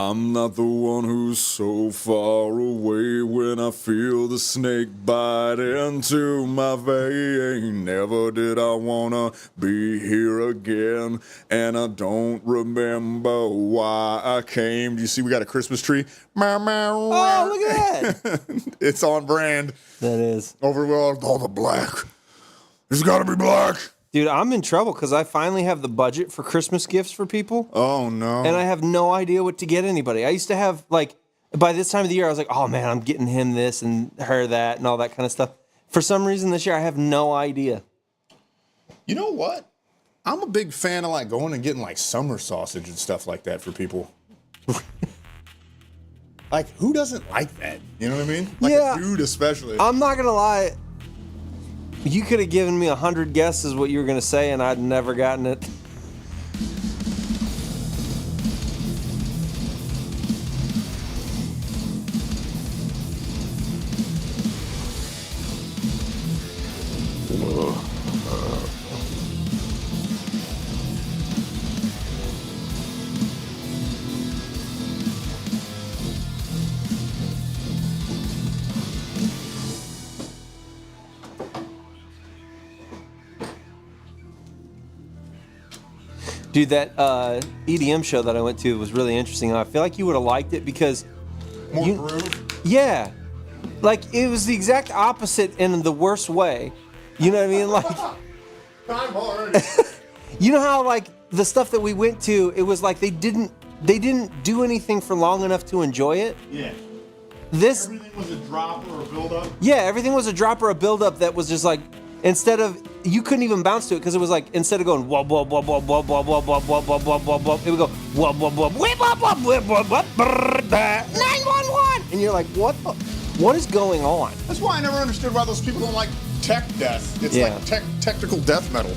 I'm not the one who's so far away when I feel the snake bite into my vein. Never did I wanna be here again, and I don't remember why I came. Do you see we got a Christmas tree? Oh, look at that. It's on brand. That is. Overall, all the black. There's gotta be black. Dude, I'm in trouble because I finally have the budget for Christmas gifts for people. Oh, no. And I have no idea what to get anybody. I used to have, like, by this time of the year, I was like, oh, man, I'm getting him this and her that and all that kind of stuff. For some reason this year, I have no idea. You know what? I'm a big fan of, like, going and getting, like, summer sausage and stuff like that for people. Like, who doesn't like that? You know what I mean? Like, Yeah. a dude especially. I'm not going to lie. You could have given me 100 guesses what you were going to say, and I'd never gotten it. Dude, that EDM show that I went to was really interesting. I feel like you would have liked it because... More groove? Yeah. Like, it was the exact opposite in the worst way. You know what I mean? Like... I'm hard. You know how, like, the stuff that we went to, it was like they didn't do anything for long enough to enjoy it? Yeah. This... Everything was a drop or a build-up? Yeah, everything was a drop or a build-up that was just like... Instead of, you couldn't even bounce to it because it was like, instead of going wub wub wub wub wub wub wub wub wub wub wub wub wub, it would go wub wub wub whip wub wub whip wub wub 911, and you're like, what is going on? That's why I never understood why those people don't like tech death. It's like technical death metal.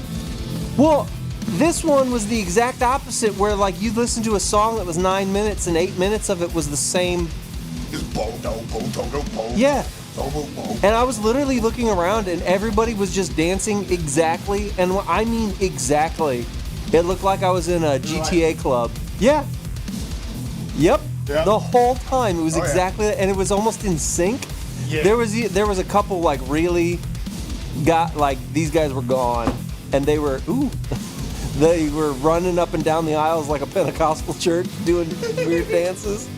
Well, this one was the exact opposite, where like you listen to a song that was 9 minutes and 8 minutes of it was the same. Just bo do bo do do bo. Yeah. And I was literally looking around and everybody was just dancing exactly, and I mean exactly. It looked like I was in a GTA club. Yeah. Yep. Yeah. The whole time it was exactly that, and it was almost in sync. Yeah. There was a couple like really got like these guys were gone and they were they were running up and down the aisles like a Pentecostal church doing weird dances.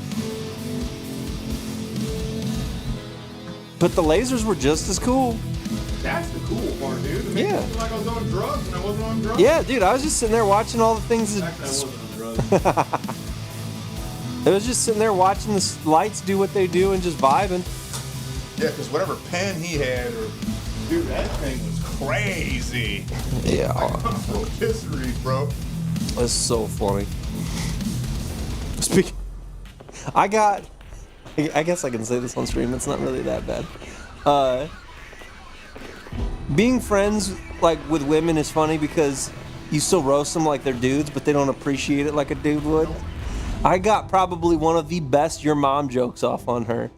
But the lasers were just as cool. That's the cool part, dude. It made Yeah. me feel like I was on drugs and I wasn't on drugs. Yeah, dude, I was just sitting there watching all the things. I wasn't on drugs. I was just sitting there watching the lights do what they do and just vibing. Yeah, because whatever pen he had, dude, that thing was crazy. Yeah. Rotisserie, bro. That's so funny. I guess I can say this on stream. It's not really that bad. Being friends like with women is funny because you still roast them like they're dudes, but they don't appreciate it like a dude would. I got probably one of the best your mom jokes off on her.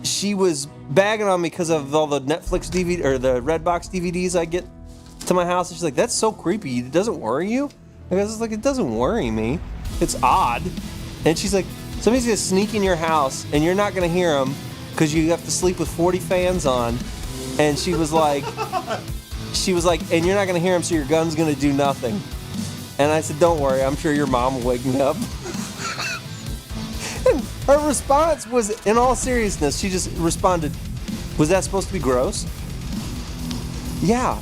She was bagging on me because of all the Netflix DVD or the Redbox DVDs I get to my house. And she's like, "That's so creepy. It doesn't worry you?" I was like, "It doesn't worry me. It's odd." And she's like, "Somebody's gonna sneak in your house and you're not gonna hear them because you have to sleep with 40 fans on." And she was like, "And you're not gonna hear them, so your gun's gonna do nothing." And I said, "Don't worry, I'm sure your mom will wake me up." And her response was, in all seriousness, she just responded, "Was that supposed to be gross?" Yeah.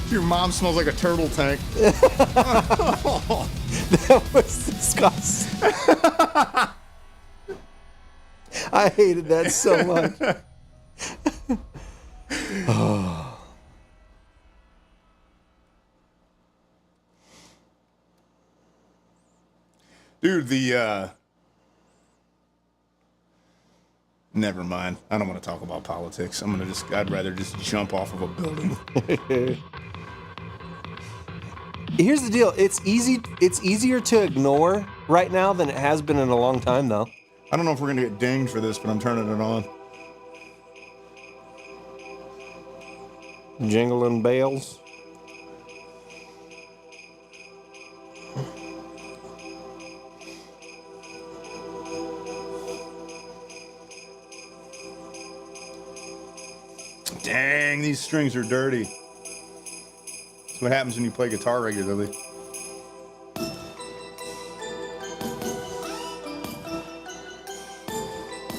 Your mom smells like a turtle tank. That was disgusting. I hated that so much. Dude, never mind. I don't want to talk about politics. I'd rather just jump off of a building. Here's the deal. It's easier to ignore right now than it has been in a long time, though. I don't know if we're gonna get dinged for this, but I'm turning it on. Jingling bells. Dang, these strings are dirty. That's what happens when you play guitar regularly.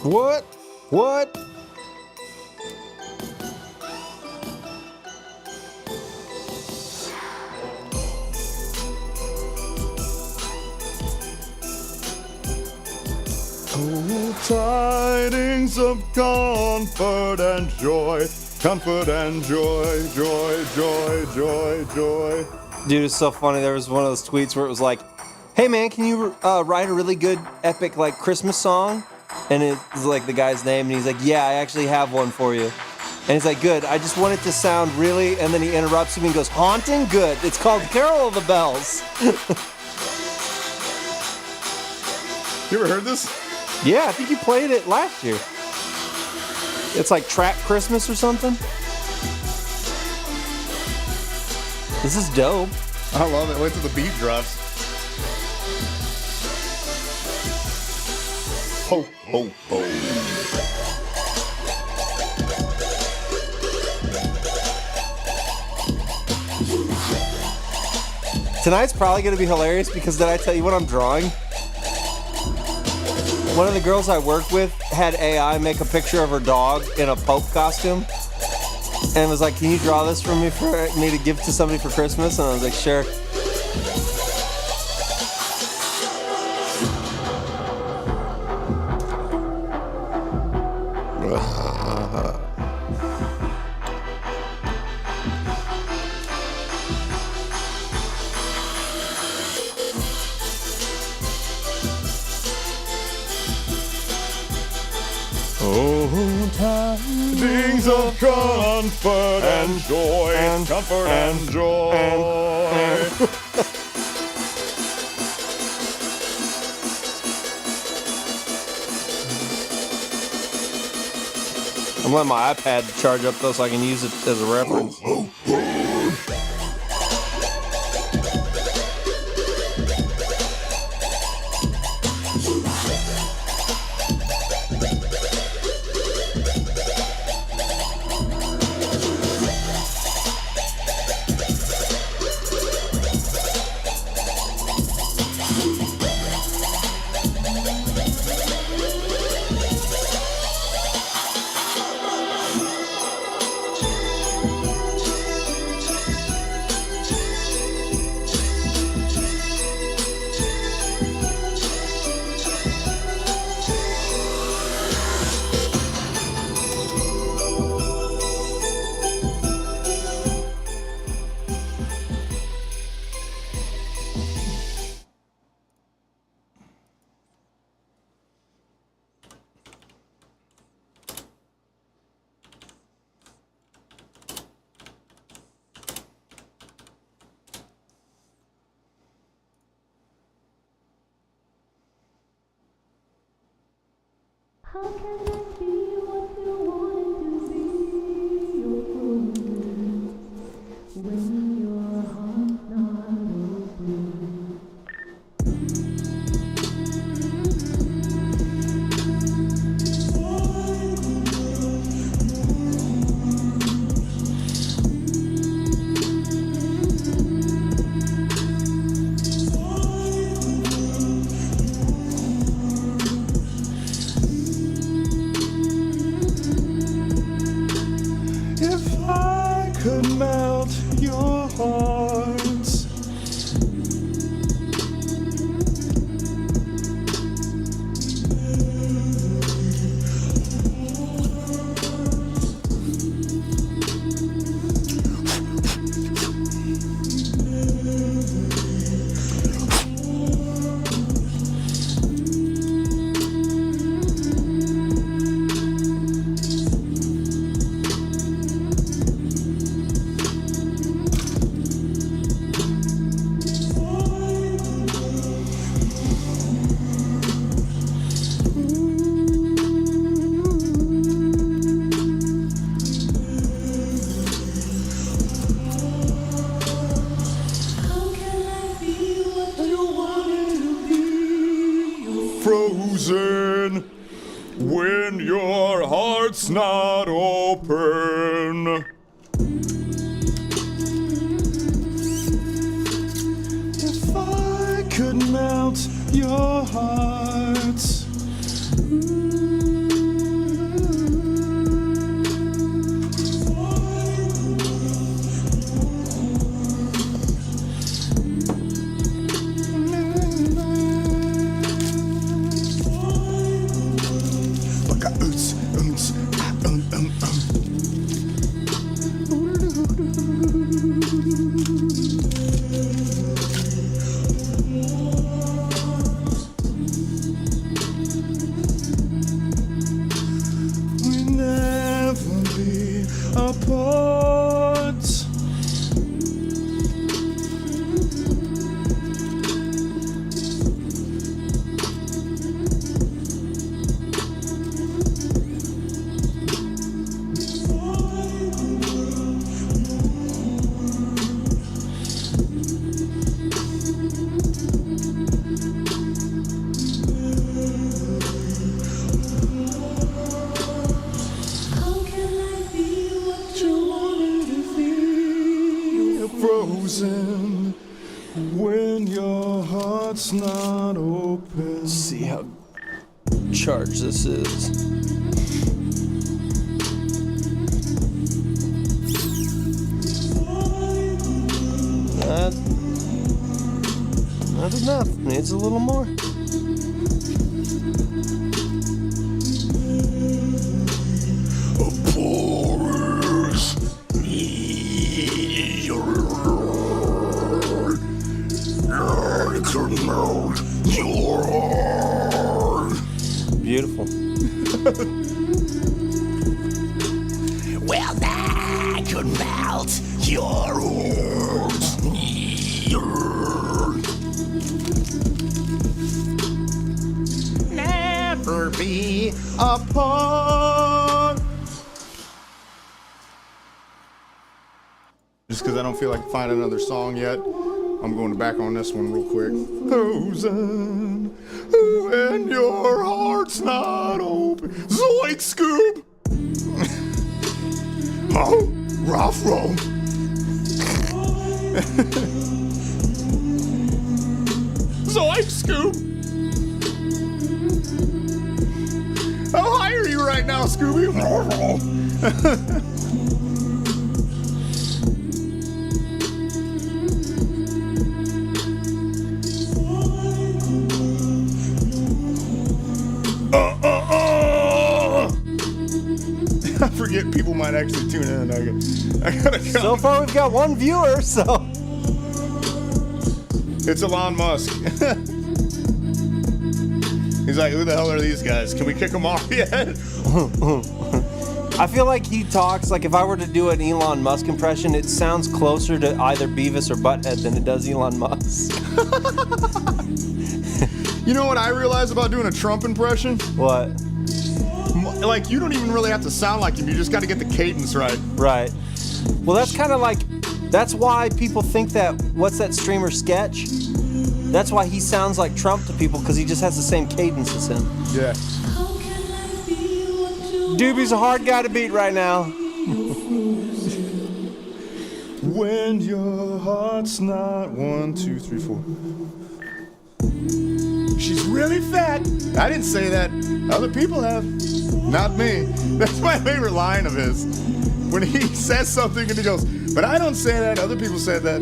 What? What? Oh, tidings of comfort and joy, comfort and joy, joy, joy, joy, joy. Dude, it's so funny. There was one of those tweets where it was like, "Hey man, can you write a really good epic like Christmas song?" And it's like the guy's name, and he's like, "Yeah, I actually have one for you." And he's like, "Good. I just want it to sound really." And then he interrupts him and goes, "Haunting? Good. It's called Carol of the Bells." You ever heard this? Yeah, I think you played it last year. It's like Trap Christmas or something. This is dope. I love it. Wait till the beat drops. Ho, ho, ho. Tonight's probably going to be hilarious because did I tell you what I'm drawing? One of the girls I work with had AI make a picture of her dog in a Pope costume and was like, "Can you draw this for me to give to somebody for Christmas?" And I was like, "Sure." Oh, tidings of comfort and joy, comfort and joy. I'm letting my iPad charge up though so I can use it as a reference. How can I be what you wanted to be? Your promise when your heart's not open. If I could melt your hearts, How can I be what you wanted to be? frozen when your heart's not open. If I could melt your heart, like a oots, oots, we never be apart. How can I be what you wanted to be? You're frozen when your heart's not open. See how charged this is. Not enough. Needs a little more. Pours I could melt your heart. Beautiful. Well, I could melt your heart. Never be apart. Just because I don't feel like finding another song yet, I'm going back on this one real quick. Frozen when your heart's not open. Zoink Scoob! Oh, rough roll. Zoink Scoob! How high are you right now, Scooby? I forget people might actually tune in. I gotta go. So far, we've got one viewer, so. It's Elon Musk. He's like, who the hell are these guys? Can we kick them off yet? I feel like he talks, like if I were to do an Elon Musk impression, it sounds closer to either Beavis or Butthead than it does Elon Musk. You know what I realized about doing a Trump impression? What? Like, you don't even really have to sound like him. You just got to get the cadence right. Right. Well, that's kind of like, that's why people think that, what's that streamer Sketch? That's why he sounds like Trump to people, because he just has the same cadence as him. Yeah. How can I be what you Doobie's a hard guy to beat right now. When your heart's not 1, 2, 3, 4. She's really fat. I didn't say that. Other people have. Not me. That's my favorite line of his. When he says something and he goes, but I don't say that. Other people said that.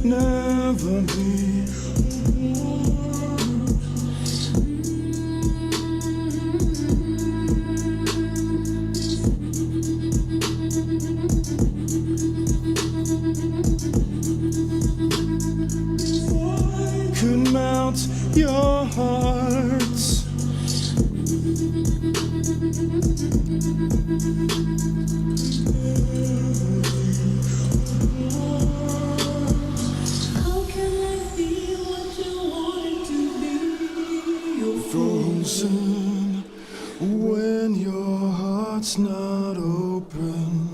Never be. Could melt your heart. How can I be what you wanted to be? You're Frozen when your heart's not open.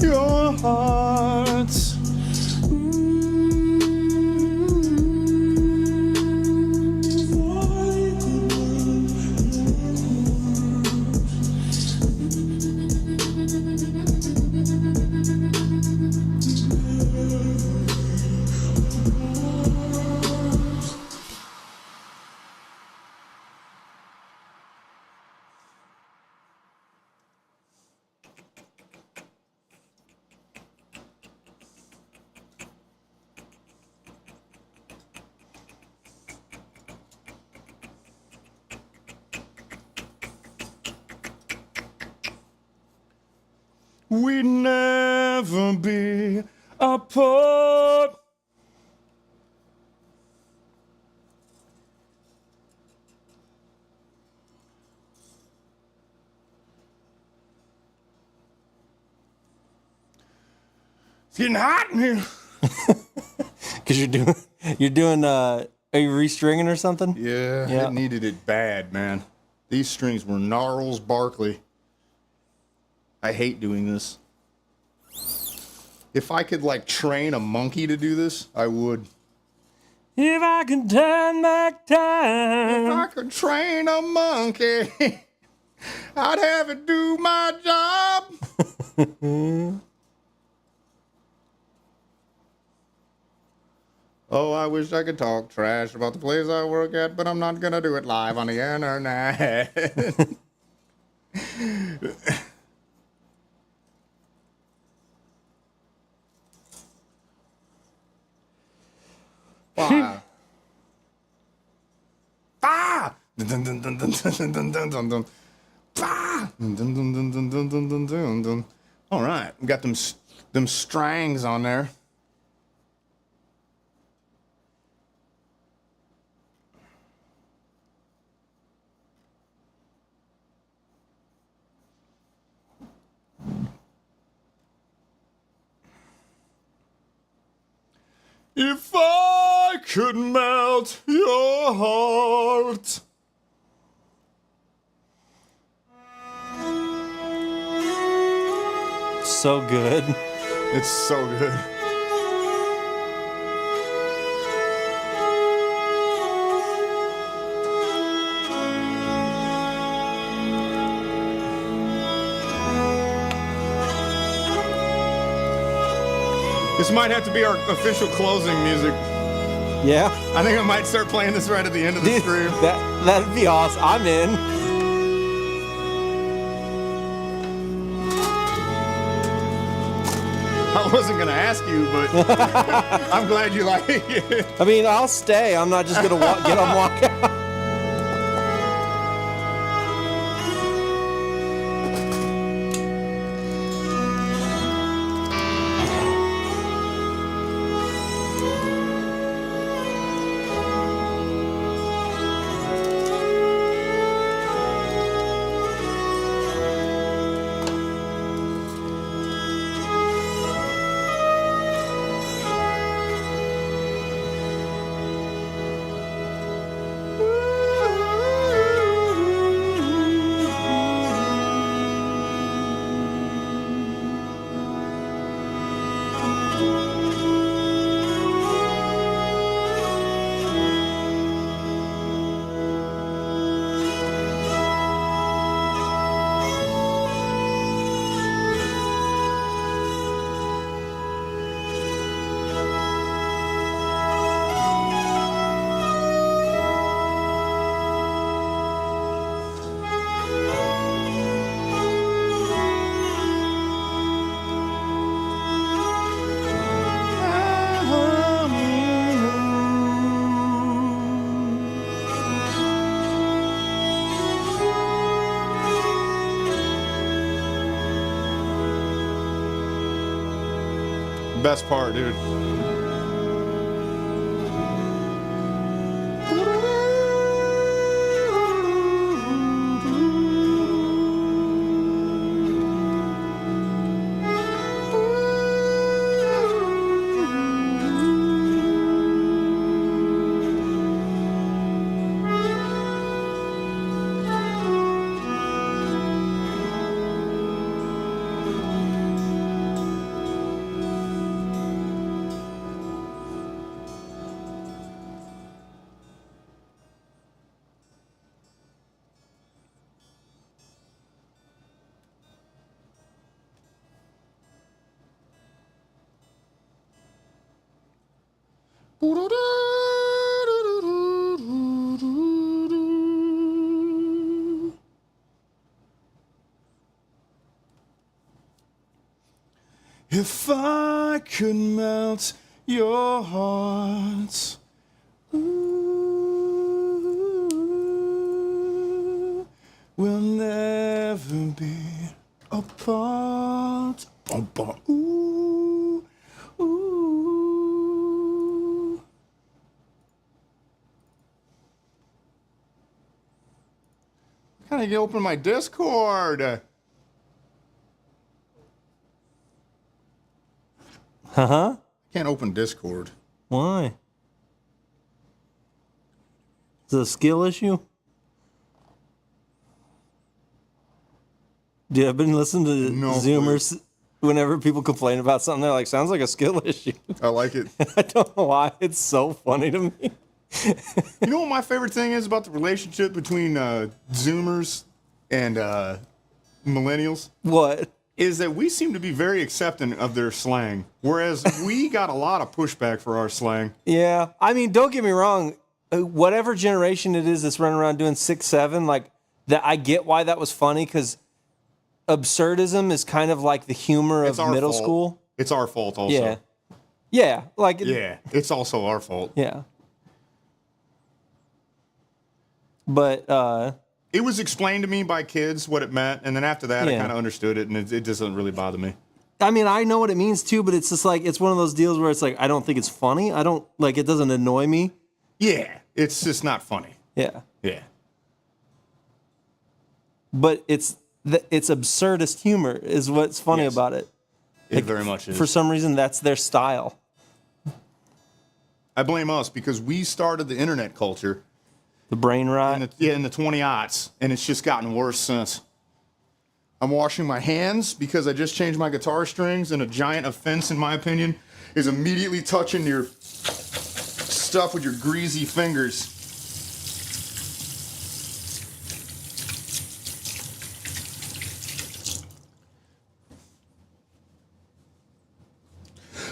Your heart. We'd never be apart. It's getting hot in here. Because are you restringing or something? Yeah, it needed it bad, man. These strings were Gnarls Barkley. I hate doing this. If I could, like, train a monkey to do this, I would. If I could turn back If time. I could train a monkey, I'd have it do my job. Oh, I wish I could talk trash about the place I work at, but I'm not gonna do it live on the internet. Why? Ah! Dun, dun, dun, dun, dun, dun, dun, dun, dun, dun. Ah! Dun, dun, dun, dun, dun, dun, dun, dun, dun, dun. All right, we got them strangs on there. If I could melt your heart. So good. It's so good. This might have to be our official closing music. Yeah. I think I might start playing this right at the end of the Dude, stream. that'd be awesome. I'm in. I wasn't gonna ask you, but I'm glad you like it. I mean, I'll stay. I'm not just gonna get on walk out. Best part, dude. If I could melt your heart, ooh, we'll never be apart. Ooh, ooh. How do you open my Discord? Huh? Can't open Discord. Why? Is it a skill issue? Dude, I've been listening to No Zoomers whenever people complain about something. They're like, sounds like a skill issue. I like it. I don't know why. It's so funny to me. You know what my favorite thing is about the relationship between Zoomers and millennials? What? Is that we seem to be very accepting of their slang, whereas we got a lot of pushback for our slang. Yeah. I mean, don't get me wrong. Whatever generation it is that's running around doing 6-7, like that, I get why that was funny because absurdism is kind of like the humor of our middle fault. school. It's our fault also. Yeah. Yeah. Like, Yeah, it's also our fault. yeah. But, It was explained to me by kids what it meant, and then after that, I Yeah. kind of understood it, and it doesn't really bother me. I mean, I know what it means too, but it's just like, it's one of those deals where it's like, I don't think it's funny. I don't, like, it doesn't annoy me. Yeah, it's just not funny. Yeah. Yeah. But it's absurdist humor is what's funny Yes. about it. It very much is. For some reason, that's their style. I blame us because we started the internet culture The brain rot. in the 20-aughts, and it's just gotten worse since. I'm washing my hands because I just changed my guitar strings, and a giant offense, in my opinion, is immediately touching your stuff with your greasy fingers.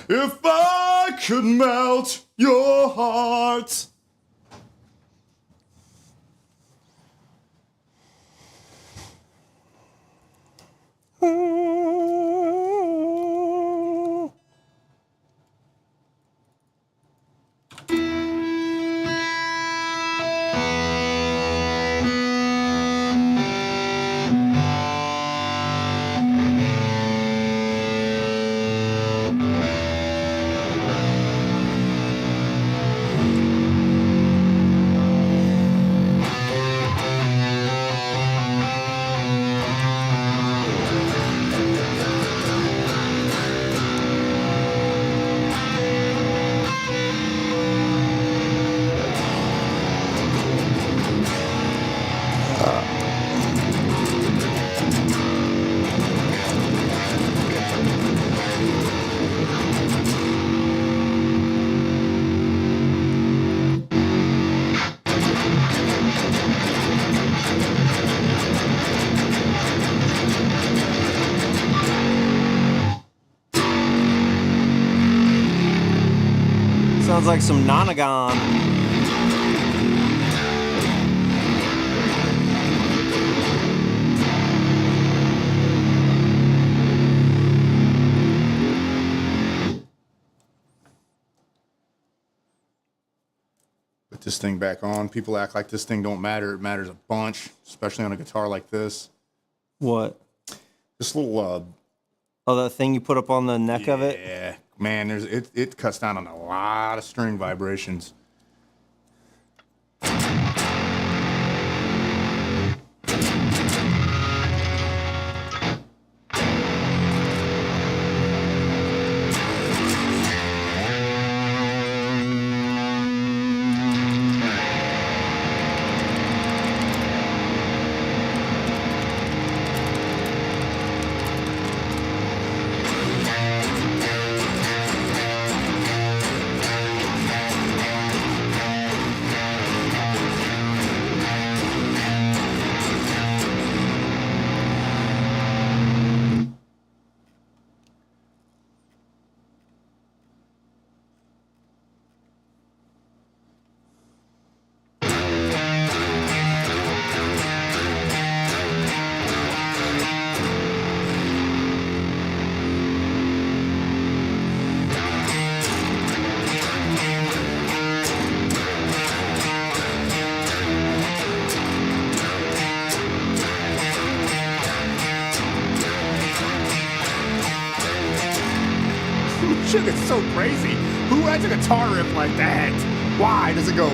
If I could melt your heart. Sounds like some nonagon. Put this thing back on. People act like this thing don't matter. It matters a bunch, especially on a guitar like this. What? This little Oh, that thing you put up on the neck of it? yeah, Man, it cuts down on a lot of string vibrations. Shit, it's so crazy. Who has a guitar riff like that? Why does it go?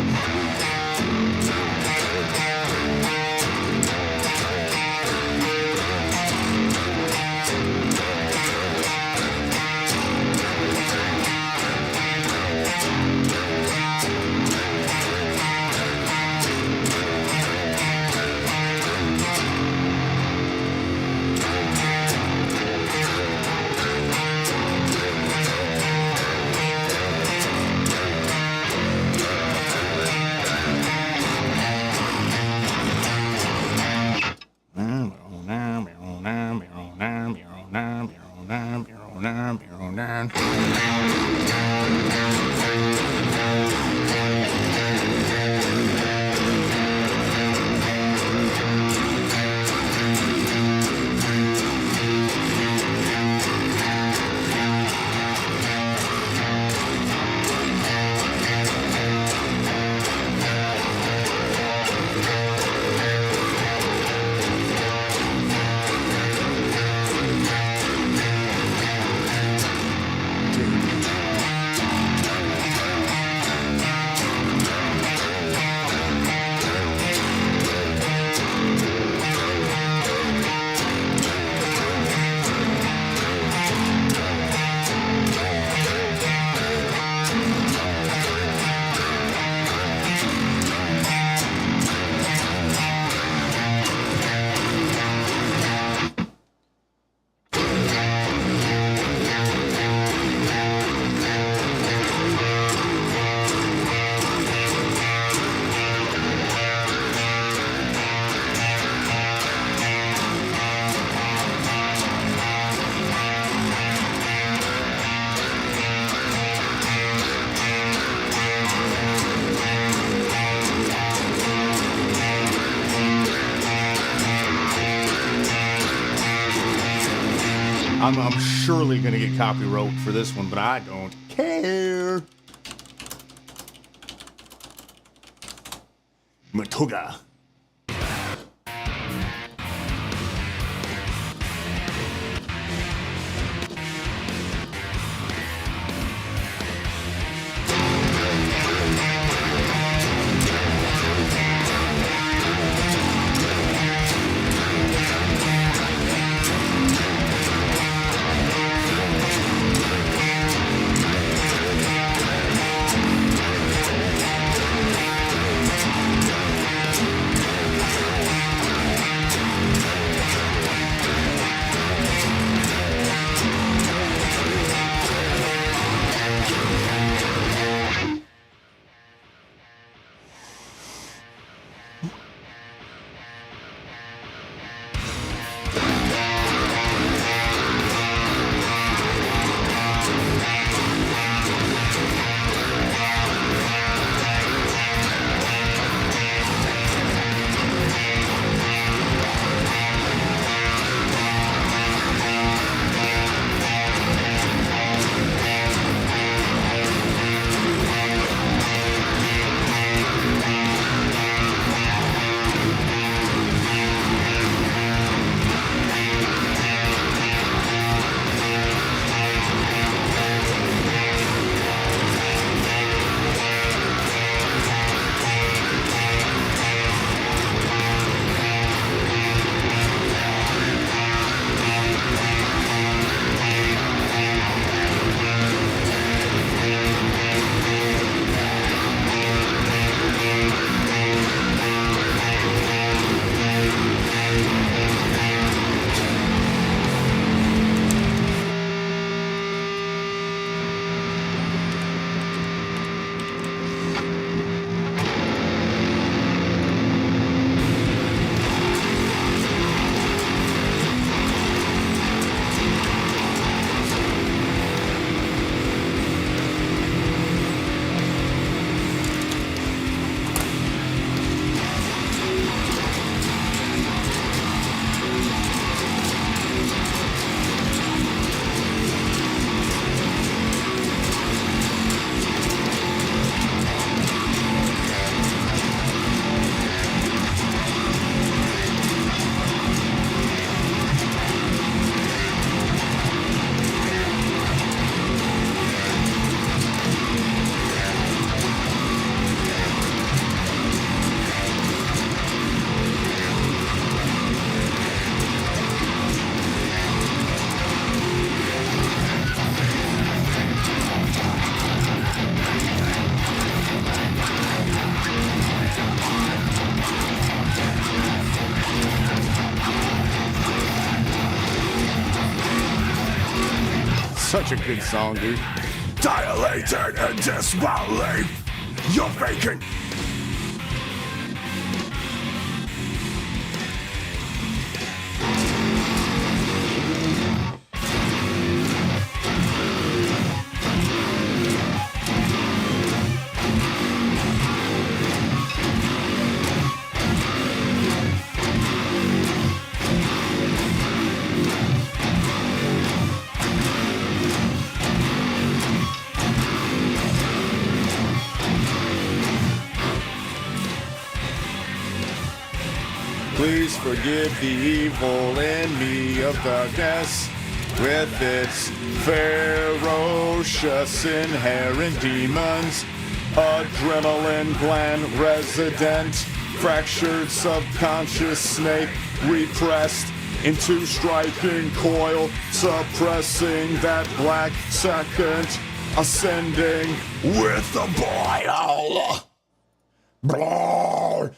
I'm surely going to get copyright for this one, but I don't care. Matuga. such a good song, dude. Dilated in disbelief. You're faking. Please forgive the evil in me of darkness with its ferocious inherent demons. Adrenaline gland resident, fractured subconscious snake repressed into striking coil, suppressing that black second, ascending with the boil. Blah.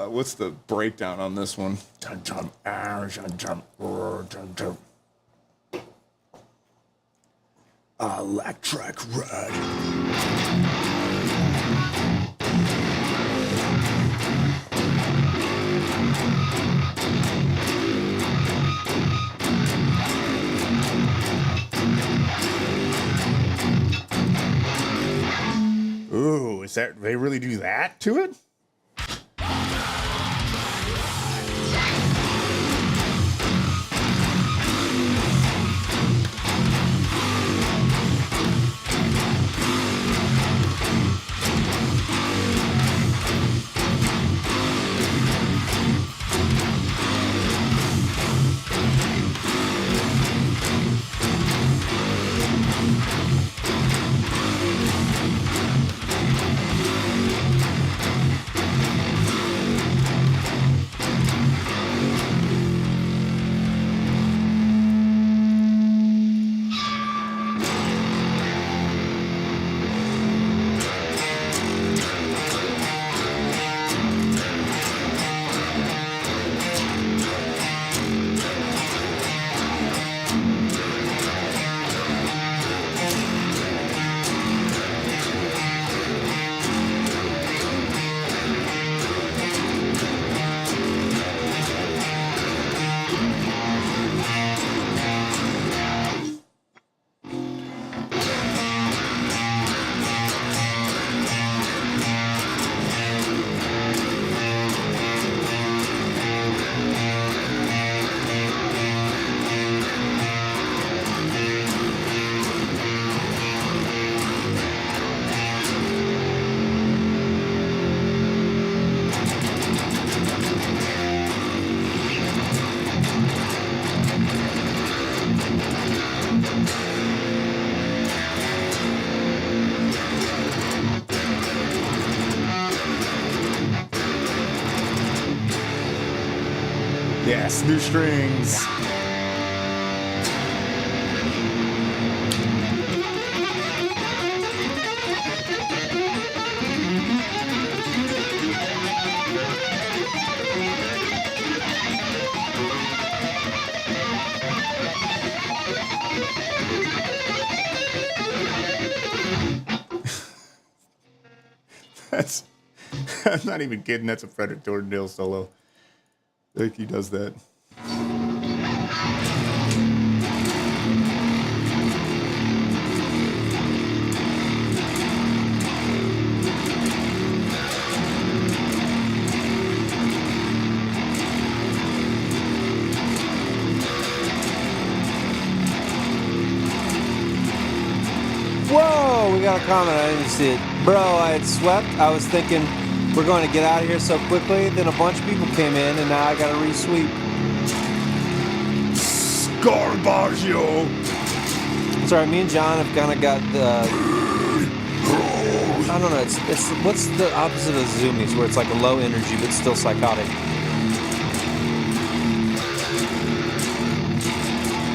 What's the breakdown on this one? Electric red. Ooh, is that they really do that to it? Yes, new strings. That's, I'm not even kidding. That's a Predator Dill solo. I think he does that. Whoa, we got a comment. I didn't see it. Bro, I had swept. I was thinking we're going to get out of here so quickly. Then a bunch of people came in, and now I got to re-sweep. Garbaggio. Sorry, me and John have kind of got the... I don't know. It's what's the opposite of zoomies, where it's like a low energy but still psychotic?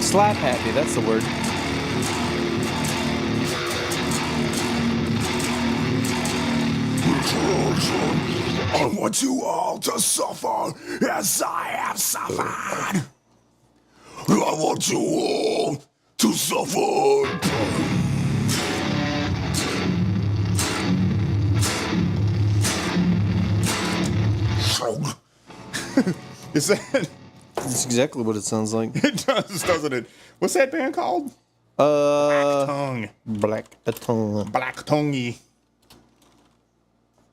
Slap happy. That's the word. I want you all to suffer as I have suffered. I want you all to suffer. Is that? That's exactly what it sounds like. It does, doesn't it? What's that band called? Tongue. Black tongue. Black Tonguey.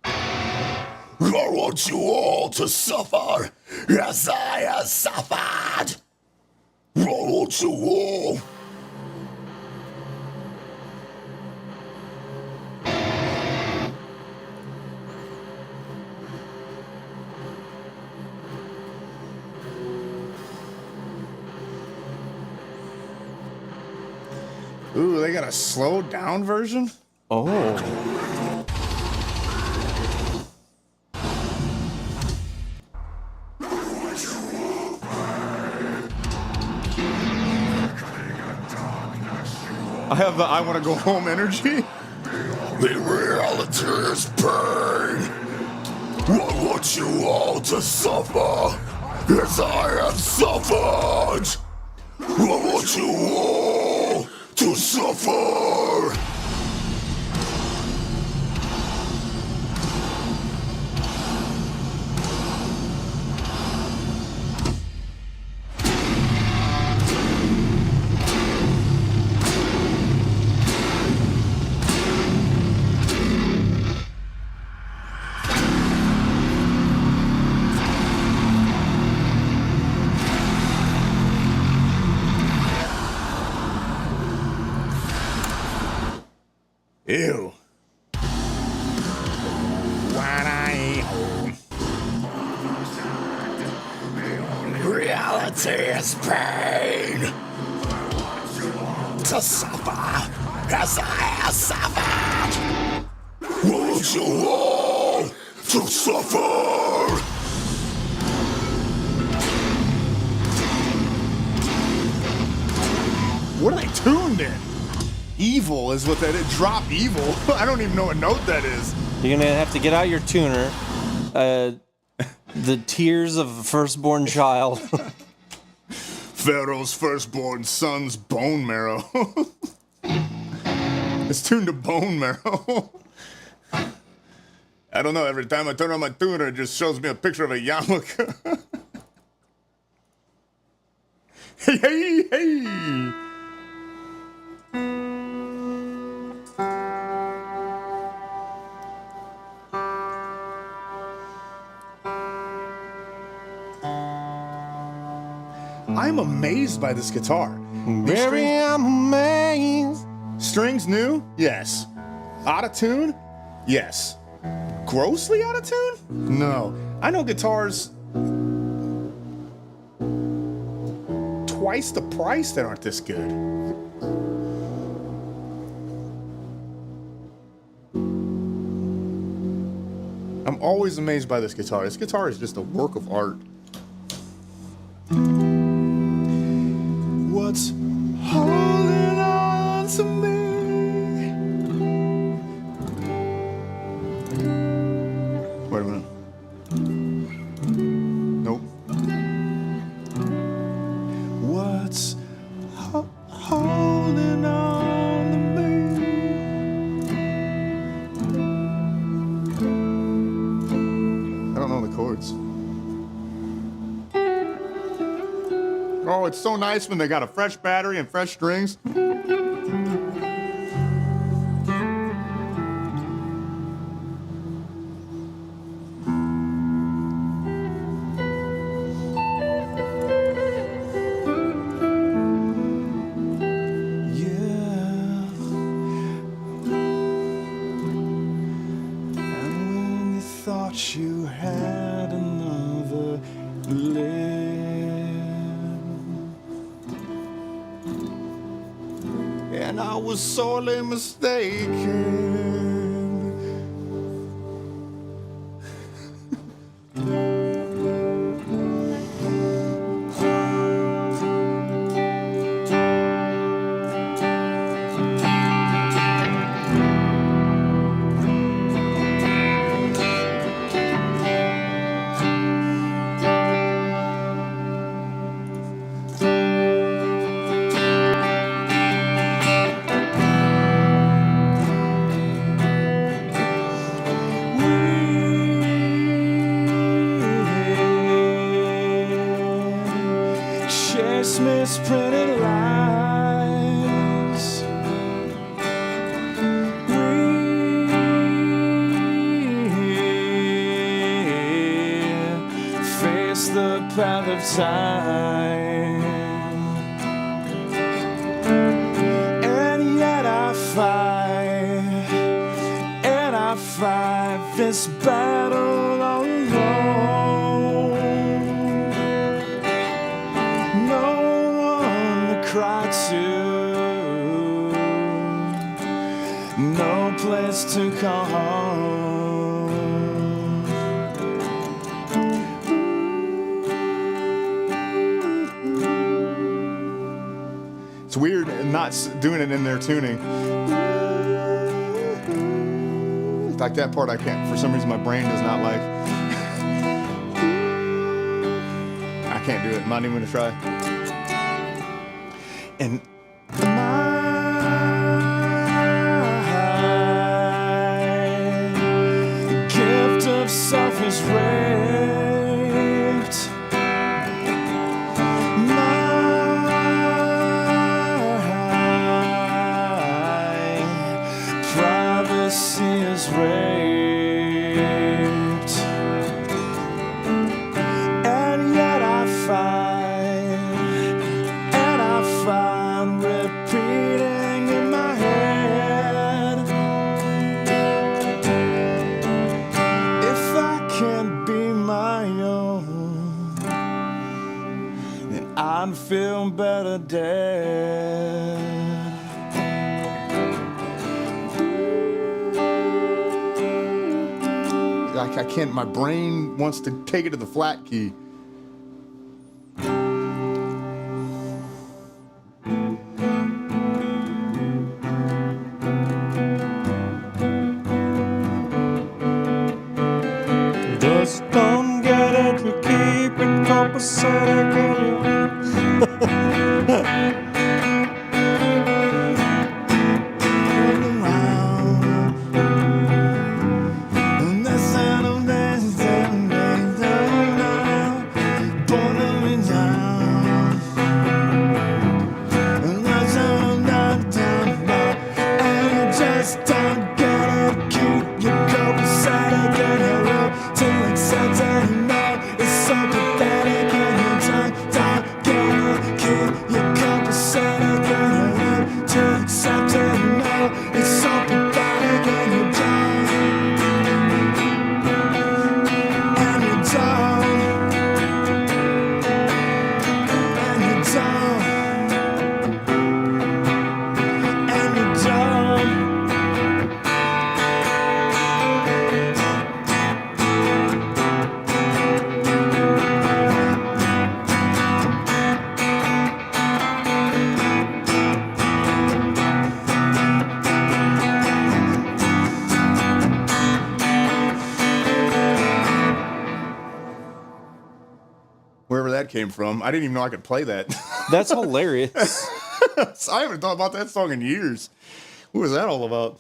I want you all to suffer as I have suffered. I want you all. Ooh, they got a slowed down version? Oh. I have the I want to go home energy. The reality is pain. I want you all to suffer as I have suffered. I want you all to suffer. Ew. When I ain't home. Reality is pain. To suffer as I have suffered. I want you all to suffer. What are they tuned in? Evil is what that is. Drop evil. I don't even know what note that is. You're gonna have to get out your tuner. The tears of a firstborn child. Pharaoh's firstborn son's bone marrow. It's tuned to bone marrow. I don't know. Every time I turn on my tuner, it just shows me a picture of a yarmulke. Hey, hey, hey. I'm amazed by this guitar. These Very amazed. strings new? Yes. Out of tune? Yes. Grossly out of tune? No. I know guitars twice the price that aren't this good. I'm always amazed by this guitar. This guitar is just a work of art. What's holding on to me? Wait a minute. Nope. What's holding on to me? I don't know the chords. Oh, it's so nice when they got a fresh battery and fresh strings. You had another and I was sorely mistaken. Christmas printed lies. We face the path of time, and yet I fight this battle alone. No one to cry to, no place to call home. It's weird not doing it in their tuning. Like that part I can't, for some reason my brain does not like. I can't do it, I'm not even gonna try. And my gift of self is raped. My privacy is raped, and yet I find repeating in my head. If I can't be my own, then I'd feel better dead. Like I can't, my brain wants to take it to the flat key. Just don't get it, you keep it copacetic and wherever that came from. I didn't even know I could play that. That's hilarious. I haven't thought about that song in years. What was that all about?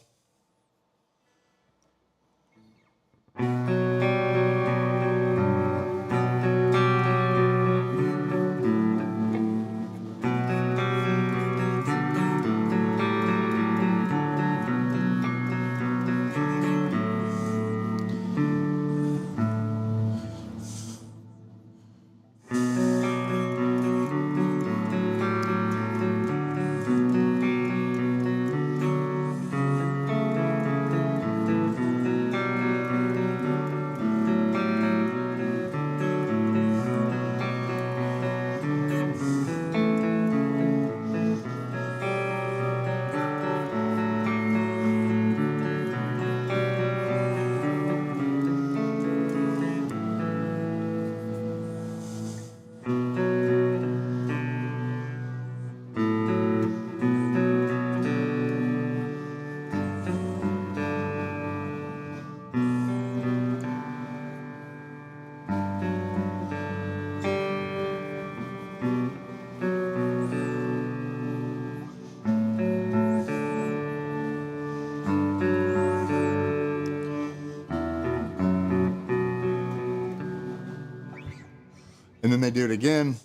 And then they do it again.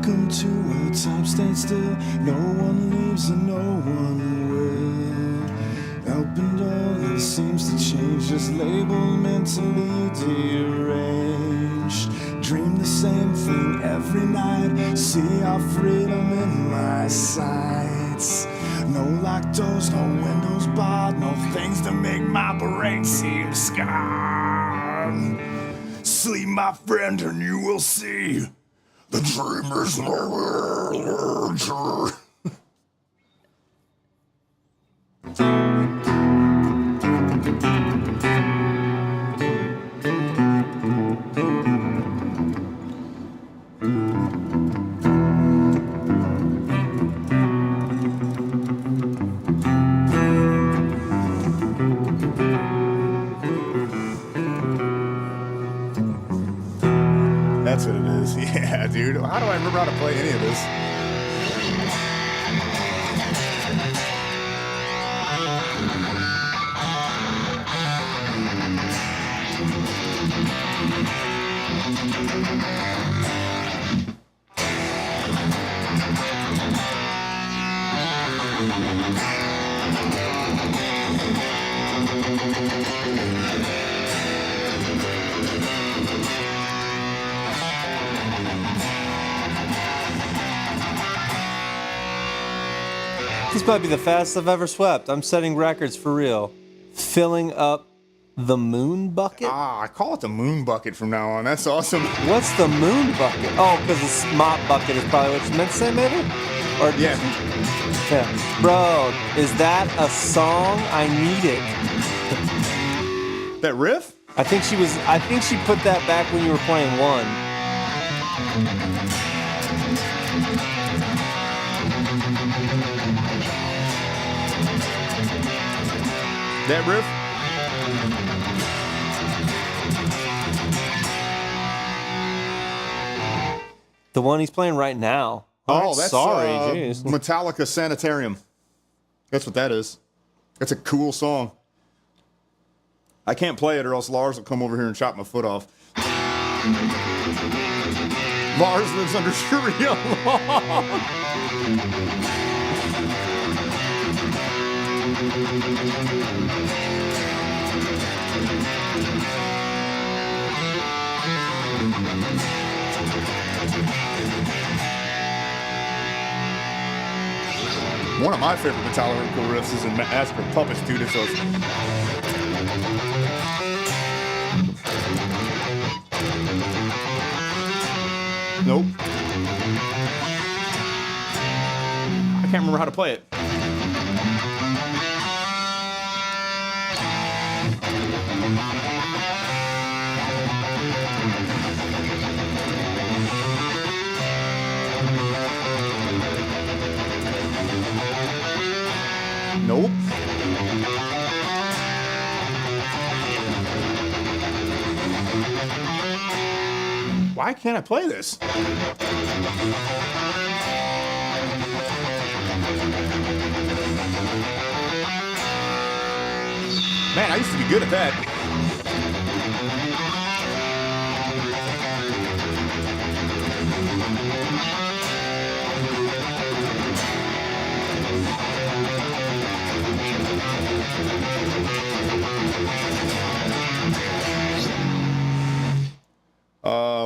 Welcome to a time standstill. No one leaves and no one will. Opened door that seems to change, just labeled mentally deranged. Dream the same thing every night. See our freedom in my sights. No locked doors, no windows barred, no things to make my brain seem scarred. Sleep, my friend, and you will see the dream is larger. That's what it is. Yeah, dude. How do I remember how to play any of this? This might be the fastest I've ever swept. I'm setting records for real. Filling up the moon bucket? I call it the moon bucket from now on. That's awesome. What's the moon bucket? Oh, because the mop bucket is probably what you meant to say, maybe? Or Yeah. Yeah. Bro, is that a song? I need it. That riff? I think she put that back when you were playing one. That riff? The one he's playing right now. Oh, that's sorry, jeez. Metallica Sanitarium. That's what that is. That's a cool song. I can't play it or else Lars will come over here and chop my foot off. Lars lives under Sharia law. One of my favorite Metallica riffs is in Master of Puppets, dude. It's those. Nope. I can't remember how to play it. Nope. Why can't I play this? Man, I used to be good at that.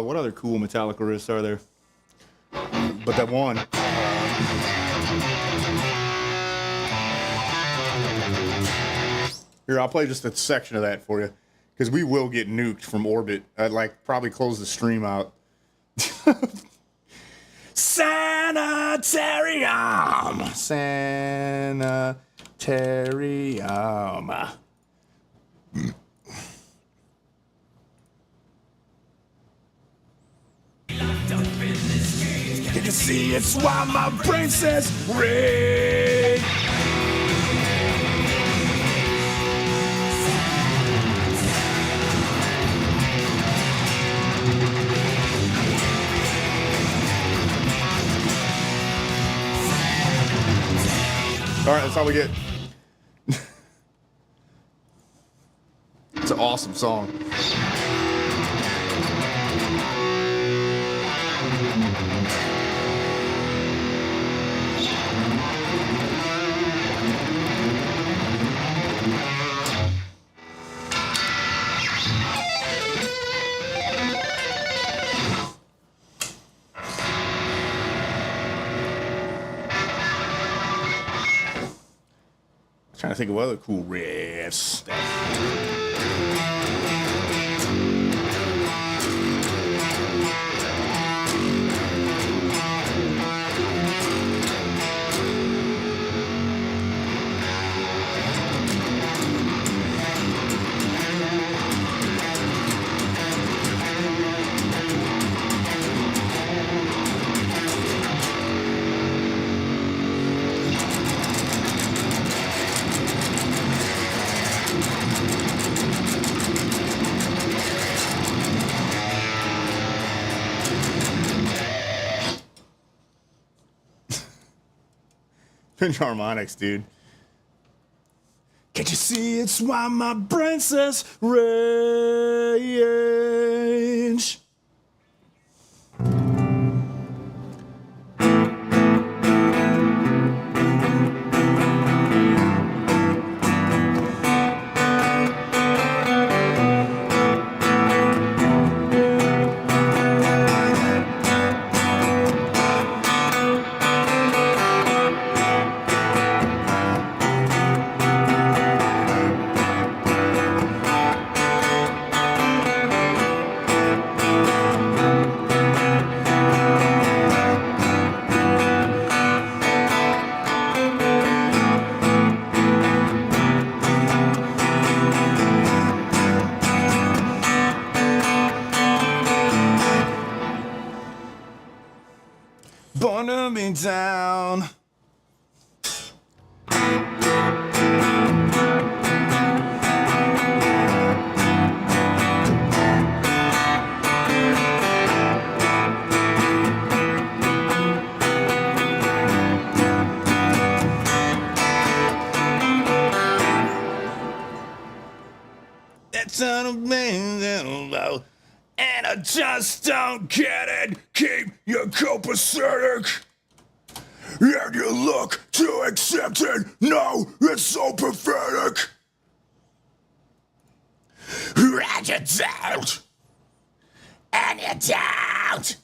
What other cool Metallica riffs are there? But that one. Here, I'll play just a section of that for you. Because we will get nuked from orbit. I'd like probably close the stream out. Sanitarium! Sanitarium. Can you see it's why my brain says ring? All right, that's all we get. It's an awesome song. Trying to think of other cool riffs. Pinch harmonics, dude. Can't you see it's why my brain says rage? Burning me down. That's unamazing, and I just don't get it. Keep your copacetic, and you look to accept it. No, it's so pathetic. And you don't, and you don't.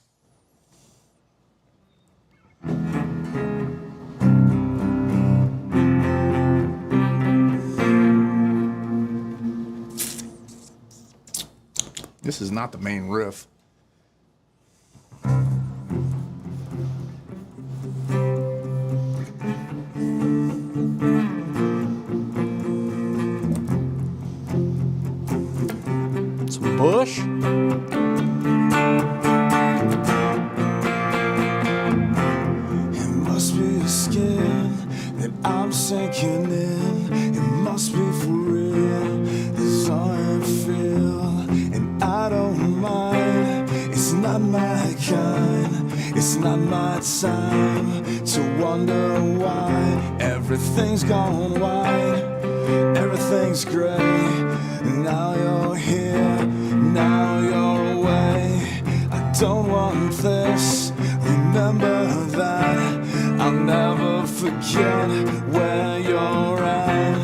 This is not the main riff. Some Bush. It must be the skin that I'm sinking in. It must be for real. This all I feel, and I don't mind. It's not my kind. It's not my time to wonder why everything's gone white. Everything's gray. Now you're here. Now you're away. I don't want this. Remember that. I'll never forget where you're at.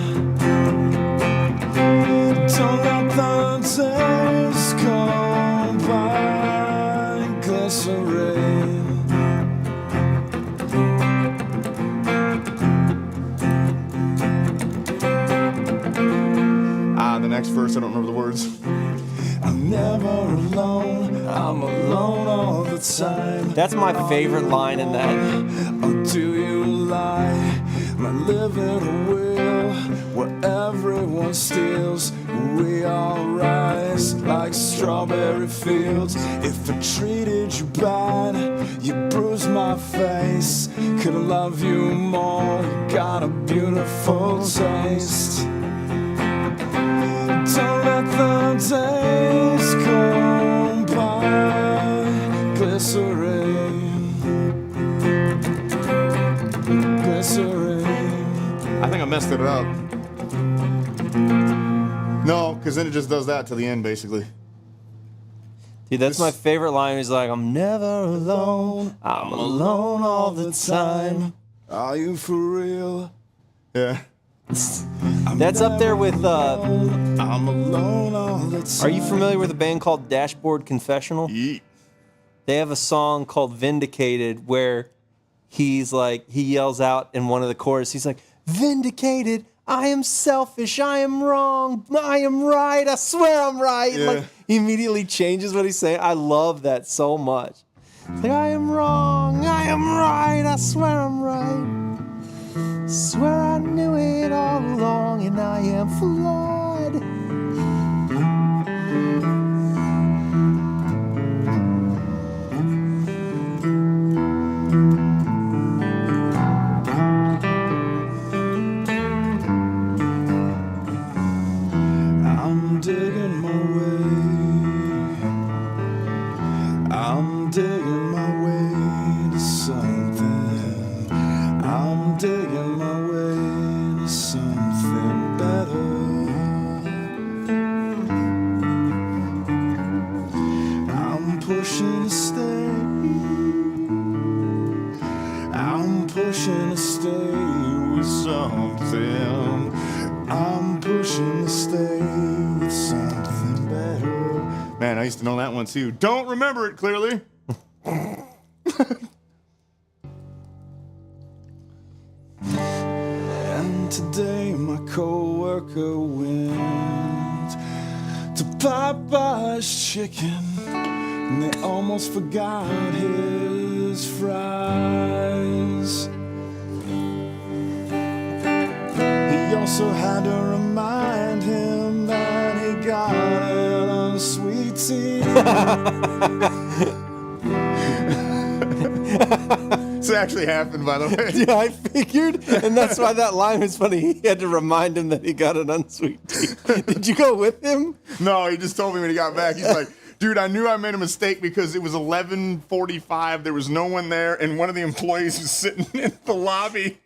Don't let the days go by glycerine. The next verse, I don't remember the words. I'm never alone. I'm alone all the time. That's my favorite line in that. Or do you lie? Am I living a will where everyone steals? We all rise like strawberry fields. If I treated you bad, you bruised my face. Could I love you more? You got a beautiful taste. Don't let the days go by. Glycerine. Glycerine. I think I messed it up. No, because then it just does that to the end, basically. Dude, that's my favorite line. He's like, I'm never alone. I'm alone all the time. Are you for real? Yeah. That's up there with, I'm alone all the time. are you familiar with a band called Dashboard Confessional? Yeet. They have a song called Vindicated where he's like, he yells out in one of the chorus, he's like, vindicated, I am selfish. I am wrong. I am right. I swear I'm right. Yeah. Like, he immediately changes what he's saying. I love that so much. It's like, I am wrong. I am right. I swear I'm right. Swear I knew it all along, and I am flawed. I'm digging my way. I'm digging my way to something. I'm digging my way to something better. I'm pushing to stay. I'm pushing to stay with something. I'm pushing to stay with something better. Man, I used to know that one too. Don't remember it clearly. And today my coworker went to Popeye's chicken, and they almost forgot his fries. He also had to remind him that he got an unsweet tea. This actually happened, by the way. Yeah, I figured, and that's why that line was funny. He had to remind him that he got an unsweet tea. Did you go with him? No, he just told me when he got back. He's like, dude, I knew I made a mistake because it was 11:45. There was no one there, and one of the employees was sitting in the lobby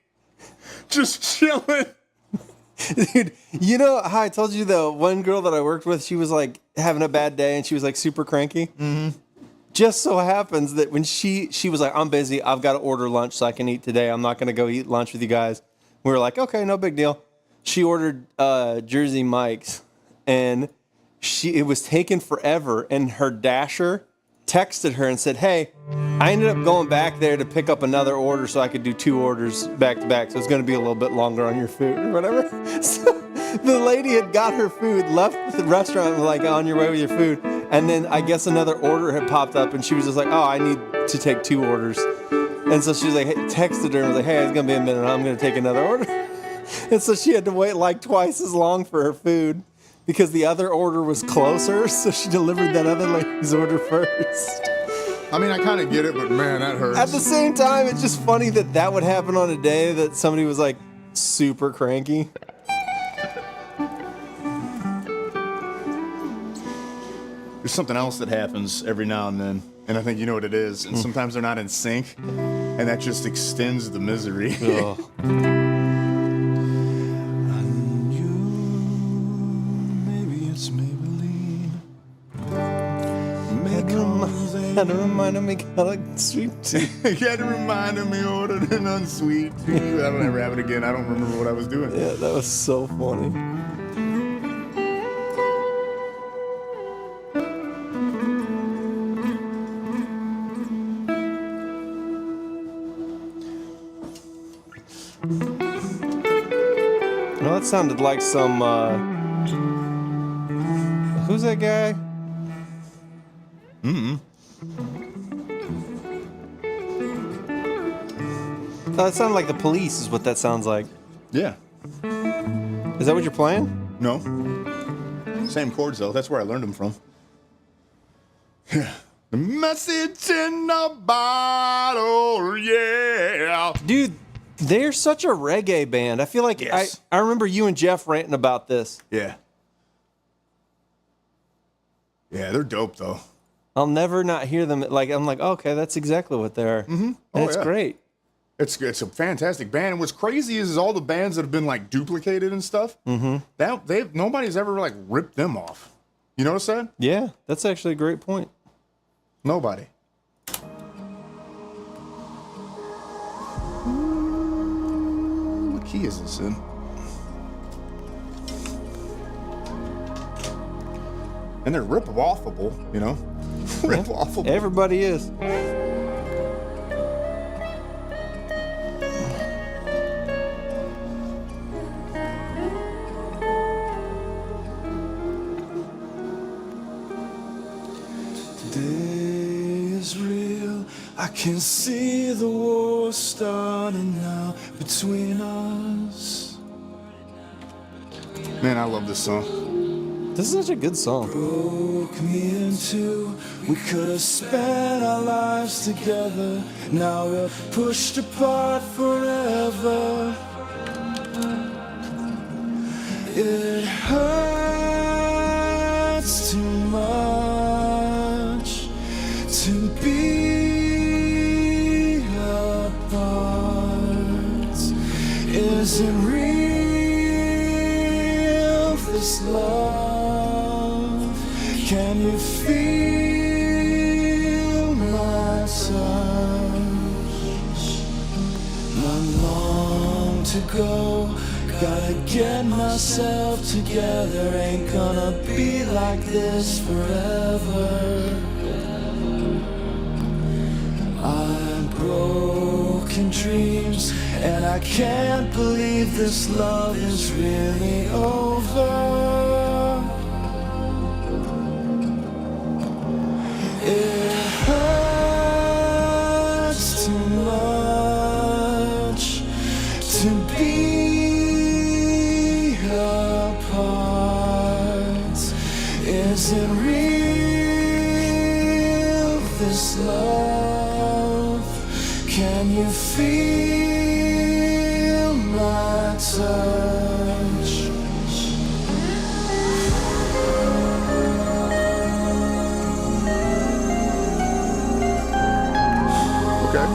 just chilling. Dude, you know how I told you the one girl that I worked with, she was like having a bad day and she was like super cranky? Mm-hmm. Just so happens that when she was like, I'm busy, I've got to order lunch so I can eat today. I'm not going to go eat lunch with you guys. We were like, okay, no big deal. She ordered Jersey Mike's, and it was taking forever, and her dasher texted her and said, hey, I ended up going back there to pick up another order so I could do 2 orders back to back, so it's going to be a little bit longer on your food or whatever. So the lady had got her food, left the restaurant, and was like, on your way with your food. And then I guess another order had popped up, and she was just like, oh, I need to take 2 orders. And so she was like, texted her and was like, hey, it's going to be a minute. I'm going to take another order. And so she had to wait like twice as long for her food because the other order was closer. So she delivered that other lady's order first. I mean, I kind of get it, but man, that hurts. At the same time, it's just funny that that would happen on a day that somebody was like super cranky. There's something else that happens every now and then, and I think you know what it is. And sometimes they're not in sync, and that just extends the misery. Ugh. And you, maybe it's Maybelline. Had to remind him he got a sweet tea. You had to remind me ordered an unsweet tea. I don't ever have it again. I don't remember what I was doing. Yeah, that was so funny. No, that sounded like some, who's that guy? That sounded like the Police is what that sounds like. Yeah. Is that what you're playing? No. Same chords, though. That's where I learned them from. Yeah. The message in the bottle, yeah. Dude, they're such a reggae band. I feel like Yes. I remember you and Jeff ranting about this. Yeah. Yeah, they're dope, though. I'll never not hear them. Like, I'm like, okay, that's exactly what they are. Mm-hmm. Oh, It's yeah. great. It's a fantastic band. And what's crazy is all the bands that have been like duplicated and stuff. Mm-hmm. Nobody's ever like ripped them off. You notice that? Yeah, that's actually a great point. Nobody. What key is this in? And they're rip-offable, you know? Rip-offable. Everybody is. I can see the war starting now between us. Man, I love this song. This is such a good song. Broke me in two. We could have spent our lives together. Now we're pushed apart forever. It hurts too much to be apart. Is it real, this love? Can you feel my touch? Not long to go. Gotta get myself together. Ain't gonna be like this forever. I'm broken dreams, and I can't believe this love is really over. It hurts too much to be apart. Is it real, this love? Can you feel my touch? Okay.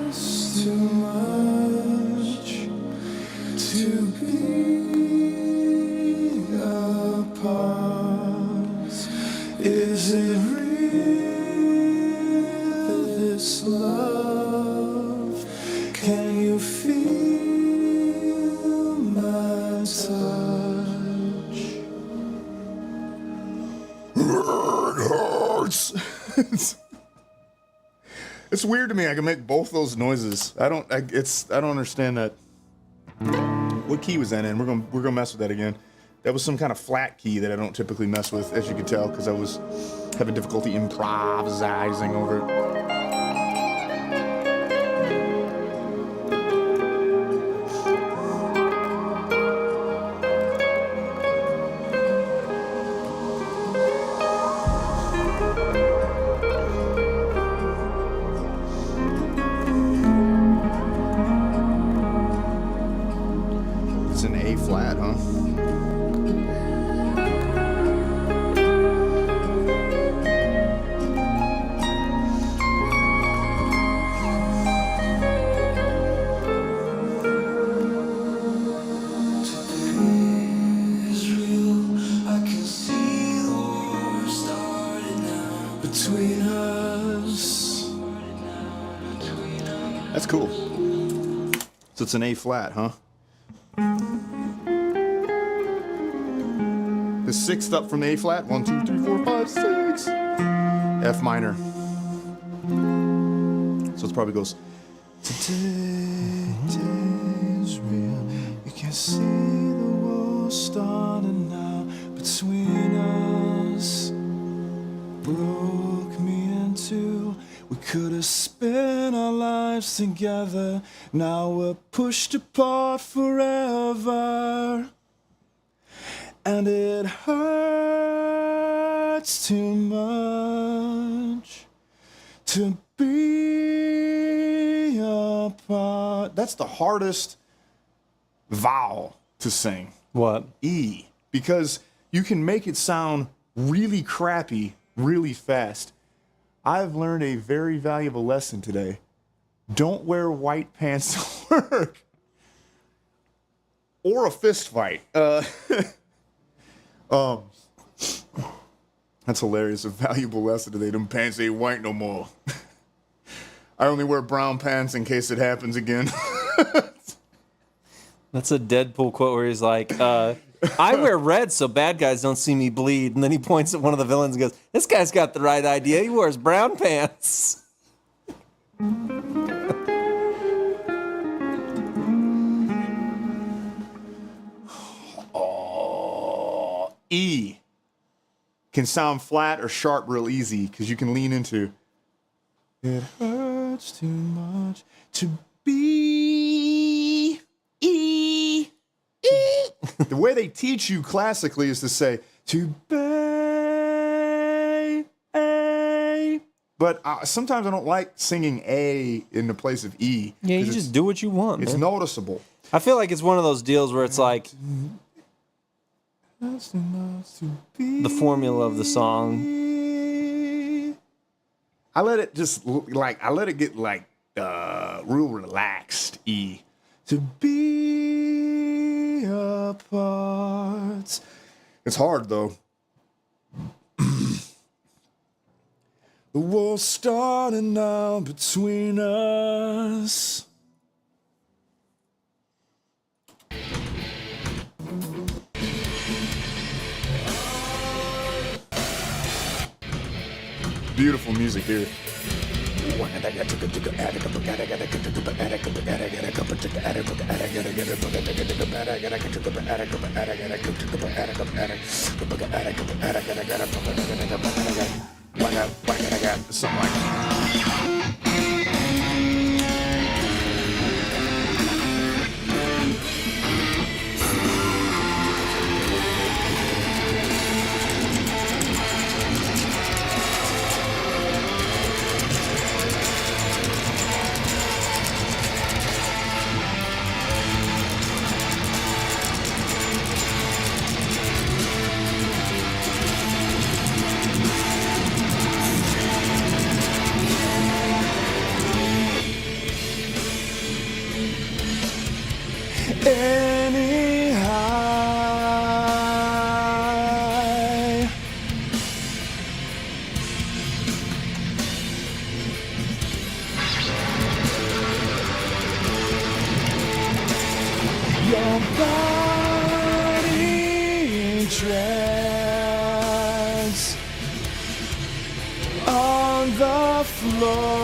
It's too much to be apart. Is it real, this love? Can you feel my touch? It hurts. It's weird to me. I can make both those noises. I don't understand that. What key was that in? We're gonna mess with that again. That was some kind of flat key that I don't typically mess with, as you could tell, because I was having difficulty improvising over it. It's an A flat, huh? Between us. That's cool. So it's an A flat, huh? The sixth up from A flat. 1, 2, 3, 4, 5, 6. F minor. So it probably goes. Today's real. You can see the war starting now between us. Broke me in two. We could have spent our lives together. Now we're pushed apart forever. And it hurts too much to be apart. That's the hardest vowel to sing. What? E. Because you can make it sound really crappy really fast. I've learned a very valuable lesson today. Don't wear white pants to work. Or a fist fight. That's hilarious. A valuable lesson today. Them pants ain't white no more. I only wear brown pants in case it happens again. That's a Deadpool quote where he's like, I wear red so bad guys don't see me bleed. And then he points at one of the villains and goes, this guy's got the right idea. He wears brown pants. E can sound flat or sharp real easy because you can lean into it hurts too much to be E. The way they teach you classically is to say to be A. But sometimes I don't like singing A in the place of E. Yeah, you just do what you want, It's man. noticeable. I feel like it's one of those deals where it's like the formula of the song. I let it just I let it get like real relaxed. E to be apart. It's hard though. The war's starting now between us. Beautiful music here. Something like anyhow. Your body in trance on the floor.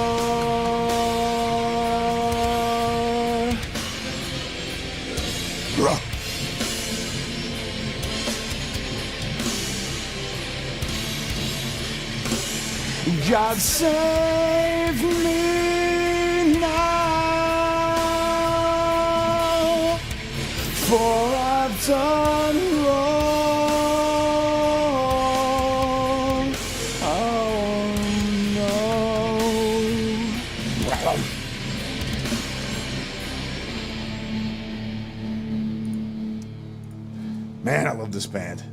God save me now, for I've done wrong. Oh no. Man, I love this band.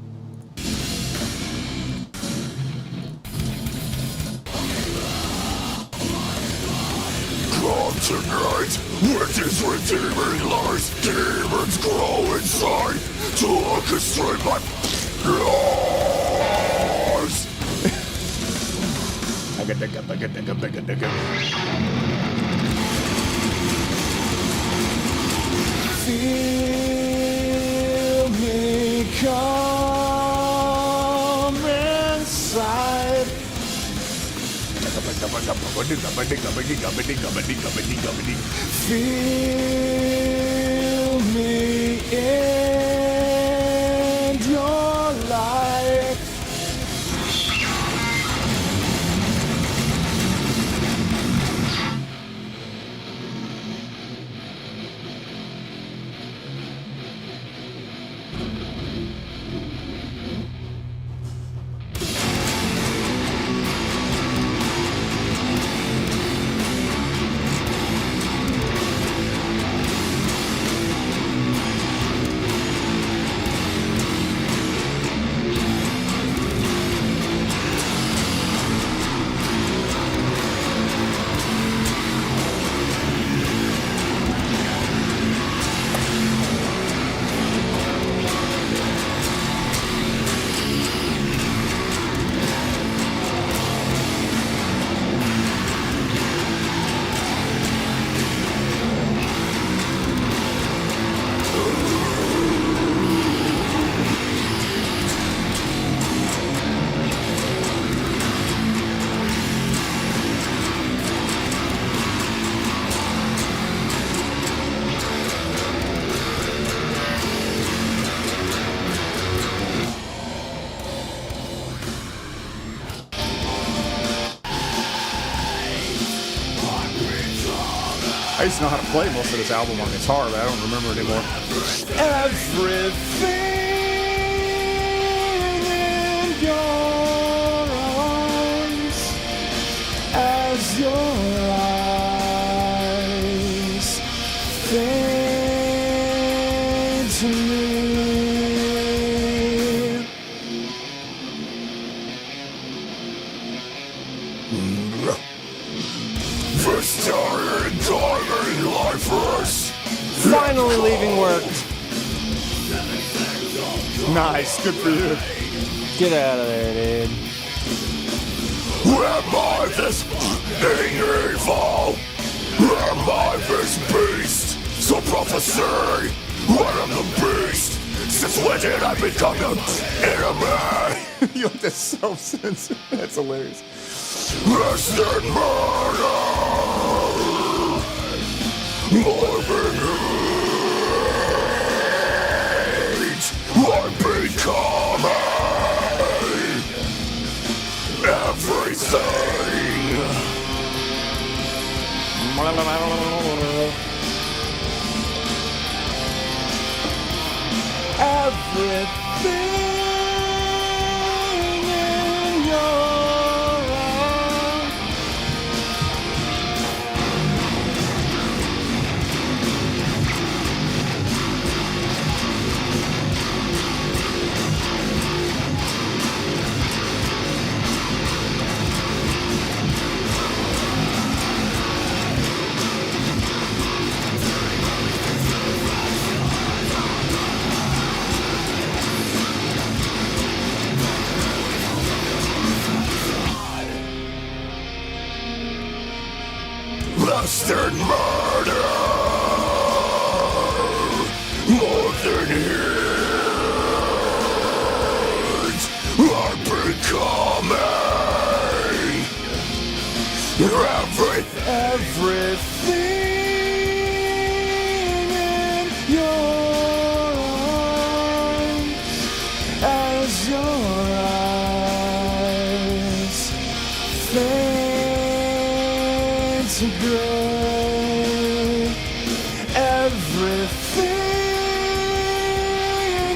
Come tonight with his redeeming lies. Demons grow inside to orchestrate my Feel me come inside. Feel me in your light. used to know how to play most of this album on guitar, but I don't remember it anymore. Everything in your arms as your eyes fade to me. Finally leaving work. Nice, good for you. Get out of there, dude. Am I this evil? Am I this beast? So prophesy, I am the beast. Since when did I become your enemy? Yo, that's self-censored. That's hilarious. Less than murder. More than hate. I'm becoming everything. Everything in your arms. Less than murder. More than hate. I'm becoming Everything in your arms as your eyes fade to gray. Everything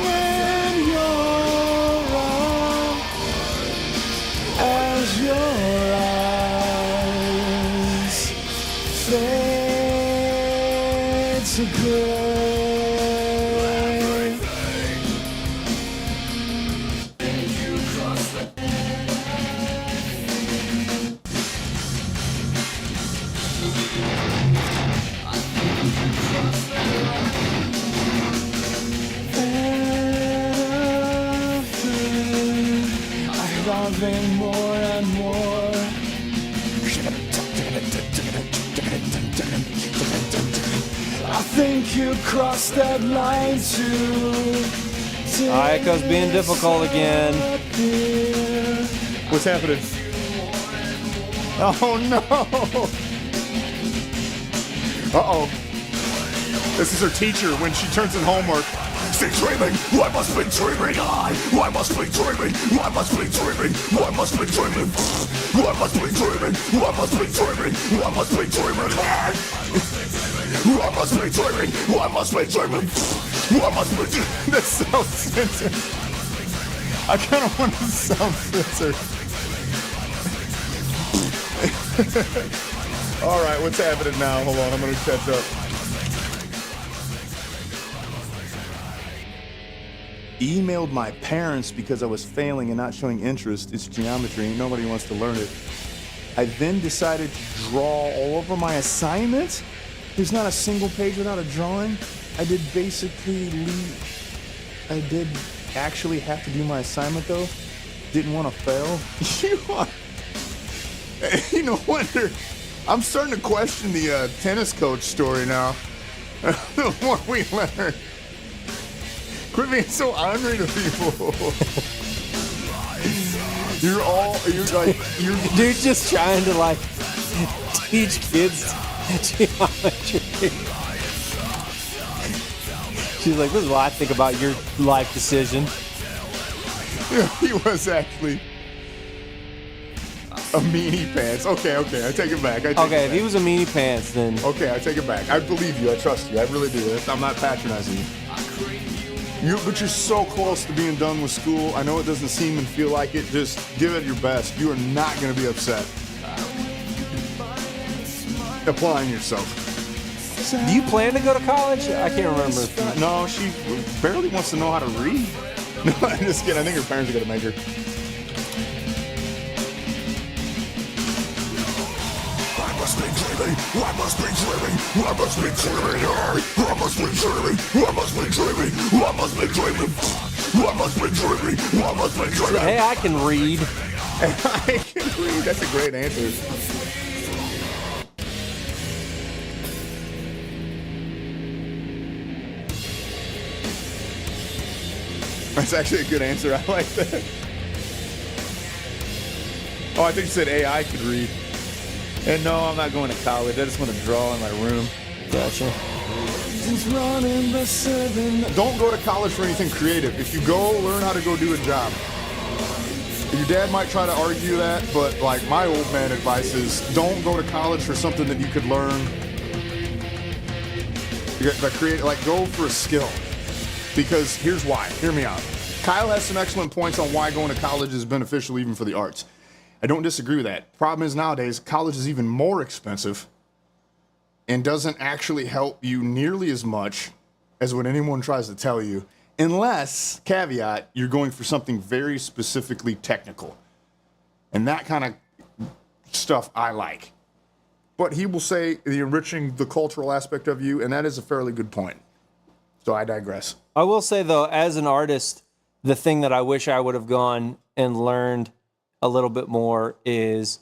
in your arms as your eyes fade to gray. I'm loving more and more. I think you crossed that line too. Ayaka's being difficult again. What's happening? Oh no! Uh-oh. This is her teacher when she turns in homework. Stay dreaming, I must be dreaming, I must be dreaming, I must be dreaming, I must be dreaming, I must be dreaming, I must be dreaming, I must be dreaming, I must be dreaming, I must be dreaming, I must be dreaming. That's self-censored. I kind of want to self-censor. All right, what's happening now? Hold on, I'm going to catch up. Emailed my parents because I was failing and not showing interest. It's geometry and nobody wants to learn it. I then decided to draw all over my assignment. There's not a single page without a drawing. I did actually have to do my assignment though. Didn't want to fail. You no wonder. I'm starting to question the tennis coach story now. The more we learn. Quit being so angry to people. You're Dude just trying to like teach kids geometry. She's like, this is what I think about your life decision. Yeah, he was actually. A meanie pants. Okay, I take it back. Okay, if he was a meanie pants, then Okay, I take it back. I believe you. I trust you. I really do. I'm not patronizing you. But you're so close to being done with school. I know it doesn't seem and feel like it. Just give it your best. You are not going to be upset. Applying yourself. do you plan to go to college? I can't remember. No, she barely wants to know how to read. No, I'm just kidding. I think her parents are going to make her. I must be dreaming, I must be dreaming, I must be dreaming, I must be dreaming, I must be dreaming, I must be dreaming, I must be dreaming, I must be dreaming. Hey, I can read. I can read. That's a great answer. That's actually a good answer. I like that. Oh, I think you said AI could read. And no, I'm not going to college. I just want to draw in my room. Gotcha. Don't go to college for anything creative. If you go, learn how to go do a job. Your dad might try to argue that, but like my old man advice is don't go to college for something that you could learn. Like go for a skill. Because here's why. Hear me out. Kyle has some excellent points on why going to college is beneficial even for the arts. I don't disagree with that. Problem is nowadays, college is even more expensive and doesn't actually help you nearly as much as what anyone tries to tell you, unless, caveat, you're going for something very specifically technical. And that kind of stuff I like. But he will say the enriching the cultural aspect of you, and that is a fairly good point. So I digress. I will say, though, as an artist, the thing that I wish I would have gone and learned a little bit more is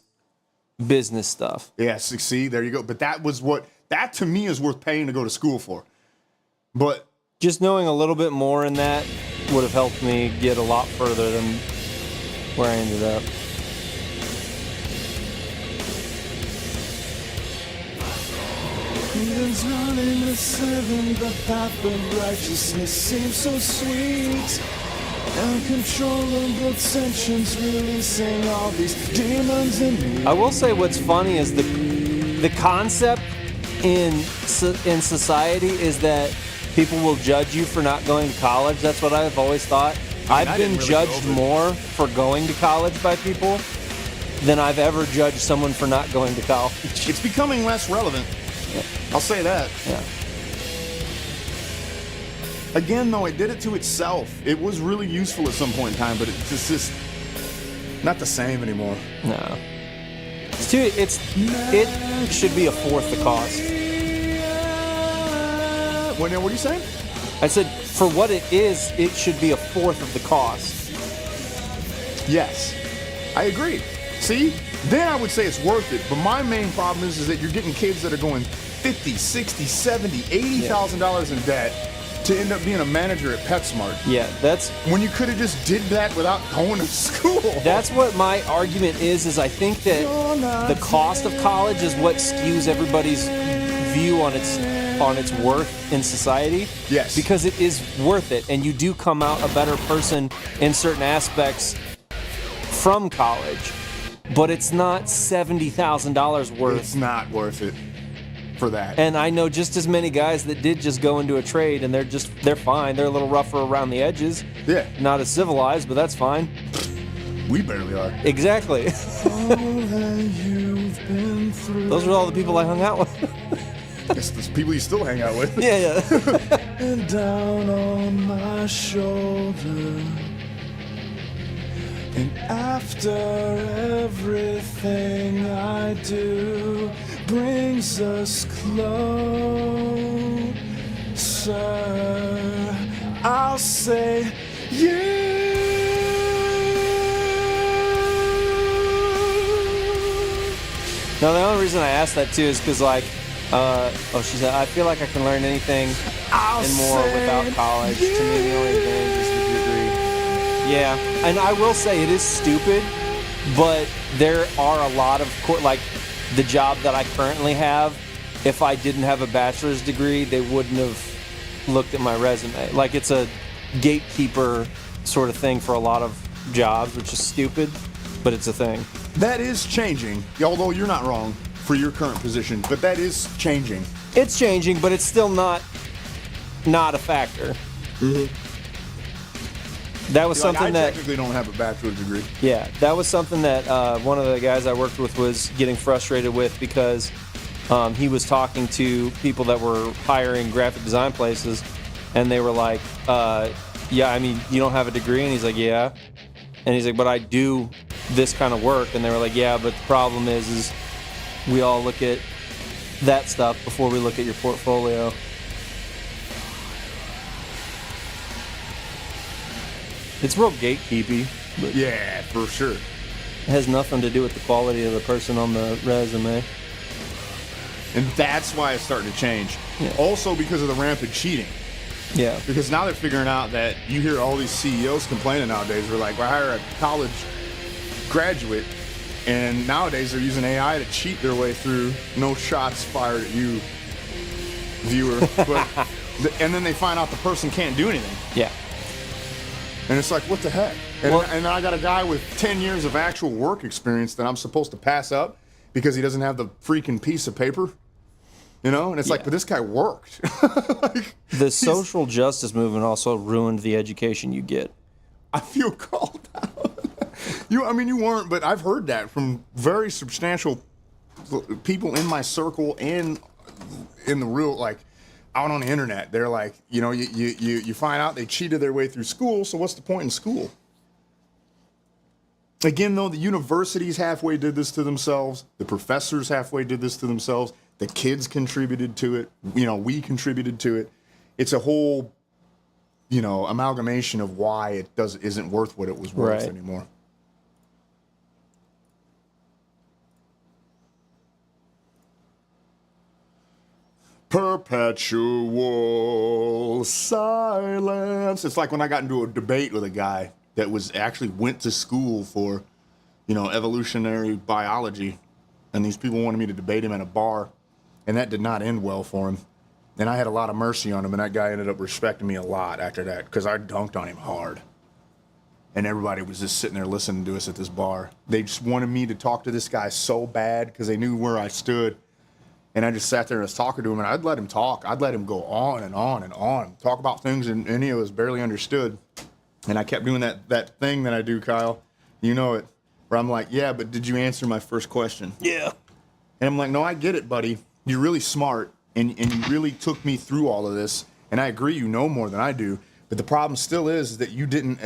business stuff. Yes, see, there you go. But that to me is worth paying to go to school for. But Just knowing a little bit more in that would have helped me get a lot further than where I ended up. Heathens running the seven, the path of righteousness seems so sweet. Uncontrollable tensions releasing all these demons in me. I will say what's funny is the concept in society is that people will judge you for not going to college. That's what I've always thought. I've been didn't really judged go, but- more for going to college by people than I've ever judged someone for not going to college. it's becoming less relevant. I'll say that. Yeah. Again, though, it did it to itself. It was really useful at some point in time, but it's just not the same anymore. No. It should be a fourth the cost. What are you saying? I said, for what it is, it should be a fourth of the cost. Yes, I agree. See, then I would say it's worth it. But my main problem is that you're getting kids that are going $50, $60, $70, $80,000 in debt to end up being a manager at PetSmart. Yeah, that's When you could have just did that without going to school. That's what my argument is I think that the cost of college is what skews everybody's view on its worth in society. Yes. Because it is worth it, and you do come out a better person in certain aspects from college, but it's not $70,000 worth. It's not worth it for that. And I know just as many guys that did just go into a trade, and they're fine. They're a little rougher around the edges. Yeah. Not as civilized, but that's fine. We barely are. Exactly. Those are all the people I hung out with. It's the people you still hang out with. Yeah. And down on my shoulder. And after everything I do brings us closer, I'll say you. No, the only reason I asked that too is because, like, she said, I feel like I can learn anything and more without college. To me, the only advantage is the degree. Yeah, and I will say it is stupid, but there are a lot of, like, the job that I currently have, if I didn't have a bachelor's degree, they wouldn't have looked at my resume. Like, it's a gatekeeper sort of thing for a lot of jobs, which is stupid, but it's a thing. That is changing, although you're not wrong for your current position, but that is changing. It's changing, but it's still not a factor. That was something I that technically don't have a bachelor's degree. Yeah, that was something that one of the guys I worked with was getting frustrated with because he was talking to people that were hiring graphic design places, and they were like, yeah, I mean, you don't have a degree? And he's like, yeah. And he's like, but I do this kind of work. And they were like, yeah, but the problem is we all look at that stuff before we look at your portfolio. It's real gatekeepy, but Yeah, for sure. it has nothing to do with the quality of the person on the resume. And that's why it's starting to change. Yeah. Also because of the rampant cheating. Yeah. Because now they're figuring out that you hear all these CEOs complaining nowadays. They're like, well, I hire a college graduate, and nowadays they're using AI to cheat their way through. No shots fired at you, viewer. But and then they find out the person can't do anything. Yeah. And it's like, what the heck? And, Well- and I got a guy with 10 years of actual work experience that I'm supposed to pass up because he doesn't have the freaking piece of paper. You know? And it's like, Yeah. but this guy worked. Like, The social justice movement also ruined the education you get. I feel called out. I mean, you weren't, but I've heard that from very substantial people in my circle and in the real, like, out on the internet. They're like, you know, you find out they cheated their way through school, so what's the point in school? Again, though, the universities halfway did this to themselves. The professors halfway did this to themselves. The kids contributed to it. You know, we contributed to it. It's a whole, you know, amalgamation of why it isn't worth what it was worth Right. anymore. Perpetual silence. It's like when I got into a debate with a guy that was actually went to school for, you know, evolutionary biology, and these people wanted me to debate him at a bar, and that did not end well for him. And I had a lot of mercy on him, and that guy ended up respecting me a lot after that because I dunked on him hard. And everybody was just sitting there listening to us at this bar. They just wanted me to talk to this guy so bad because they knew where I stood. And I just sat there and was talking to him, and I'd let him talk. I'd let him go on and on and on, talk about things and any of us barely understood. And I kept doing that thing that I do, Kyle. You know it. Where I'm like, yeah, but did you answer my first question? Yeah. And I'm like, no, I get it, buddy. You're really smart, and you really took me through all of this. And I agree you know more than I do. But the problem still is that you didn't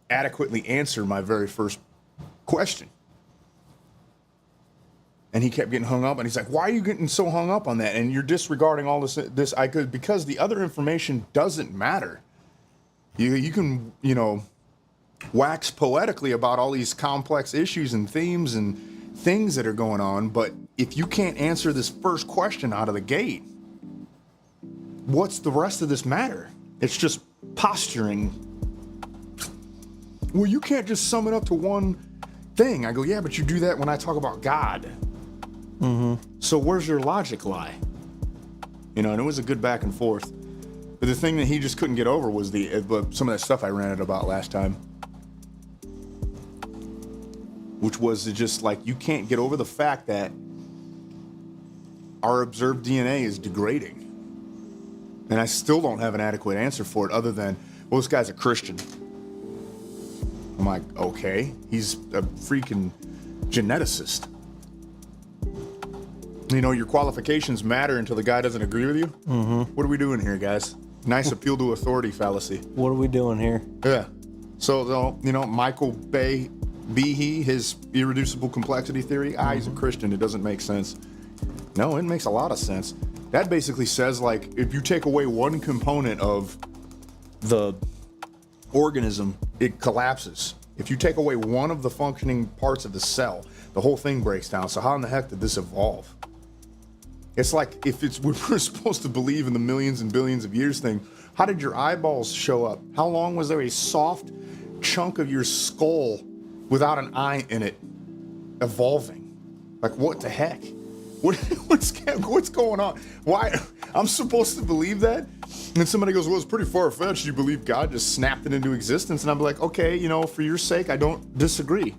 adequately answer my very first question. And he kept getting hung up, and he's like, why are you getting so hung up on that? And you're disregarding all this because the other information doesn't matter. You can, you know, wax poetically about all these complex issues and themes and things that are going on, but if you can't answer this first question out of the gate, what's the rest of this matter? It's just posturing. Well, you can't just sum it up to one thing. I go, yeah, but you do that when I talk about God. So where's your logic lie? You know, and it was a good back and forth. But the thing that he just couldn't get over was some of that stuff I ranted about last time. Which was just like, you can't get over the fact that our observed DNA is degrading. And I still don't have an adequate answer for it other than, well, this guy's a Christian. I'm like, okay, he's a freaking geneticist. You know, your qualifications matter until the guy doesn't agree with you. Mm-hmm. What are we doing here, guys? Nice appeal to authority fallacy. What are we doing here? Yeah. So, you know, Michael Behe, his irreducible complexity theory, he's a Christian. It doesn't make sense. No, it makes a lot of sense. That basically says, like, if you take away one component of the organism, it collapses. If you take away one of the functioning parts of the cell, the whole thing breaks down. So how in the heck did this evolve? It's like, if we were supposed to believe in the millions and billions of years thing, how did your eyeballs show up? How long was there a soft chunk of your skull without an eye in it evolving? Like, what the heck? What's going on? Why? I'm supposed to believe that? And then somebody goes, well, it's pretty far-fetched. You believe God just snapped it into existence. And I'm like, okay, you know, for your sake, I don't disagree.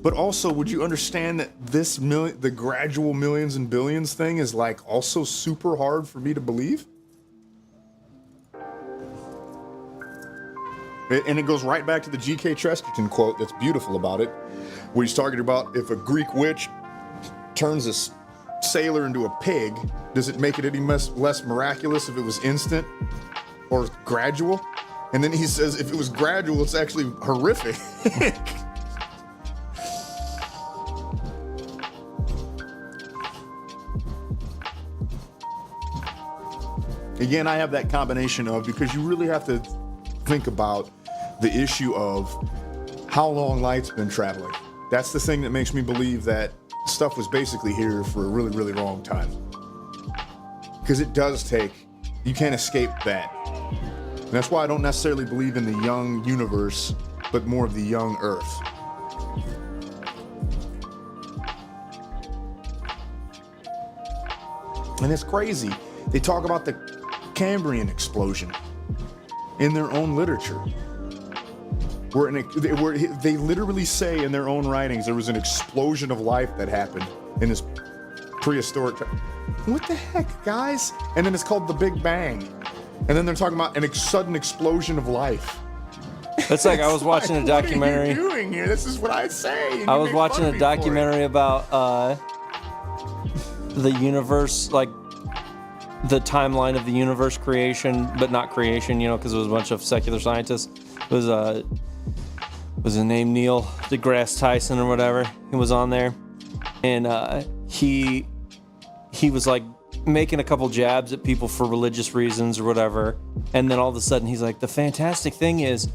But also, would you understand that the gradual millions and billions thing is like also super hard for me to believe? And it goes right back to the G.K. Chesterton quote that's beautiful about it, where he's talking about if a Greek witch turns a sailor into a pig, does it make it any less miraculous if it was instant or gradual? And then he says if it was gradual, it's actually horrific. Again, I have that combination of, because you really have to think about the issue of how long light's been traveling. That's the thing that makes me believe that stuff was basically here for a really, really long time. Because it does take, you can't escape that. And that's why I don't necessarily believe in the young universe, but more of the young Earth. And it's crazy. They talk about the Cambrian explosion in their own literature. Where they literally say in their own writings there was an explosion of life that happened in this prehistoric time. What the heck, guys? And then it's called the Big Bang. And then they're talking about a sudden explosion of life. That's like I was watching a documentary. What are you doing here? This is what I say. I was watching a documentary about the universe, like the timeline of the universe creation, but not creation, because it was a bunch of secular scientists. It was his name Neil deGrasse Tyson or whatever. He was on there, and he was like making a couple jabs at people for religious reasons or whatever, and then all of a sudden he's like, the fantastic thing is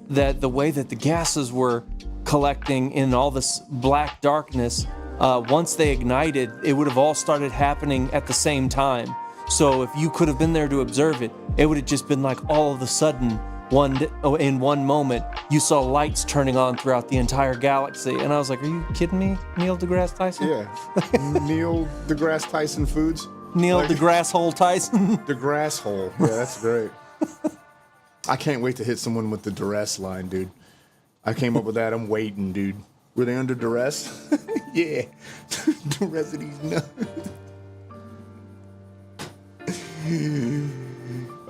that the way that the gases were collecting in all this black darkness, once they ignited, it would have all started happening at the same time. So if you could have been there to observe it, it would have just been like all of a sudden, in one moment, you saw lights turning on throughout the entire galaxy. And I was like, are you kidding me, Neil deGrasse Tyson? Yeah. Neil deGrasse Tyson Foods. Neil deGrasse Hole Tyson. DeGrasse Hole. Yeah, that's great. I can't wait to hit someone with the duress line, dude. I came up with that. I'm waiting, dude. Were they under duress? Yeah. Duress of these nuts.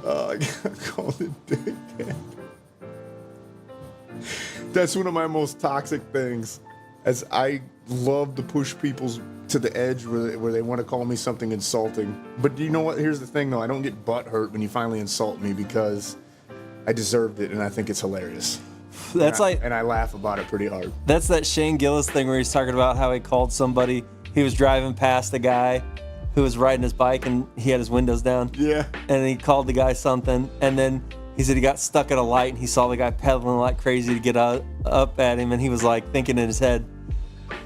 Oh, I got called a dickhead. That's one of my most toxic things, as I love to push people to the edge where they want to call me something insulting. But you know what? Here's the thing, though. I don't get butt hurt when you finally insult me because I deserved it, and I think it's hilarious. And I laugh about it pretty hard. That's that Shane Gillis thing where he's talking about how he called somebody. He was driving past a guy who was riding his bike and he had his windows down. Yeah. And he called the guy something, and then he said he got stuck at a light and he saw the guy pedaling like crazy to get up at him, and he was like thinking in his head,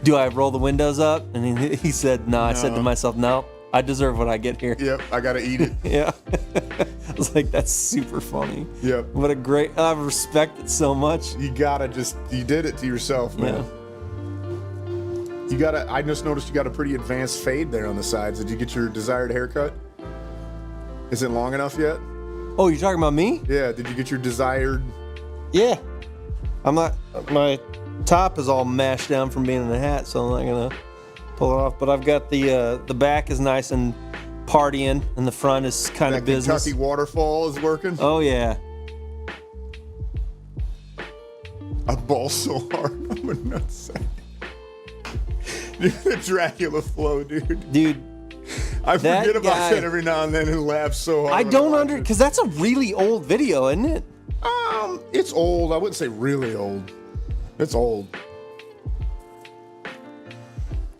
do I roll the windows up? And he said, no. I said to myself, no, I deserve what I get here. Yep, I gotta eat it. Yeah. I was like, that's super funny. Yep. What a great, I respect it so much. You did it to yourself, man. Yeah. I just noticed you got a pretty advanced fade there on the sides. Did you get your desired haircut? Is it long enough yet? Oh, you're talking about me? Yeah, did you get your desired? Yeah. My top is all mashed down from being in the hat, so I'm not gonna pull it off. But I've got the back is nice and partying, and the front is kind of business. Kentucky waterfall is working? Oh, yeah. I ball so hard, I'm a nutsack. Dude, the Dracula flow, dude. Dude. I forget about that every now and then and laugh so hard. I don't because that's a really old video, isn't it? It's old. I wouldn't say really old. It's old.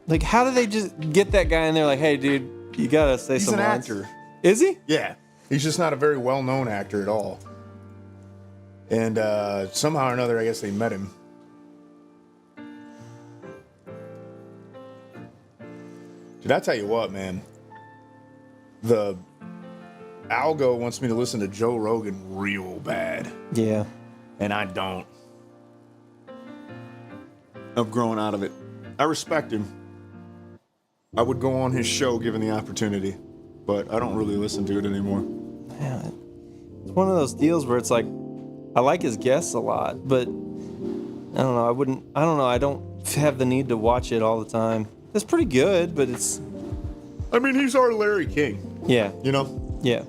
Like, how do they just get that guy in there like, hey, dude, you gotta say He's some an lines. actor. Is he? Yeah. He's just not a very well-known actor at all. And somehow or another, I guess they met him. Did I tell you what, man? The Algo wants me to listen to Joe Rogan real bad. Yeah. And I don't. I've grown out of it. I respect him. I would go on his show given the opportunity, but I don't really listen to it anymore. Yeah. It's one of those deals where it's like, I like his guests a lot, but I don't know. I don't have the need to watch it all the time. It's pretty good, but it's I mean, he's our Larry King, yeah, you know? yeah.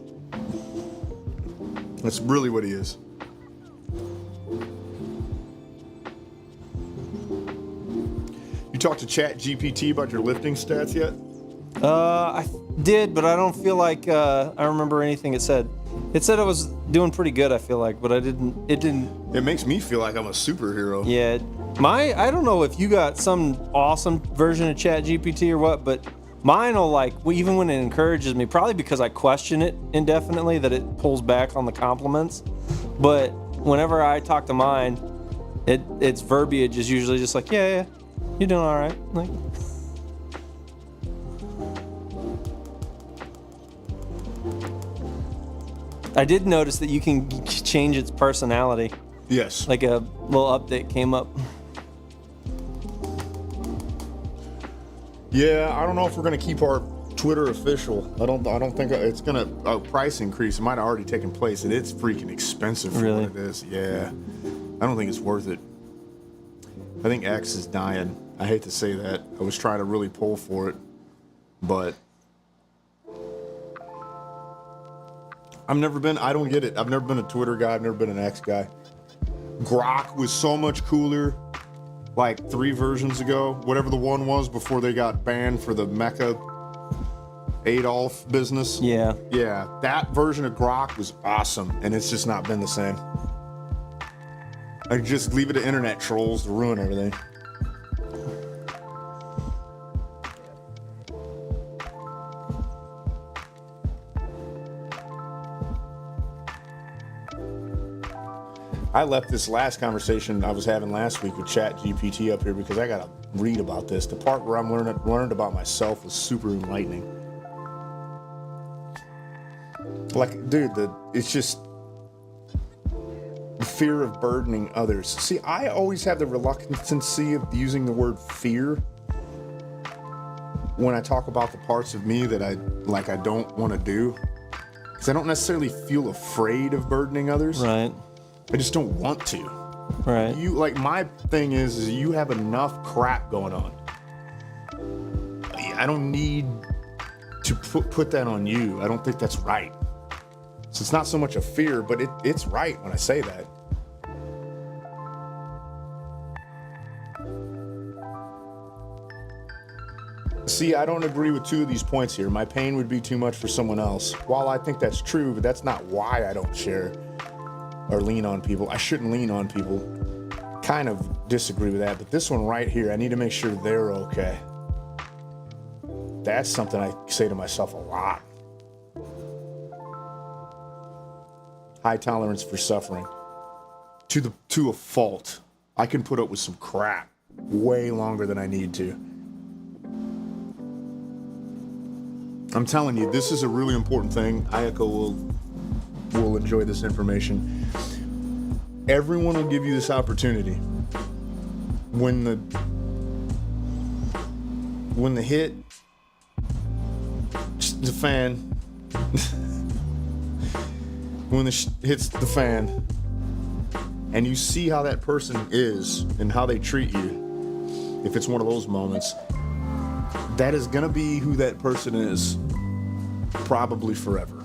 That's really what he is. You talked to Chat GPT about your lifting stats yet? I did, but I don't feel like I remember anything it said. It said I was doing pretty good, I feel like, but it didn't. It makes me feel like I'm a superhero. Yeah, I don't know if you got some awesome version of Chat GPT or what, but mine will like, even when it encourages me, probably because I question it indefinitely, that it pulls back on the compliments. But whenever I talk to mine, its verbiage is usually just like, yeah, you're doing all right. Like, I did notice that you can change its personality. Yes. Like a little update came up. Yeah, I don't know if we're gonna keep our Twitter official. I don't think it's gonna a price increase. It might have already taken place, and it's freaking expensive for Really? what it is. Yeah, I don't think it's worth it. I think X is dying. I hate to say that. I was trying to really pull for it, but I don't get it. I've never been a Twitter guy. I've never been an X guy. Grok was so much cooler like 3 versions ago, whatever the one was before they got banned for the Mecha Adolf business. Yeah. Yeah, that version of Grok was awesome, and it's just not been the same. I just leave it to internet trolls to ruin everything. I left this last conversation I was having last week with Chat GPT up here because I gotta read about this. The part where I'm learned about myself was super enlightening. Like, dude, it's just the fear of burdening others. See, I always have the reluctancy of using the word fear when I talk about the parts of me that I don't want to do, because I don't necessarily feel afraid of burdening others. Right. I just don't want to. Right. You like, my thing is you have enough crap going on. I don't need to put that on you. I don't think that's right. So it's not so much a fear, but it's right when I say that. See, I don't agree with 2 of these points here. My pain would be too much for someone else. While I think that's true, but that's not why I don't share or lean on people. I shouldn't lean on people. Kind of disagree with that, but this one right here, I need to make sure they're okay. That's something I say to myself a lot. High tolerance for suffering. To a fault. I can put up with some crap way longer than I need to. I'm telling you, this is a really important thing. Ayako will enjoy this information. Everyone will give you this opportunity. When the hit, the fan, when the hits the fan, and you see how that person is and how they treat you, if it's one of those moments, that is gonna be who that person is, probably forever.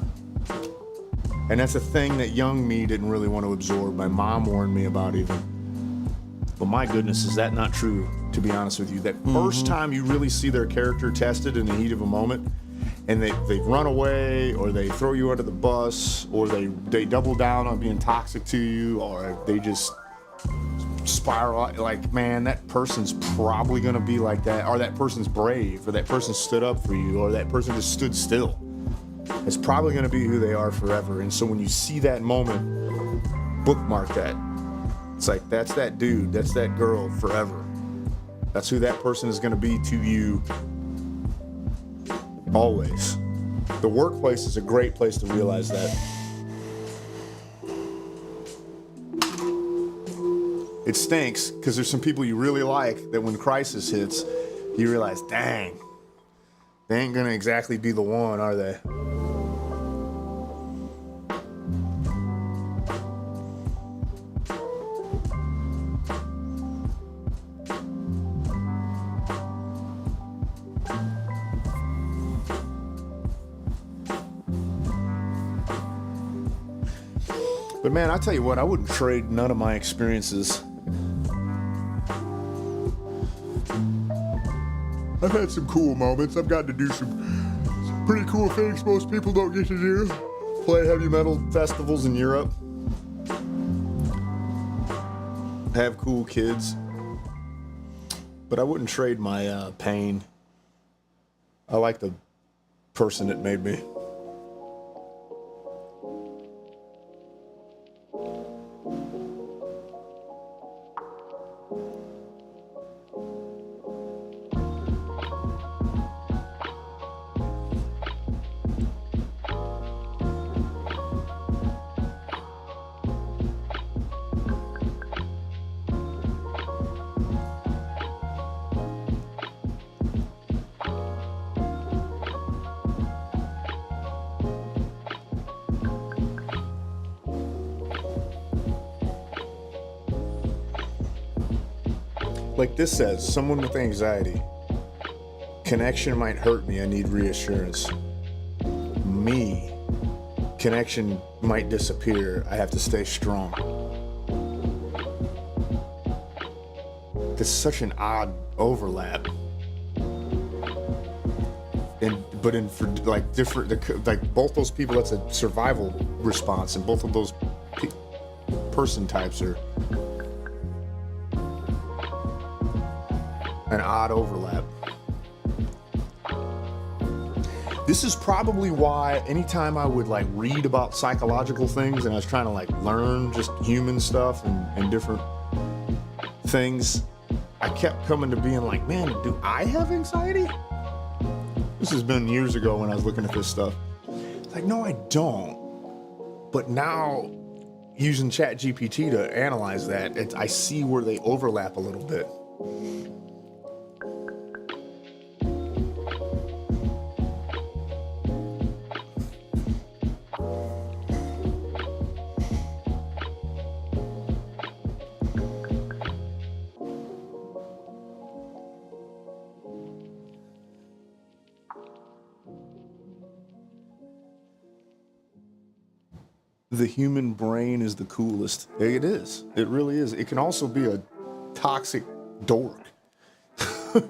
And that's a thing that young me didn't really want to absorb. My mom warned me about even. But my goodness, is that not true, to be honest with you? That first time you really see their character tested in the heat of a moment, and they run away, or they throw you under the bus, or they double down on being toxic to you, or they just spiral, like, man, that person's probably gonna be like that, or that person's brave, or that person stood up for you, or that person just stood still. It's probably going to be who they are forever. And so when you see that moment, bookmark that. It's like, that's that dude, that's that girl forever. That's who that person is going to be to you always. The workplace is a great place to realize that. It stinks because there's some people you really like that when crisis hits, you realize, dang, they ain't going to exactly be the one, are they? But man, I tell you what, I wouldn't trade none of my experiences. I've had some cool moments. I've gotten to do some pretty cool things most people don't get to do. Play heavy metal festivals in Europe. Have cool kids. But I wouldn't trade my pain. I like the person that made me. Like this says, someone with anxiety. Connection might hurt me, I need reassurance. Me. Connection might disappear, I have to stay strong. It's such an odd overlap. But for like different, like both those people, that's a survival response, and both of those person types are an odd overlap. This is probably why anytime I would like read about psychological things and I was trying to like learn just human stuff and different things, I kept coming to being like, man, do I have anxiety? This has been years ago when I was looking at this stuff. Like, no, I don't. But now, using ChatGPT to analyze that, I see where they overlap a little bit. The human brain is the coolest. It is. It really is. It can also be a toxic dork. But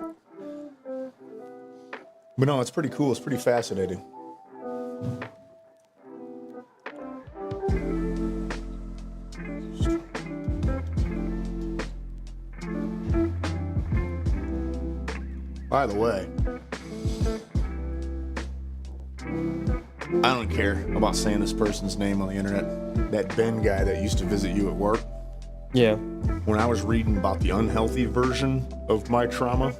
no, it's pretty cool. It's pretty fascinating. By the way, I don't care about saying this person's name on the internet. That Ben guy that used to visit you at work. Yeah. When I was reading about the unhealthy version of my trauma,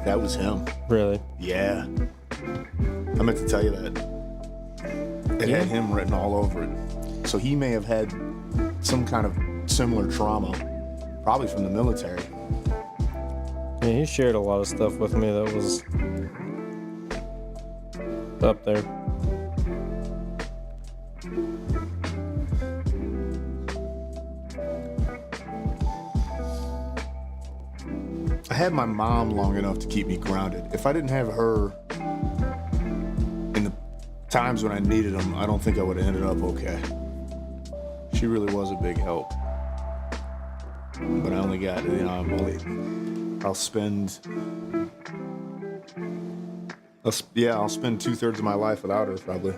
that was him. Really? Yeah. I meant to tell you that. It had him written all over it. So he may have had some kind of similar trauma, probably from the military. Yeah, he shared a lot of stuff with me that was up there. I had my mom long enough to keep me grounded. If I didn't have her in the times when I needed them, I don't think I would have ended up okay. She really was a big help. But I only got, I'll spend 2/3 of my life without her, probably.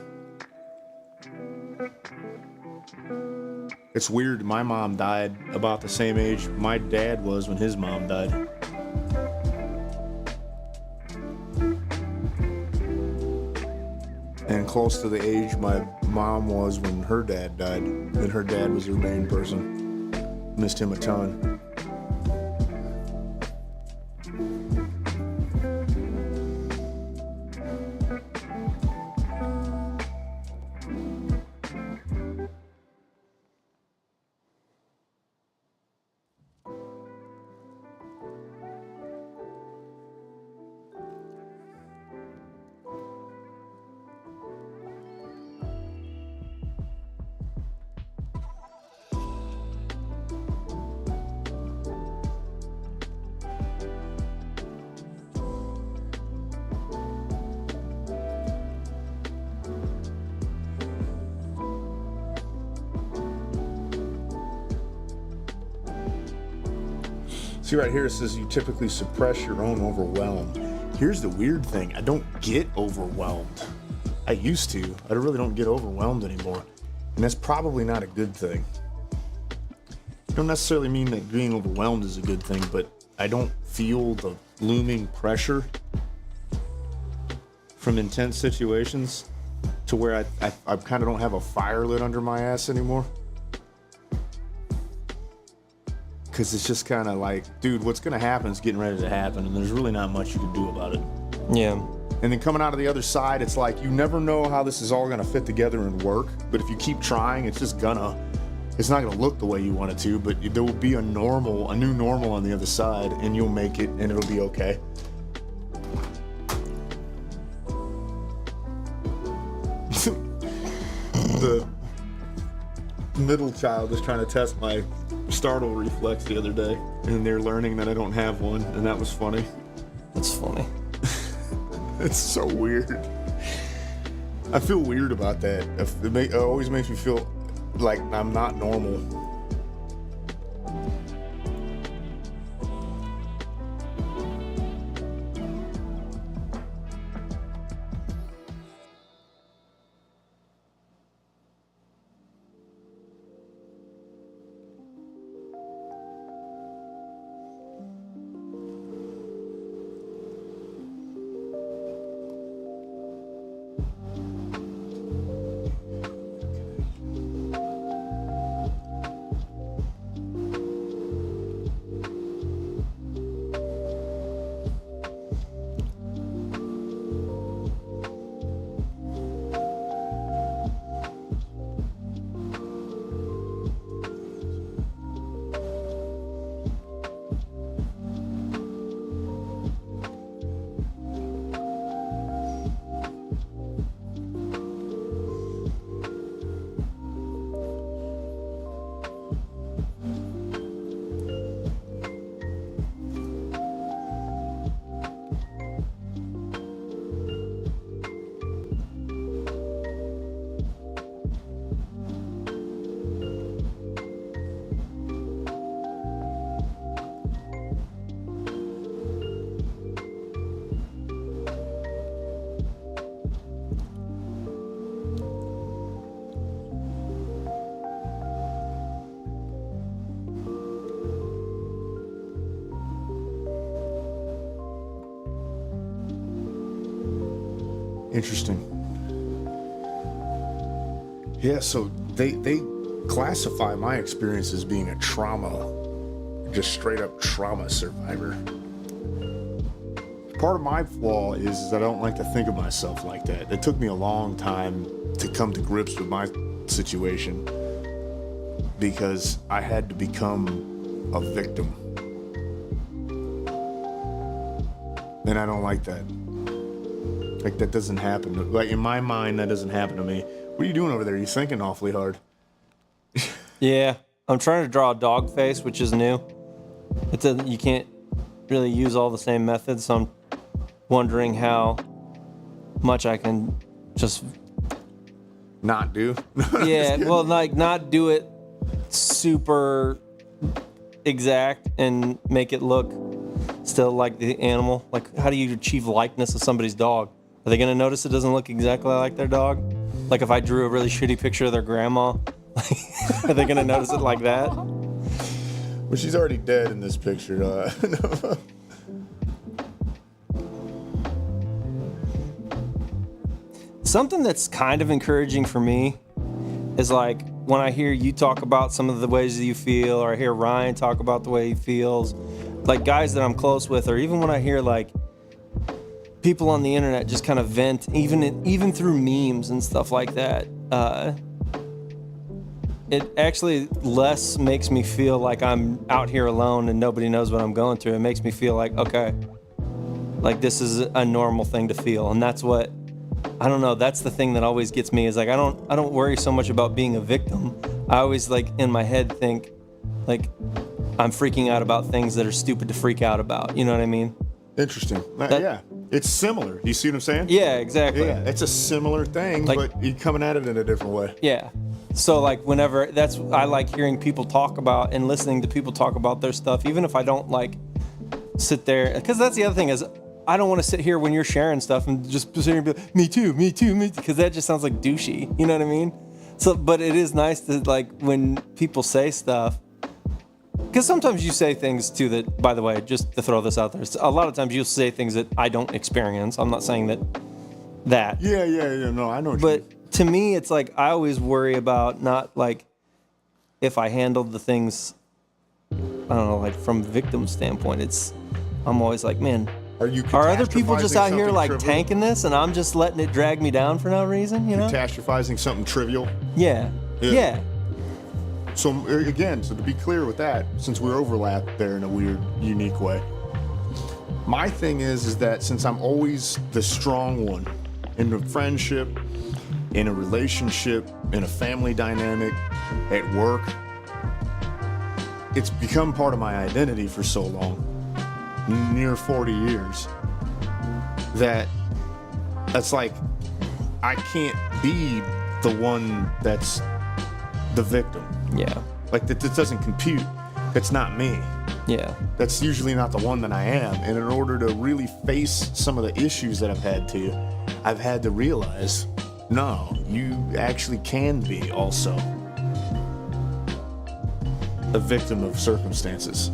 It's weird, my mom died about the same age my dad was when his mom died. And close to the age my mom was when her dad died. And her dad was her main person. Missed him a ton. See right here, it says you typically suppress your own overwhelm. Here's the weird thing. I don't get overwhelmed. I used to. I really don't get overwhelmed anymore. And that's probably not a good thing. I don't necessarily mean that being overwhelmed is a good thing, but I don't feel the looming pressure from intense situations to where I kind of don't have a fire lit under my ass anymore. Because it's just kind of like, dude, what's going to happen is getting ready to happen, and there's really not much you can do about it. Yeah. And then coming out of the other side, it's like you never know how this is all going to fit together and work. But if you keep trying, it's just gonna. It's not going to look the way you want it to, but there will be a new normal on the other side, and you'll make it, and it'll be okay. The middle child was trying to test my startle reflex the other day, and they're learning that I don't have one, and that was funny. That's funny. It's so weird. I feel weird about that. It always makes me feel like I'm not normal. Interesting. Yeah, so they classify my experience as being a trauma, just straight up trauma survivor. Part of my flaw is that I don't like to think of myself like that. It took me a long time to come to grips with my situation because I had to become a victim. And I don't like that. Like, that doesn't happen. Like, in my mind, that doesn't happen to me. What are you doing over there? You're thinking awfully hard. Yeah. I'm trying to draw a dog face, which is new. You can't really use all the same methods, so I'm wondering how much I can just... Not do? Yeah, well, like, not do it super exact and make it look still like the animal. Like, how do you achieve likeness of somebody's dog? Are they going to notice it doesn't look exactly like their dog? Like if I drew a really shitty picture of their grandma, are they going to notice it like that? Well, she's already dead in this picture. Something that's kind of encouraging for me is like when I hear you talk about some of the ways that you feel, or I hear Ryan talk about the way he feels, like guys that I'm close with, or even when I hear like people on the internet just kind of vent, even through memes and stuff like that. It actually less makes me feel like I'm out here alone and nobody knows what I'm going through. It makes me feel like, okay, like this is a normal thing to feel. And that's what, I don't know, that's the thing that always gets me is like, I don't worry so much about being a victim. I always like in my head think like I'm freaking out about things that are stupid to freak out about. You know what I mean? Interesting. Yeah. It's similar. You see what I'm saying? Yeah, exactly. Yeah, it's a similar thing, like, but you're coming at it in a different way. Yeah. So like whenever I like hearing people talk about and listening to people talk about their stuff, even if I don't like sit there, because that's the other thing is I don't want to sit here when you're sharing stuff and just sit here and be like, me too, because that just sounds like douchey. You know what I mean? So, but it is nice to like when people say stuff, because sometimes you say things too that, by the way, just to throw this out there, a lot of times you'll say things that I don't experience. I'm not saying that. Yeah. No, I know what you mean. But to me, it's like I always worry about not like if I handled the things, I don't know, like from victim standpoint. I'm always like, man, are other people just out here like trivial? tanking this, and I'm just letting it drag me down for no reason? You know? Catastrophizing something trivial. Yeah. So again, to be clear with that, since we're overlapped there in a weird, unique way, my thing is that since I'm always the strong one in a friendship, in a relationship, in a family dynamic, at work, it's become part of my identity for so long, near 40 years, that's like, I can't be the one that's the victim. Yeah. Like that doesn't compute. That's not me. Yeah. That's usually not the one that I am. And in order to really face some of the issues that I've had to realize, no, you actually can be also a victim of circumstances.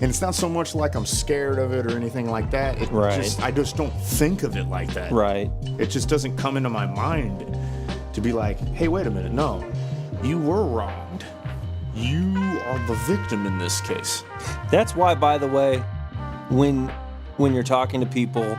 And it's not so much like I'm scared of it or anything like that. I just don't think of it like that. Right. It just doesn't come into my mind to be like, hey, wait a minute, no. You were wronged. You are the victim in this case. That's why, by the way, when you're talking to people,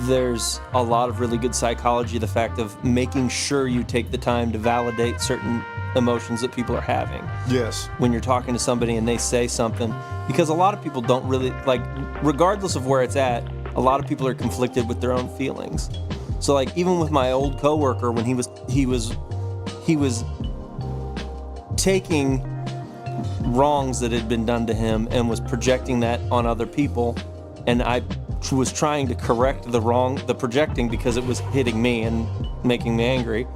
there's a lot of really good psychology, the fact of making sure you take the time to validate certain emotions that people are having. Yes. When you're talking to somebody and they say something, because a lot of people don't really, like, regardless of where it's at, a lot of people are conflicted with their own feelings. So like even with my old coworker, when he was taking wrongs that had been done to him and was projecting that on other people, and I was trying to correct the projecting because it was hitting me and making me angry.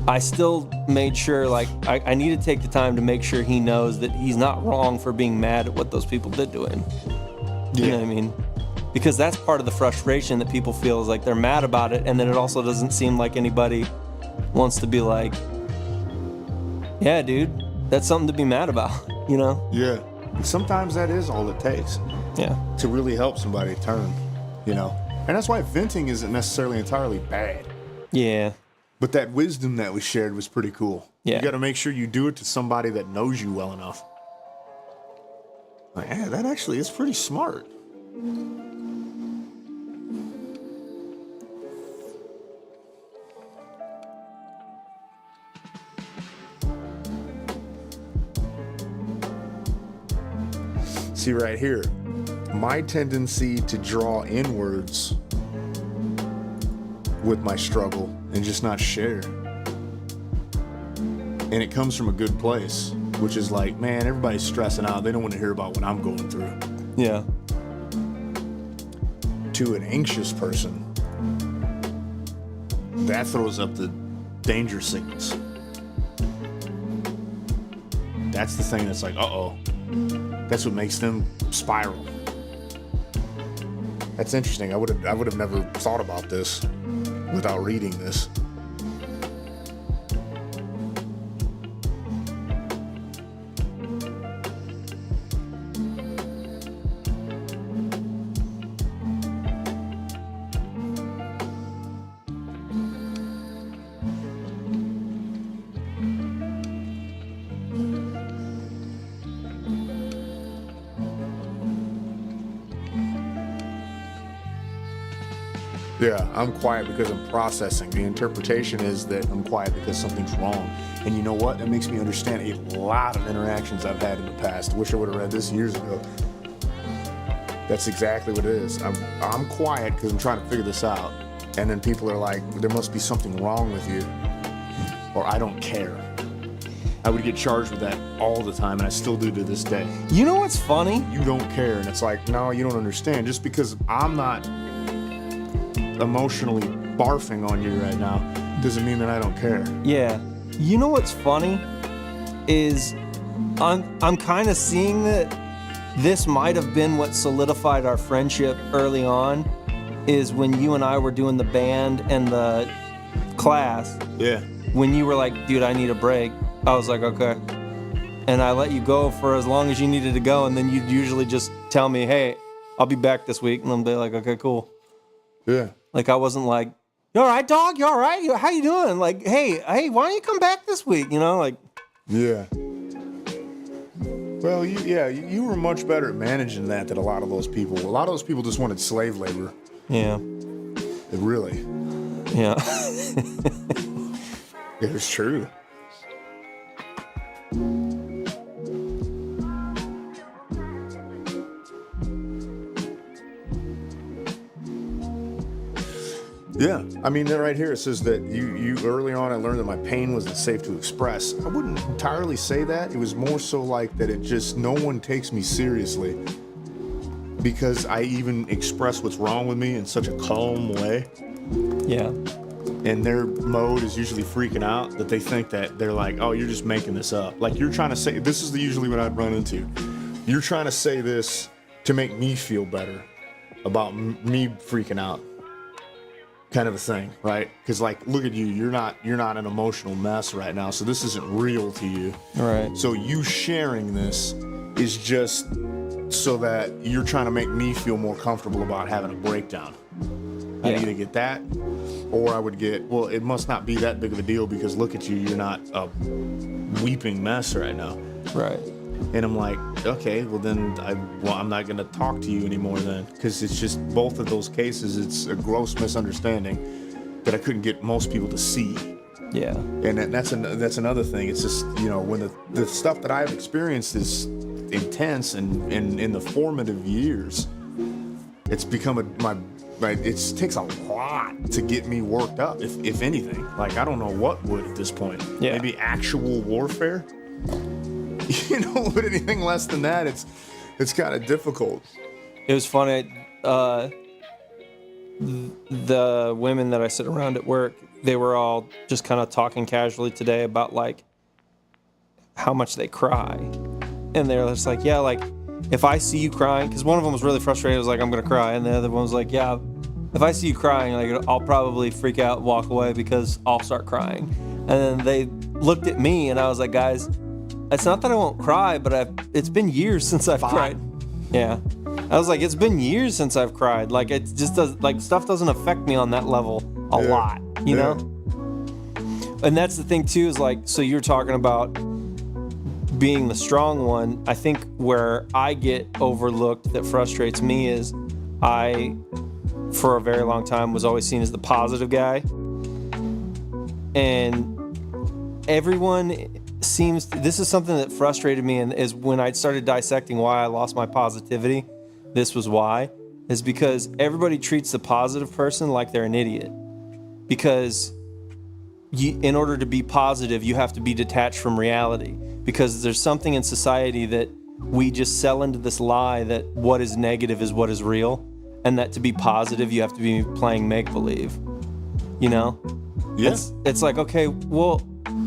I still made sure, like, I need to take the time to make sure he knows that he's not wrong for being mad at what those people did to him. You know what I mean? Because that's part of the frustration that people feel is like they're mad about it, and then it also doesn't seem like anybody wants to be like, yeah, dude, that's something to be mad about, you know? Yeah. Sometimes that is all it takes. Yeah. To really help somebody turn, you know? And that's why venting isn't necessarily entirely bad. Yeah. But that wisdom that we shared was pretty cool. Yeah. You got to make sure you do it to somebody that knows you well enough. Like, yeah, that actually is pretty smart. See right here, my tendency to draw inwards with my struggle and just not share. And it comes from a good place, which is like, man, everybody's stressing out. They don't want to hear about what I'm going through. Yeah. To an anxious person, that throws up the danger signals. That's the thing that's like, uh-oh. That's what makes them spiral. That's interesting. I would have never thought about this without reading this. Yeah, I'm quiet because I'm processing. The interpretation is that I'm quiet because something's wrong. And you know what? That makes me understand a lot of interactions I've had in the past. I wish I would have read this years ago. That's exactly what it is. I'm quiet because I'm trying to figure this out. And then people are like, there must be something wrong with you. Or I don't care. I would get charged with that all the time, and I still do to this day. You know what's funny? You don't care. And it's like, no, you don't understand. Just because I'm not emotionally barfing on you right now doesn't mean that I don't care. Yeah. You know what's funny is I'm kind of seeing that this might have been what solidified our friendship early on, is when you and I were doing the band and the class. Yeah. When you were like, dude, I need a break. I was like, okay. And I let you go for as long as you needed to go, and then you'd usually just tell me, hey, I'll be back this week. And I'll be like, okay, cool. Yeah. Like, I wasn't like, you all right, dog? You all right? How you doing? Like, hey, why don't you come back this week? You know, like. Yeah. Well, you were much better at managing that than a lot of those people. A lot of those people just wanted slave labor. Yeah. Really. Yeah. It's true. Yeah, I mean, right here it says that you early on I learned that my pain wasn't safe to express. I wouldn't entirely say that. It was more so like that no one takes me seriously because I even express what's wrong with me in such a calm way. Yeah. And their mode is usually freaking out, that they think that they're like, oh, you're just making this up. Like, you're trying to say, this is usually what I'd run into. You're trying to say this to make me feel better about me freaking out. Kind of a thing, right? Because, like, look at you. You're not an emotional mess right now, so this isn't real to you. Right. So you sharing this is just so that you're trying to make me feel more comfortable about having a breakdown. I'd either get that, or I would get, well, it must not be that big of a deal because look at you. You're not a weeping mess right now. Right. And I'm like, okay, well then I'm not going to talk to you anymore then, because it's just both of those cases. It's a gross misunderstanding that I couldn't get most people to see. Yeah. And that's another thing. It's just, you know, when the stuff that I've experienced is intense and in the formative years, it's become it takes a lot to get me worked up, if anything. Like, I don't know what would at this point. Yeah. Maybe actual warfare. You know, but anything less than that, it's kind of difficult. It was funny. The women that I sit around at work, they were all just kind of talking casually today about, like, how much they cry. And they're just like, yeah, like, if I see you crying, because one of them was really frustrated, was like, I'm going to cry. And the other one was like, yeah, if I see you crying, like, I'll probably freak out and walk away because I'll start crying. And then they looked at me, and I was like, guys, it's not that I won't cry, but it's been years since I've cried. Yeah. I was like, it's been years since I've cried. Like, it just does, like, stuff doesn't affect me on that level a lot, you know? And that's the thing too, is like, so you're talking about being the strong one. I think where I get overlooked that frustrates me is I, for a very long time, was always seen as the positive guy. And everyone this is something that frustrated me, and is when I started dissecting why I lost my positivity. This was why, is because everybody treats the positive person like they're an idiot. Because in order to be positive, you have to be detached from reality. Because there's something in society that we just sell into this lie that what is negative is what is real, and that to be positive, you have to be playing make-believe. You know? Yes. It's like, okay, well,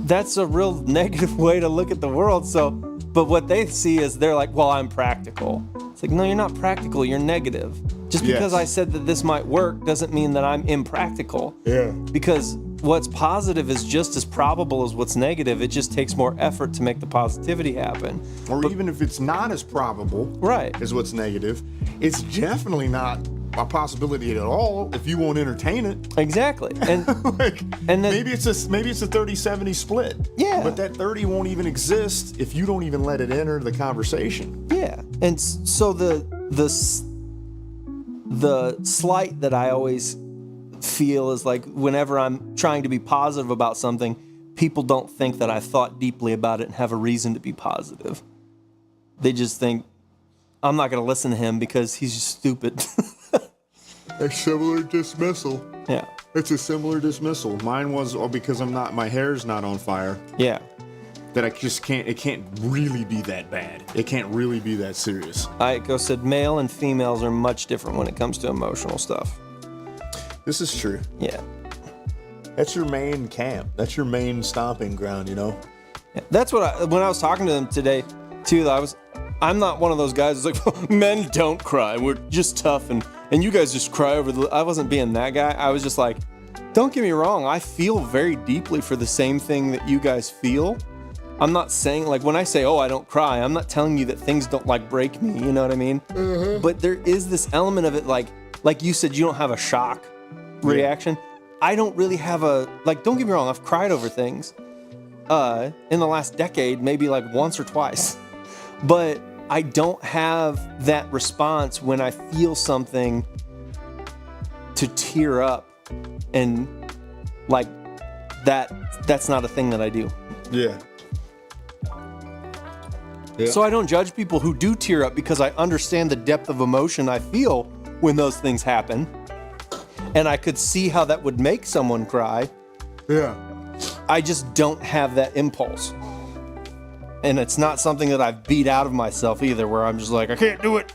that's a real negative way to look at the world. So, but what they see is they're like, well, I'm practical. It's like, no, you're not practical. You're negative. Just because I said that this might work doesn't mean that I'm impractical. Yeah. Because what's positive is just as probable as what's negative. It just takes more effort to make the positivity happen. Or even if it's not as probable, right, as what's negative, it's definitely not a possibility at all if you won't entertain it. Exactly. And like, and then, maybe it's a 30-70 split. Yeah. But that 30 won't even exist if you don't even let it enter the conversation. Yeah. And so the slight that I always feel is like, whenever I'm trying to be positive about something, people don't think that I've thought deeply about it and have a reason to be positive. They just think, I'm not going to listen to him because he's just stupid. A similar dismissal. Yeah. It's a similar dismissal. Mine was, because my hair's not on fire. Yeah. That it can't really be that bad. It can't really be that serious. Aiko said male and females are much different when it comes to emotional stuff. This is true. Yeah. That's your main camp. That's your main stomping ground, you know? That's what when I was talking to them today, too, I'm not one of those guys that's like, men don't cry. We're just tough and you guys just cry over I wasn't being that guy. I was just like, don't get me wrong. I feel very deeply for the same thing that you guys feel. I'm not saying, like, when I say, oh, I don't cry, I'm not telling you that things don't, like, break me, you know what I mean? Mm-hmm. But there is this element of it, like you said, you don't have a shock reaction. I don't really have don't get me wrong, I've cried over things in the last decade, maybe, like, once or twice. But I don't have that response when I feel something to tear up, and, like, that's not a thing that I do. Yeah. Yeah. So I don't judge people who do tear up because I understand the depth of emotion I feel when those things happen. And I could see how that would make someone cry. Yeah. I just don't have that impulse. And it's not something that I've beat out of myself either, where I'm just like, I can't do it.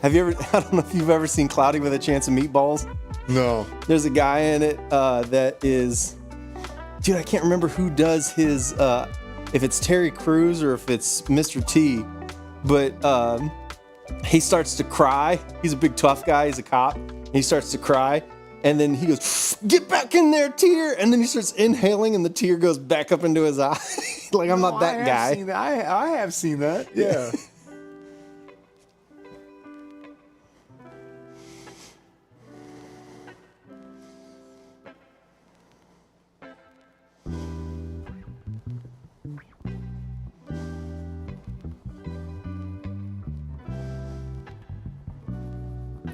Have you ever, I don't know if you've ever seen Cloudy with a Chance of Meatballs. No. There's a guy in it that is, dude, I can't remember who does his, if it's Terry Crews or if it's Mr. T, but he starts to cry. He's a big tough guy. He's a cop. He starts to cry, and then he goes, "Get back in there, tear!" And then he starts inhaling, and the tear goes back up into his eye. Like, I'm not that guy. I have seen that. Yeah.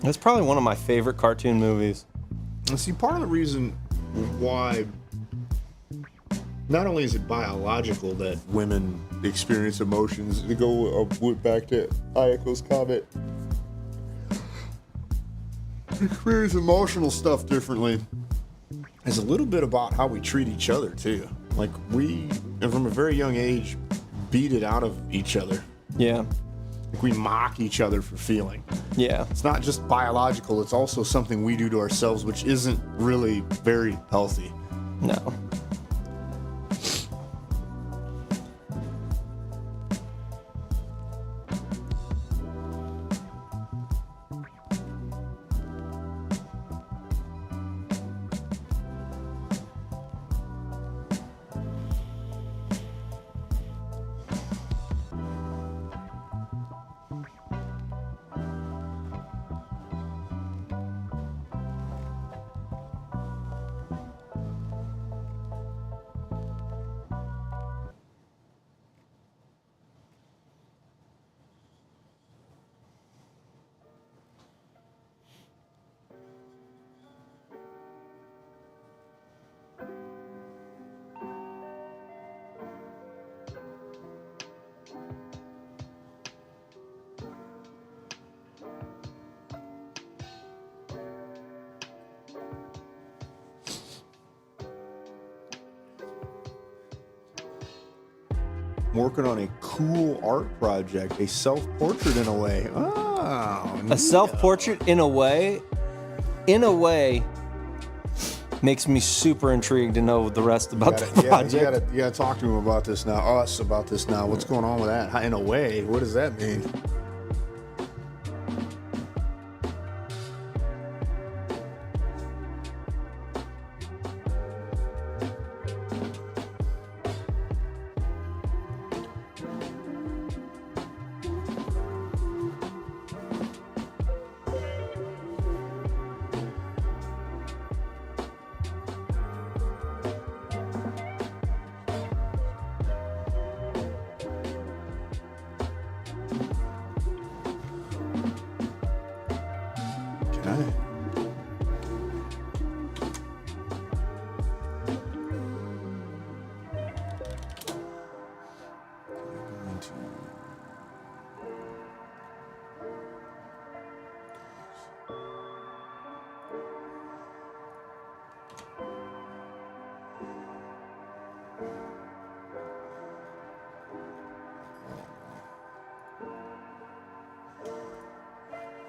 That's probably one of my favorite cartoon movies. And see, part of the reason why not only is it biological that women experience emotions, to go back to Ayako's comment, Experience emotional stuff differently. is a little bit about how we treat each other too. Like, we, from a very young age, beat it out of each other. Yeah. Like, we mock each other for feeling. Yeah. It's not just biological, it's also something we do to ourselves, which isn't really very healthy. No. Working on a cool art project, a self-portrait in a way. Oh, A self-portrait in a way, makes me super intrigued to know the rest about the project. You gotta talk to him about this now. Us about this now. What's going on with that? In a way, what does that mean?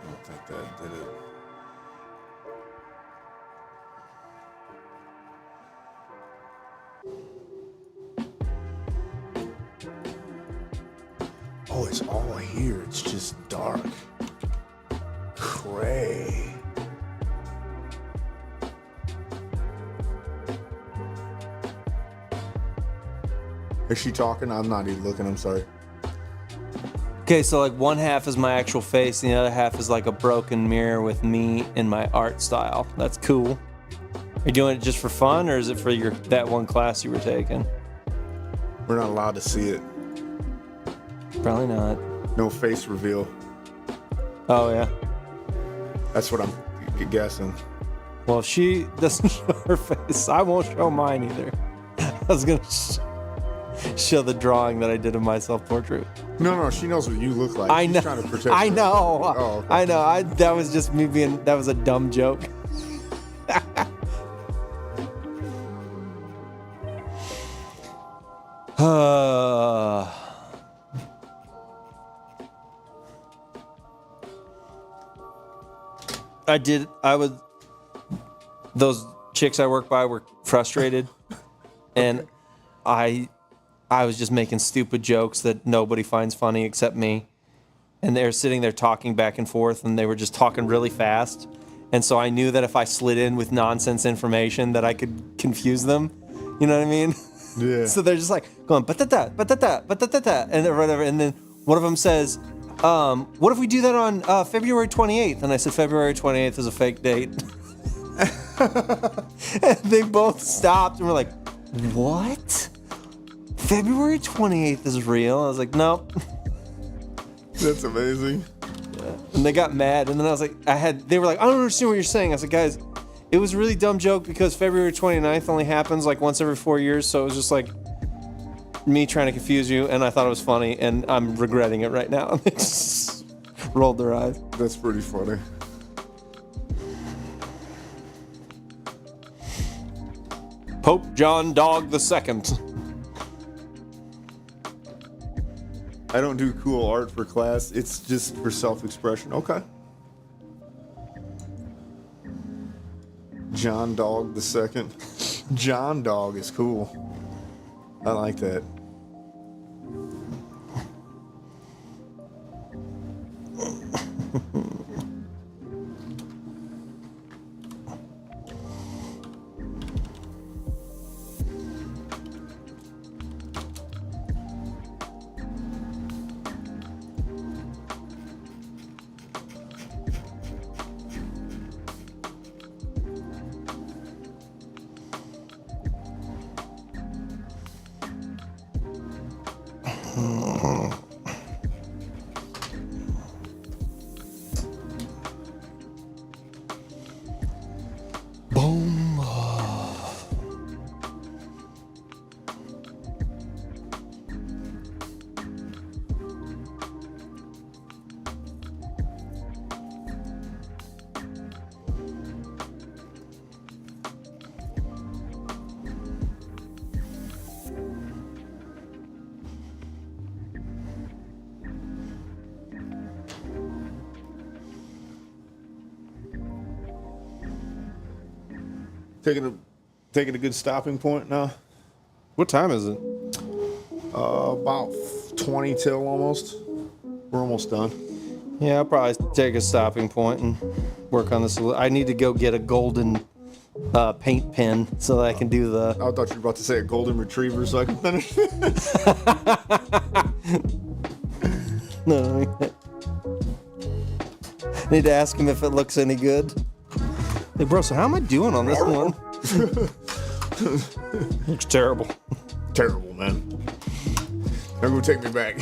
I don't think that did it. Oh, it's all here. It's just dark. Cray. Is she talking? I'm not even looking. I'm sorry. Okay, so like one half is my actual face, and the other half is like a broken mirror with me and my art style. That's cool. Are you doing it just for fun, or is it for that one class you were taking? We're not allowed to see it. Probably not. No face reveal. Oh yeah. That's what I'm guessing. Well, if she doesn't show her face, I won't show mine either. I was gonna show the drawing that I did of my self-portrait. No, she knows what you look like. I She's know. trying to protect I you. know. Oh, okay. I know. That was just me being. That was a dumb joke. Those chicks I work by were frustrated, and I was just making stupid jokes that nobody finds funny except me. And they're sitting there talking back and forth, and they were just talking really fast. And so I knew that if I slid in with nonsense information that I could confuse them. You know what I mean? Yeah. So they're just like going, ba-da-da, ba-da-da, ba-da-da-da, and whatever. And then one of them says, what if we do that on February 28th? And I said, February 28th is a fake date. And they both stopped and were like, what? February 28th is real? I was like, nope. That's amazing. And they got mad. And then I was like, they were like, I don't understand what you're saying. I was like, guys, it was a really dumb joke because February 29th only happens like once every 4 years. So it was just like me trying to confuse you. And I thought it was funny. And I'm regretting it right now. And they just rolled their eyes. That's pretty funny. Pope John Dog II. I don't do cool art for class. It's just for self-expression. Okay. John Dog II. John Dog is cool. I like that. Boom. Taking a good stopping point now. What time is it? About 20 till almost. We're almost done. Yeah, I'll probably take a stopping point and work on this. I need to go get a golden paint pen so that I can do the. I thought you were about to say a golden retriever so I can finish. No. I need to ask him if it looks any good. Hey, bro, so how am I doing on this one? Looks terrible. Terrible, man. They're gonna take me back.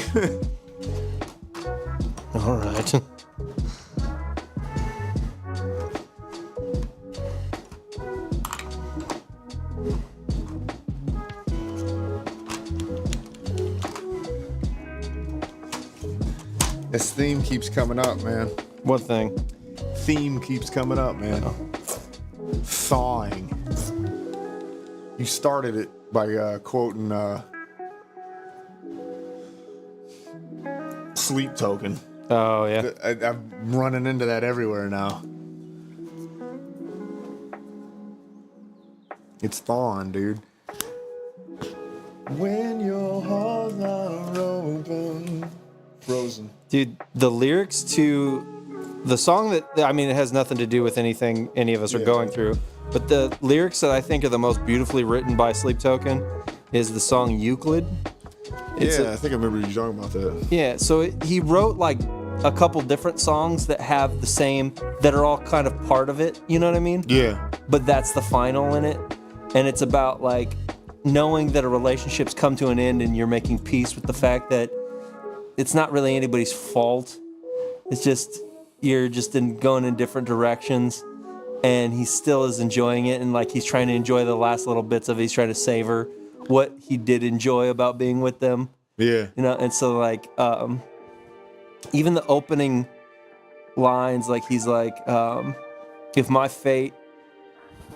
All right. This theme keeps coming up, man. What thing? Theme keeps coming up, man. Thawing. You started it by quoting Sleep Token. Oh, yeah. I'm running into that everywhere now. It's thawing, dude. When your hearts are open, frozen. Dude, the lyrics to the song that, I mean, it has nothing to do with anything any of us are going through, but the lyrics that I think are the most beautifully written by Sleep Token is the song Euclid. It's I think I remember you talking about that. Yeah, so he wrote like a couple different songs that have the same, that are all kind of part of it, you know what I mean? Yeah. But that's the final in it. And it's about like knowing that a relationship's come to an end and you're making peace with the fact that it's not really anybody's fault. It's just, you're just going in different directions, and he still is enjoying it, and like he's trying to enjoy the last little bits of it. He's trying to savor what he did enjoy about being with them. Yeah. You know, and so like even the opening lines, like he's like, if my fate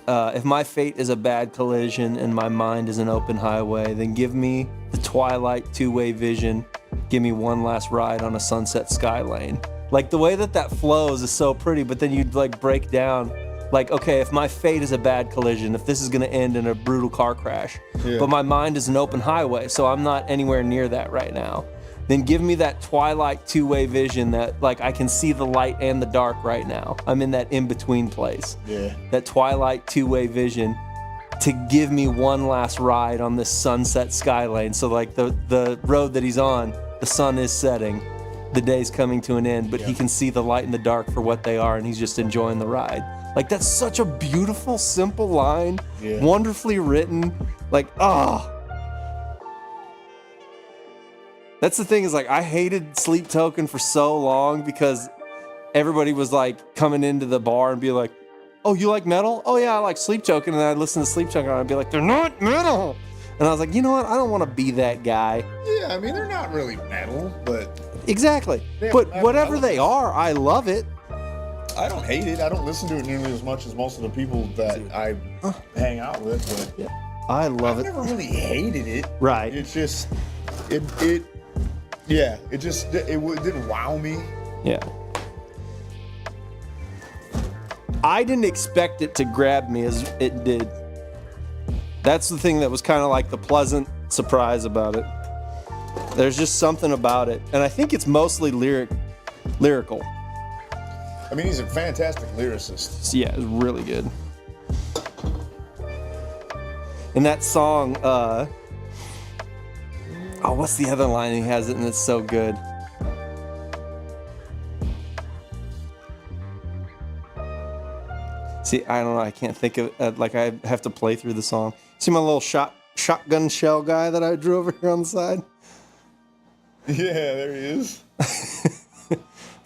is a bad collision and my mind is an open highway, then give me the twilight two-way vision. Give me one last ride on a sunset sky lane. Like the way that flows is so pretty, but then you'd like break down, like, okay, if my fate is a bad collision, if this is gonna end in a brutal car crash, but my mind is an open highway, so I'm not anywhere near that right now, then give me that twilight two-way vision that like I can see the light and the dark right now. I'm in that in-between place. Yeah. That twilight two-way vision to give me one last ride on this sunset sky lane. So like the road that he's on, the sun is setting, the day's coming to an end, but he can see the light and the dark for what they are, and he's just enjoying the ride. Like that's such a beautiful, simple line, wonderfully written. Like, that's the thing, is like I hated Sleep Token for so long because everybody was like coming into the bar and be like, oh, you like metal? Oh yeah, I like Sleep Token. And then I'd listen to Sleep Token and I'd be like, they're not metal. And I was like, you know what? I don't want to be that guy. Yeah, I mean, they're not really metal, but... Exactly. But whatever they are, I love it. I don't hate it. I don't listen to it nearly as much as most of the people that I hang out with, but... Yeah, I love it. I never really hated it. Right. It's just... It didn't wow me. Yeah. I didn't expect it to grab me as it did. That's the thing that was kind of like the pleasant surprise about it. There's just something about it. And I think it's mostly lyrical. I mean, he's a fantastic lyricist. So yeah, it's really good. And that song, what's the other line he has it and it's so good? See, I don't know. I can't think of it. Like, I have to play through the song. See my little shotgun shell guy that I drew over here on the side? Yeah, there he is.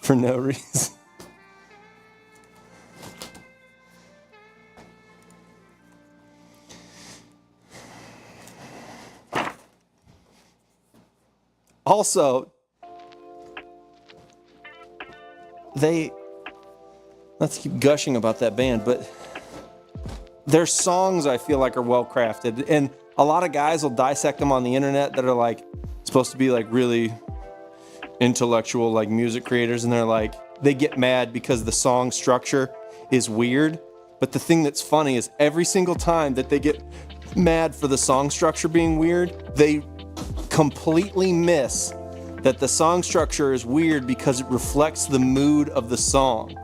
For no reason. Also, let's keep gushing about that band, but their songs I feel like are well crafted, and a lot of guys will dissect them on the internet that are like supposed to be like really intellectual like music creators, and they're like, they get mad because the song structure is weird. But the thing that's funny is every single time that they get mad for the song structure being weird, they completely miss that the song structure is weird because it reflects the mood of the song.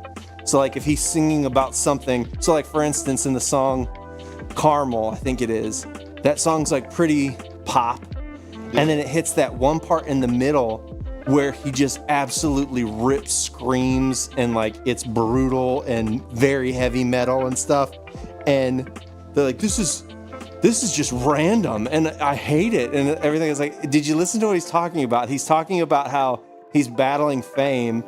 So like if he's singing about something, so like for instance in the song Caramel, I think it is, that song's like pretty pop, and then it hits that one part in the middle where he just absolutely rips screams and like it's brutal and very heavy metal and stuff, and they're like, this is just random and I hate it and everything. Is like, did you listen to what he's talking about? He's talking about how he's battling fame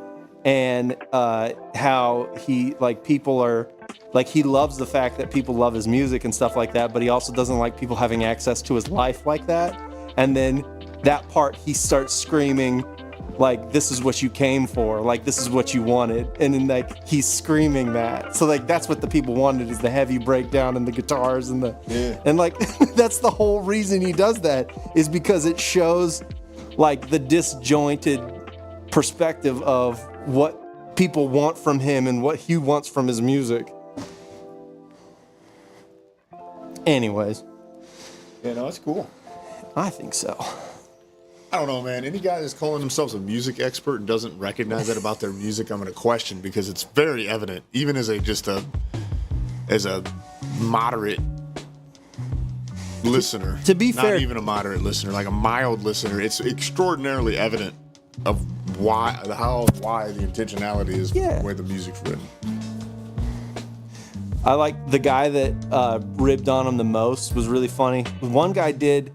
and how he like people are like, he loves the fact that people love his music and stuff like that, but he also doesn't like people having access to his life like that. And then that part he starts screaming like, this is what you came for, like this is what you wanted, and then like he's screaming that. So like that's what the people wanted, is the heavy breakdown and the guitars and and like that's the whole reason he does that, is because it shows like the disjointed perspective of what people want from him and what he wants from his music. Anyways. Yeah, no, it's cool. I think so. I don't know, man. Any guy that's calling themselves a music expert and doesn't recognize that about their music, I'm going to question, because it's very evident, even as a moderate listener. To be fair, not even a moderate listener, like a mild listener, it's extraordinarily evident of why the intentionality is Yeah. where the music's written. I like the guy that ribbed on him the most was really funny. One guy did.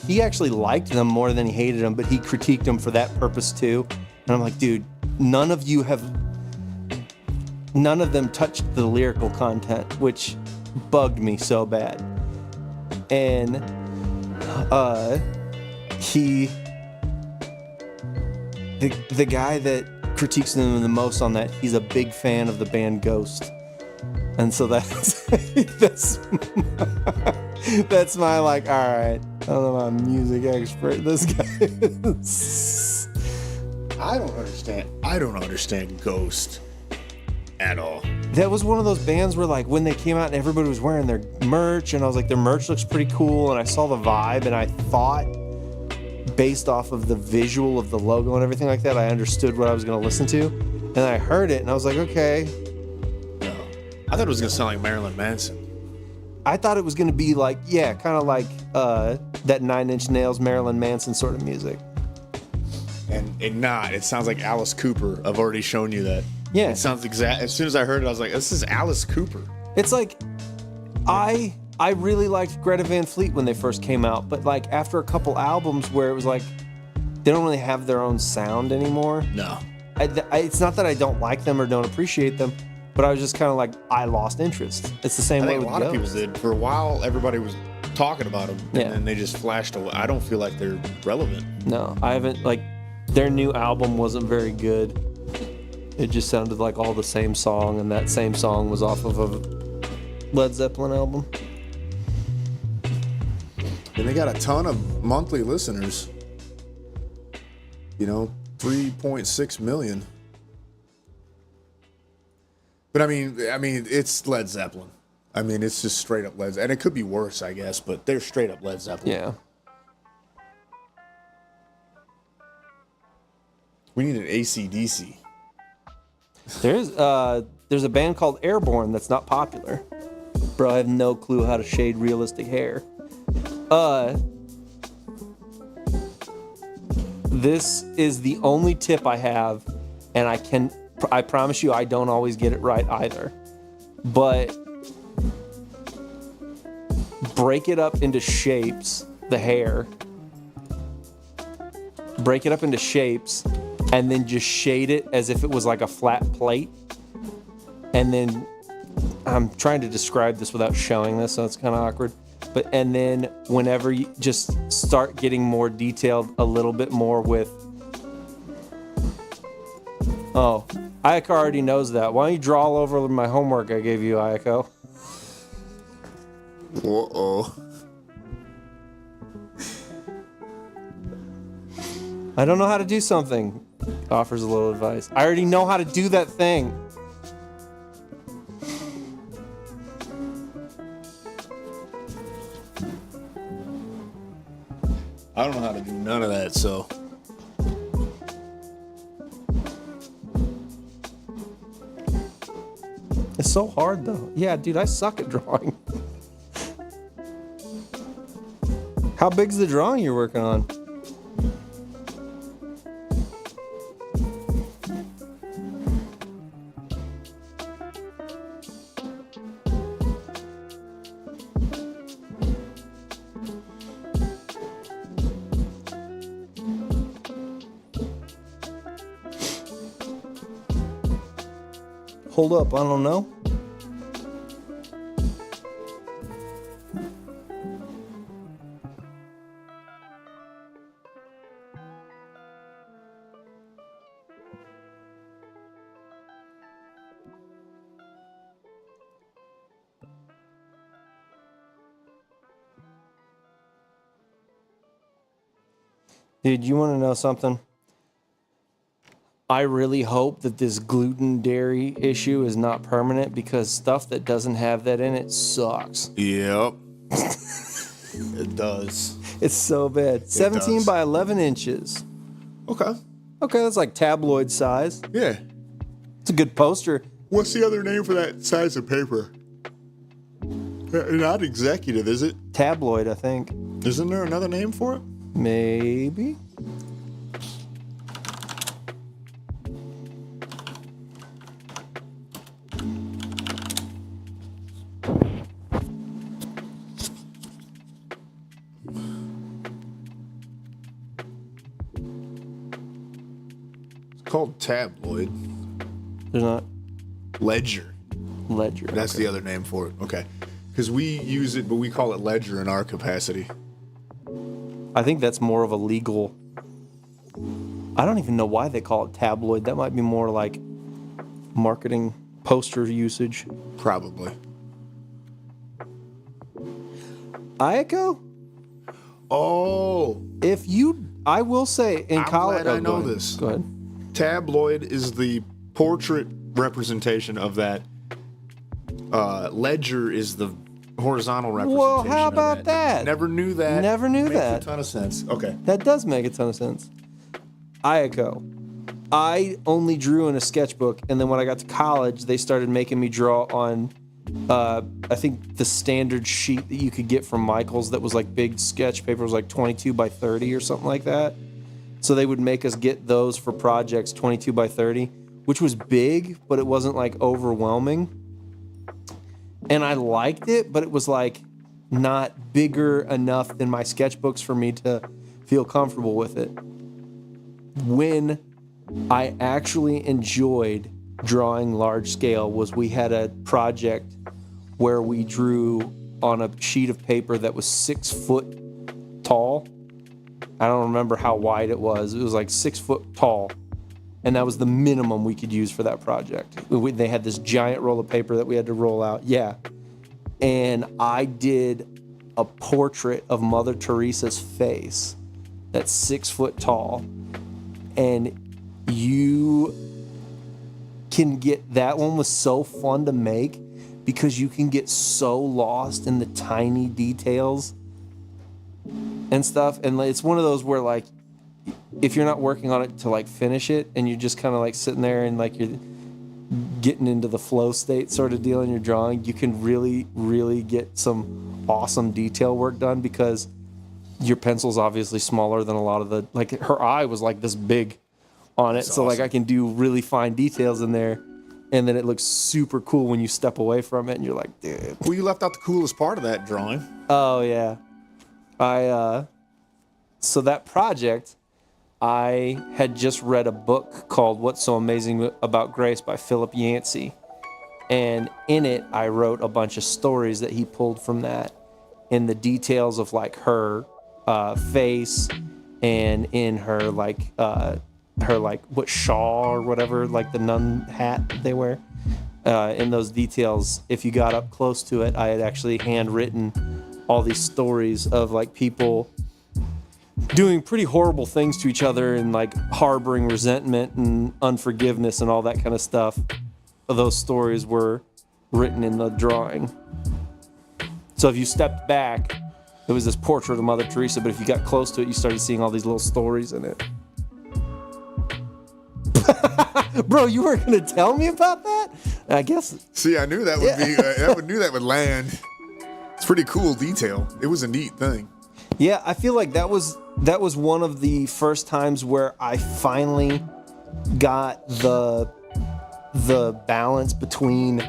He actually liked them more than he hated them, but he critiqued them for that purpose too. And I'm like, dude, none of them touched the lyrical content, which bugged me so bad. And the guy that critiques them the most on that, he's a big fan of the band Ghost. And so that's that's my like, all right, I don't know, I'm a music expert. This guy is. I don't understand Ghost at all. That was one of those bands where like when they came out and everybody was wearing their merch, and I was like, their merch looks pretty cool, and I saw the vibe, and I thought based off of the visual of the logo and everything like that, I understood what I was going to listen to. And then I heard it and I was like, okay. I thought it was going to sound like Marilyn Manson. I thought it was going to be like, yeah, kind of like that Nine Inch Nails, Marilyn Manson sort of music. And not. It sounds like Alice Cooper. I've already shown you that. Yeah. It sounds exact. As soon as I heard it, I was like, this is Alice Cooper. It's like, I really liked Greta Van Fleet when they first came out, but like after a couple albums where it was like, they don't really have their own sound anymore. No. It's not that I don't like them or don't appreciate them, but I was just kind of like, I lost interest. It's the same way with a lot of Ghost. people did. For a while, everybody was talking about them, Yeah. and then they just flashed away. I don't feel like they're relevant. No, I haven't, like, their new album wasn't very good. It just sounded like all the same song, and that same song was off of a Led Zeppelin album. And they got a ton of monthly listeners. 3.6 million. But I mean, it's Led Zeppelin. I mean, it's just straight up Led Zeppelin. And it could be worse, I guess, but they're straight up Led Zeppelin. Yeah. We need an AC/DC. There's a band called Airborne that's not popular. Bro, I have no clue how to shade realistic hair. This is the only tip I have, and I promise you I don't always get it right either. But break it up into shapes, the hair. Break it up into shapes, and then just shade it as if it was like a flat plate. And then, I'm trying to describe this without showing this, so it's kind of awkward. And then whenever you just start getting more detailed a little bit more with... Oh, Ayako already knows that. Why don't you draw all over my homework I gave you, Ayako? Uh-oh. I don't know how to do something. Offers a little advice. I already know how to do that thing. I don't know how to do none of that, so... It's so hard, though. Yeah, dude, I suck at drawing. How big's the drawing you're working on? Hold up, I don't know. Dude, you want to know something? I really hope that this gluten dairy issue is not permanent, because stuff that doesn't have that in it sucks. Yep. It does. It's so bad. 17 does. by 11 inches. Okay. Okay, that's like tabloid size. Yeah. It's a good poster. What's the other name for that size of paper? Not executive, is it? Tabloid, I think. Isn't there another name for it? Maybe. It's called tabloid. There's not Ledger. ledger. That's the other name for it. Okay. Because we use it, but we call it ledger in our capacity. I think that's more of a legal. I don't even know why they call it tabloid. That might be more like marketing poster usage. Probably. Ayako, Oh, if you, I will say in I'm college. glad I know go ahead. this. Go ahead. tabloid is the portrait representation of that. Ledger is the horizontal representation. Well, how of about that? Never knew that. Never knew Makes that. a ton of sense. Okay. That does make a ton of sense. Ayako, I only drew in a sketchbook, and then when I got to college, they started making me draw on, I think the standard sheet that you could get from Michael's that was like big sketch paper was like 22 by 30 or something like that. So they would make us get those for projects 22 by 30, which was big, but it wasn't like overwhelming. And I liked it, but it was like not bigger enough than my sketchbooks for me to feel comfortable with it. When I actually enjoyed drawing large scale was we had a project where we drew on a sheet of paper that was 6 foot tall. I don't remember how wide it was. It was like 6 foot tall. And that was the minimum we could use for that project. They had this giant roll of paper that we had to roll out. Yeah. And I did a portrait of Mother Teresa's face that's 6 foot tall. And you can get, that one was so fun to make because you can get so lost in the tiny details and stuff. And it's one of those where like, if you're not working on it to like finish it and you're just kind of like sitting there and like you're getting into the flow state sort of deal in your drawing, you can really, really get some awesome detail work done because your pencil's obviously smaller than a lot of the, like her eye was like this big on it. That's so like awesome. I can do really fine details in there and then it looks super cool when you step away from it and you're like, dude. Well, you left out the coolest part of that drawing. Oh yeah. So that project, I had just read a book called What's So Amazing About Grace by Philip Yancey. And in it, I wrote a bunch of stories that he pulled from that in the details of like her face and in her like what shawl or whatever, like the nun hat they wear. In those details, if you got up close to it, I had actually handwritten all these stories of like people doing pretty horrible things to each other and like harboring resentment and unforgiveness and all that kind of stuff. Those stories were written in the drawing. So if you stepped back, it was this portrait of Mother Teresa, but if you got close to it, you started seeing all these little stories in it. Bro, you weren't gonna tell me about that? I guess. See, I knew that would be. Knew that would land. It's pretty cool detail. It was a neat thing. Yeah, I feel like that was one of the first times where I finally got the balance between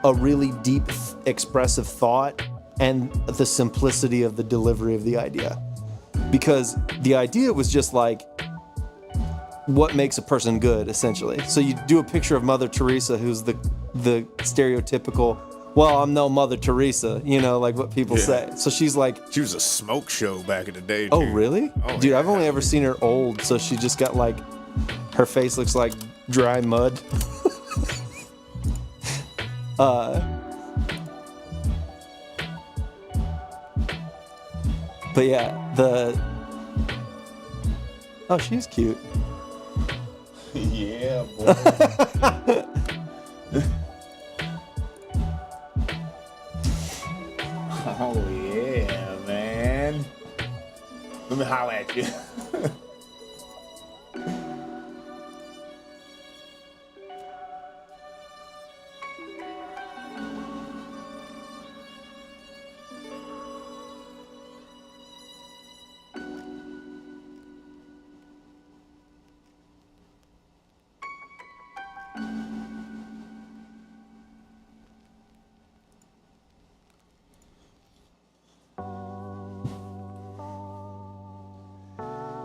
a really deep expressive thought and the simplicity of the delivery of the idea. Because the idea was just like what makes a person good, essentially. So you do a picture of Mother Teresa, who's the stereotypical, well, I'm no Mother Teresa, you know, like what people say. So she's like... She was a smoke show back in the day, dude. Oh, really? Oh, dude, yeah. I've only ever seen her old, so she just got like... Her face looks like dry mud. But yeah, Oh, she's cute. Yeah, boy. Oh, yeah, man. Let me holler at you.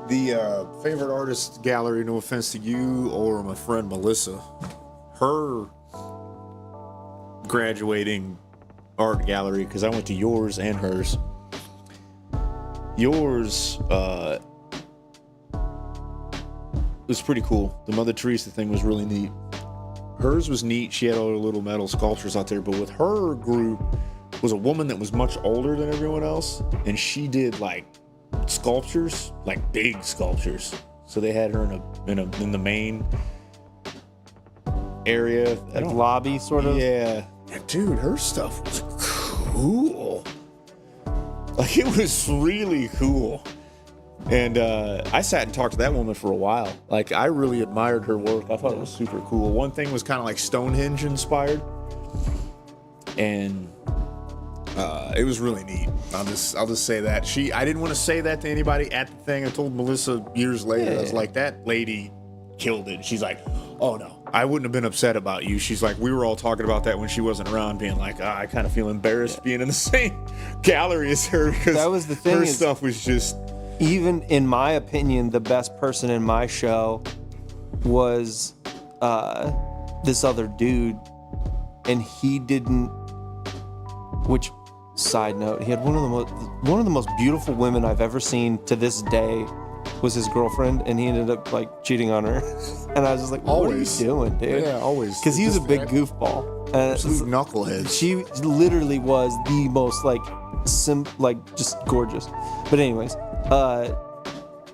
The favorite artist gallery, no offense to you or my friend Melissa, her graduating art gallery, because I went to yours and hers. Yours was pretty cool. The Mother Teresa thing was really neat. Hers was neat. She had all her little metal sculptures out there, but with her group was a woman that was much older than everyone else, and she did like sculptures, like big sculptures. So they had her in the main area, Like lobby, sort of. yeah, dude, her stuff was cool. Like it was really cool. And I sat and talked to that woman for a while. Like I really admired her work. I thought it was super cool. One thing was kind of like Stonehenge inspired, and it was really neat. I'll just say that. I didn't want to say that to anybody at the thing. I told Melissa years later. I was like, that lady killed it. She's like, oh no, I wouldn't have been upset about you. She's like, we were all talking about that when she wasn't around, being like, I kind of feel embarrassed being in the same gallery as her, because That was the thing, her is- stuff was just. Even in my opinion, the best person in my show was this other dude, and he didn't. Which, side note, he had one of the most beautiful women I've ever seen to this day was his girlfriend, and he ended up like cheating on her. And I was just like, what Always. are you doing, dude? Yeah, always. Because he's a Just big that goofball. absolute knucklehead. She literally was the most like just gorgeous. But anyways,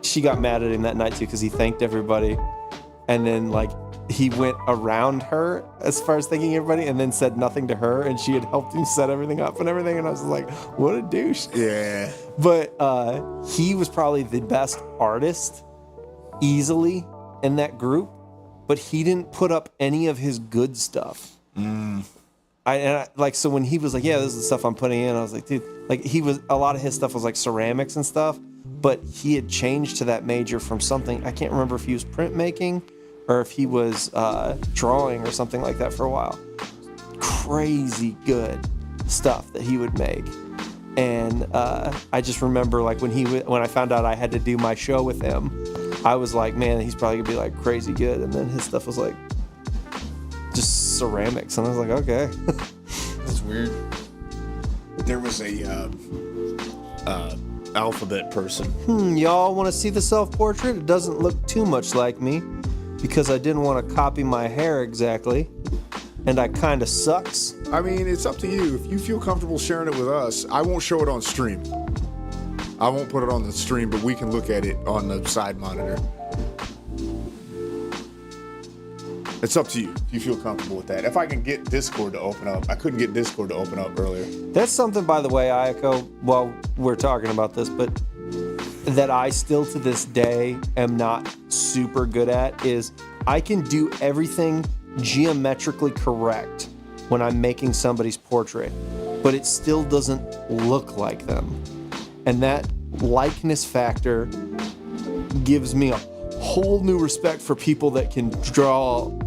she got mad at him that night too because he thanked everybody, and then like he went around her as far as thanking everybody, and then said nothing to her, and she had helped him set everything up and everything, and I was like, what a douche. Yeah. But he was probably the best artist easily in that group, but he didn't put up any of his good stuff. So when he was like, yeah, this is the stuff I'm putting in, I was like, dude, like a lot of his stuff was like ceramics and stuff, but he had changed to that major from something, I can't remember if he was printmaking or if he was drawing or something like that for a while. Crazy good stuff that he would make. And I just remember like when I found out I had to do my show with him, I was like, man, he's probably gonna be like crazy good. And then his stuff was like just ceramics, and I was like, okay. That's weird. There was a alphabet person. Y'all want to see the self-portrait? It doesn't look too much like me because I didn't want to copy my hair exactly, and I kind of sucks. I mean, it's up to you. If you feel comfortable sharing it with us, I won't show it on stream. I won't put it on the stream, but we can look at it on the side monitor. It's up to you if you feel comfortable with that. If I can get Discord to open up. I couldn't get Discord to open up earlier. That's something, by the way, Ayako, while we're talking about this, but that I still to this day am not super good at is I can do everything geometrically correct when I'm making somebody's portrait, but it still doesn't look like them. And that likeness factor gives me a whole new respect for people that can draw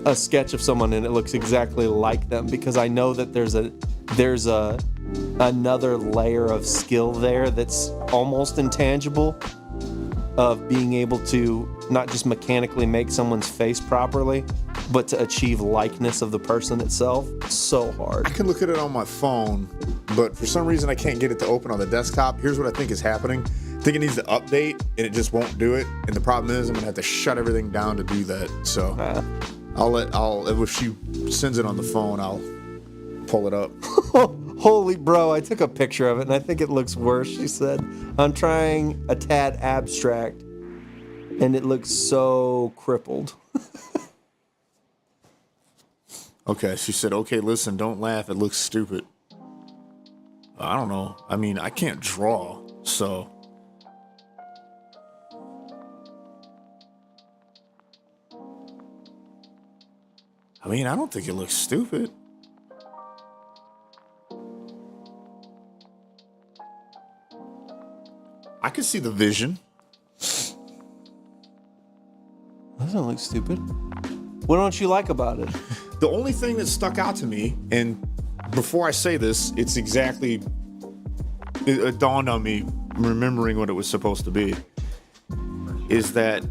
a sketch of someone and it looks exactly like them, because I know that there's another layer of skill there that's almost intangible, of being able to not just mechanically make someone's face properly, but to achieve likeness of the person itself. So hard. I can look at it on my phone, but for some reason I can't get it to open on the desktop. Here's what I think is happening. I think it needs to update and it just won't do it. And the problem is I'm gonna have to shut everything down to do that. So if she sends it on the phone, I'll pull it up. Holy bro, I took a picture of it and I think it looks worse. She said, I'm trying a tad abstract and it looks so crippled. Okay, she said, okay, listen, don't laugh. It looks stupid. I don't know. I mean, I can't draw, so I mean, I don't think it looks stupid. I could see the vision. Doesn't look stupid. What don't you like about it? The only thing that stuck out to me, and before I say this, it dawned on me, remembering what it was supposed to be, is that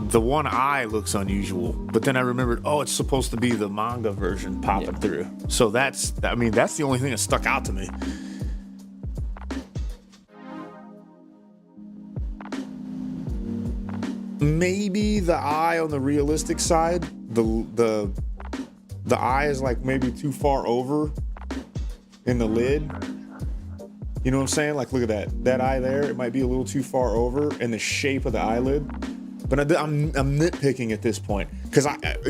the one eye looks unusual. But then I remembered, it's supposed to be the manga version popping through. So that's the only thing that stuck out to me. Maybe the eye on the realistic side, the eye is like maybe too far over in the lid. You know what I'm saying? Like, look at that eye there. It might be a little too far over in the shape of the eyelid. But I'm nitpicking at this point because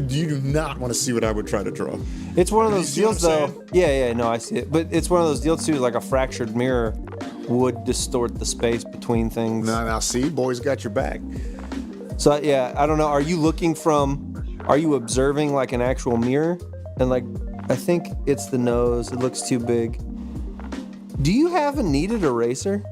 you do not want to see what I would try to draw. It's one of those deals, though. Saying? Yeah, no, I see it. But it's one of those deals too. Like a fractured mirror would distort the space between things. Now, see, boys got your back. So yeah, I don't know. Are you observing like an actual mirror? And like, I think it's the nose. It looks too big. Do you have a kneaded eraser?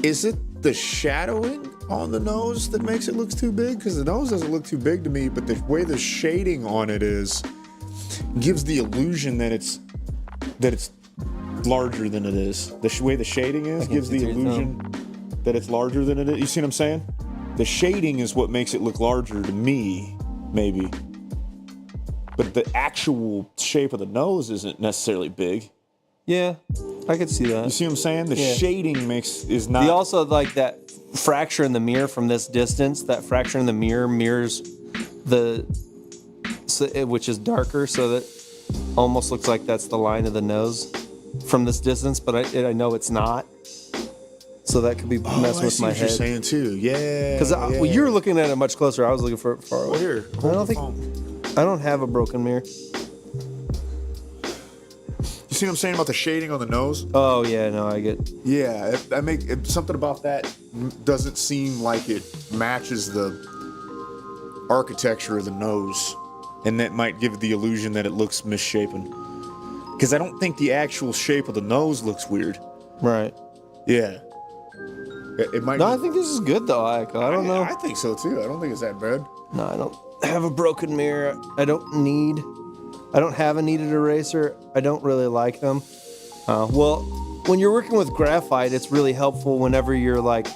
Is it the shadowing on the nose that makes it look too big? Because the nose doesn't look too big to me, but the way the shading on it gives the illusion that it's larger than it is. The way the shading gives the illusion that it's larger than it is. You see what I'm saying? The shading is what makes it look larger to me, maybe. But the actual shape of the nose isn't necessarily big. Yeah, I could see that. You see what I'm saying? The shading is not. You also like that fracture in the mirror from this distance. That fracture in the mirror mirrors which is darker, so that almost looks like that's the line of the nose from this distance. But I know it's not. So that could be messing with my head. You're saying too, yeah. Because you were looking at it much closer. I was looking for it far away. Here, I don't have a broken mirror. You see what I'm saying about the shading on the nose? Oh yeah, no, I get. Yeah, something about that doesn't seem like it matches the architecture of the nose, and that might give the illusion that it looks misshapen. Because I don't think the actual shape of the nose looks weird. Right. Yeah. It might. No, I think this is good though. I don't know. I think so too. I don't think it's that bad. No, I don't have a broken mirror. I don't have a kneaded eraser. I don't really like them. Well, when you're working with graphite, it's really helpful whenever you're like,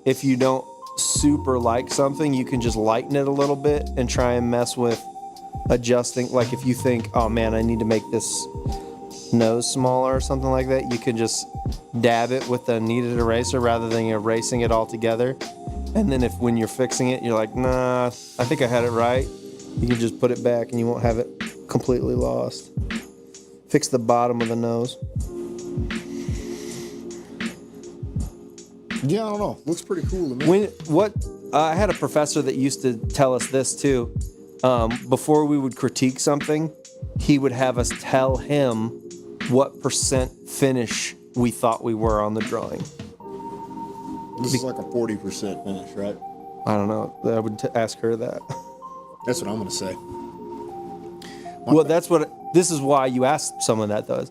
if you don't super like something, you can just lighten it a little bit and try and mess with adjusting. Like if you think, oh man, I need to make this nose smaller or something like that, you can just dab it with a kneaded eraser rather than erasing it altogether. And then when you're fixing it, you're like, nah, I think I had it right. You can just put it back and you won't have it completely lost. Fix the bottom of the nose. Yeah, I don't know. Looks pretty cool to me. I had a professor that used to tell us this too. Before we would critique something, he would have us tell him what percent finish we thought we were on the drawing. This is like a 40% finish, right? I don't know. I would ask her that. That's what I'm gonna say. Well, this is why you ask someone that though.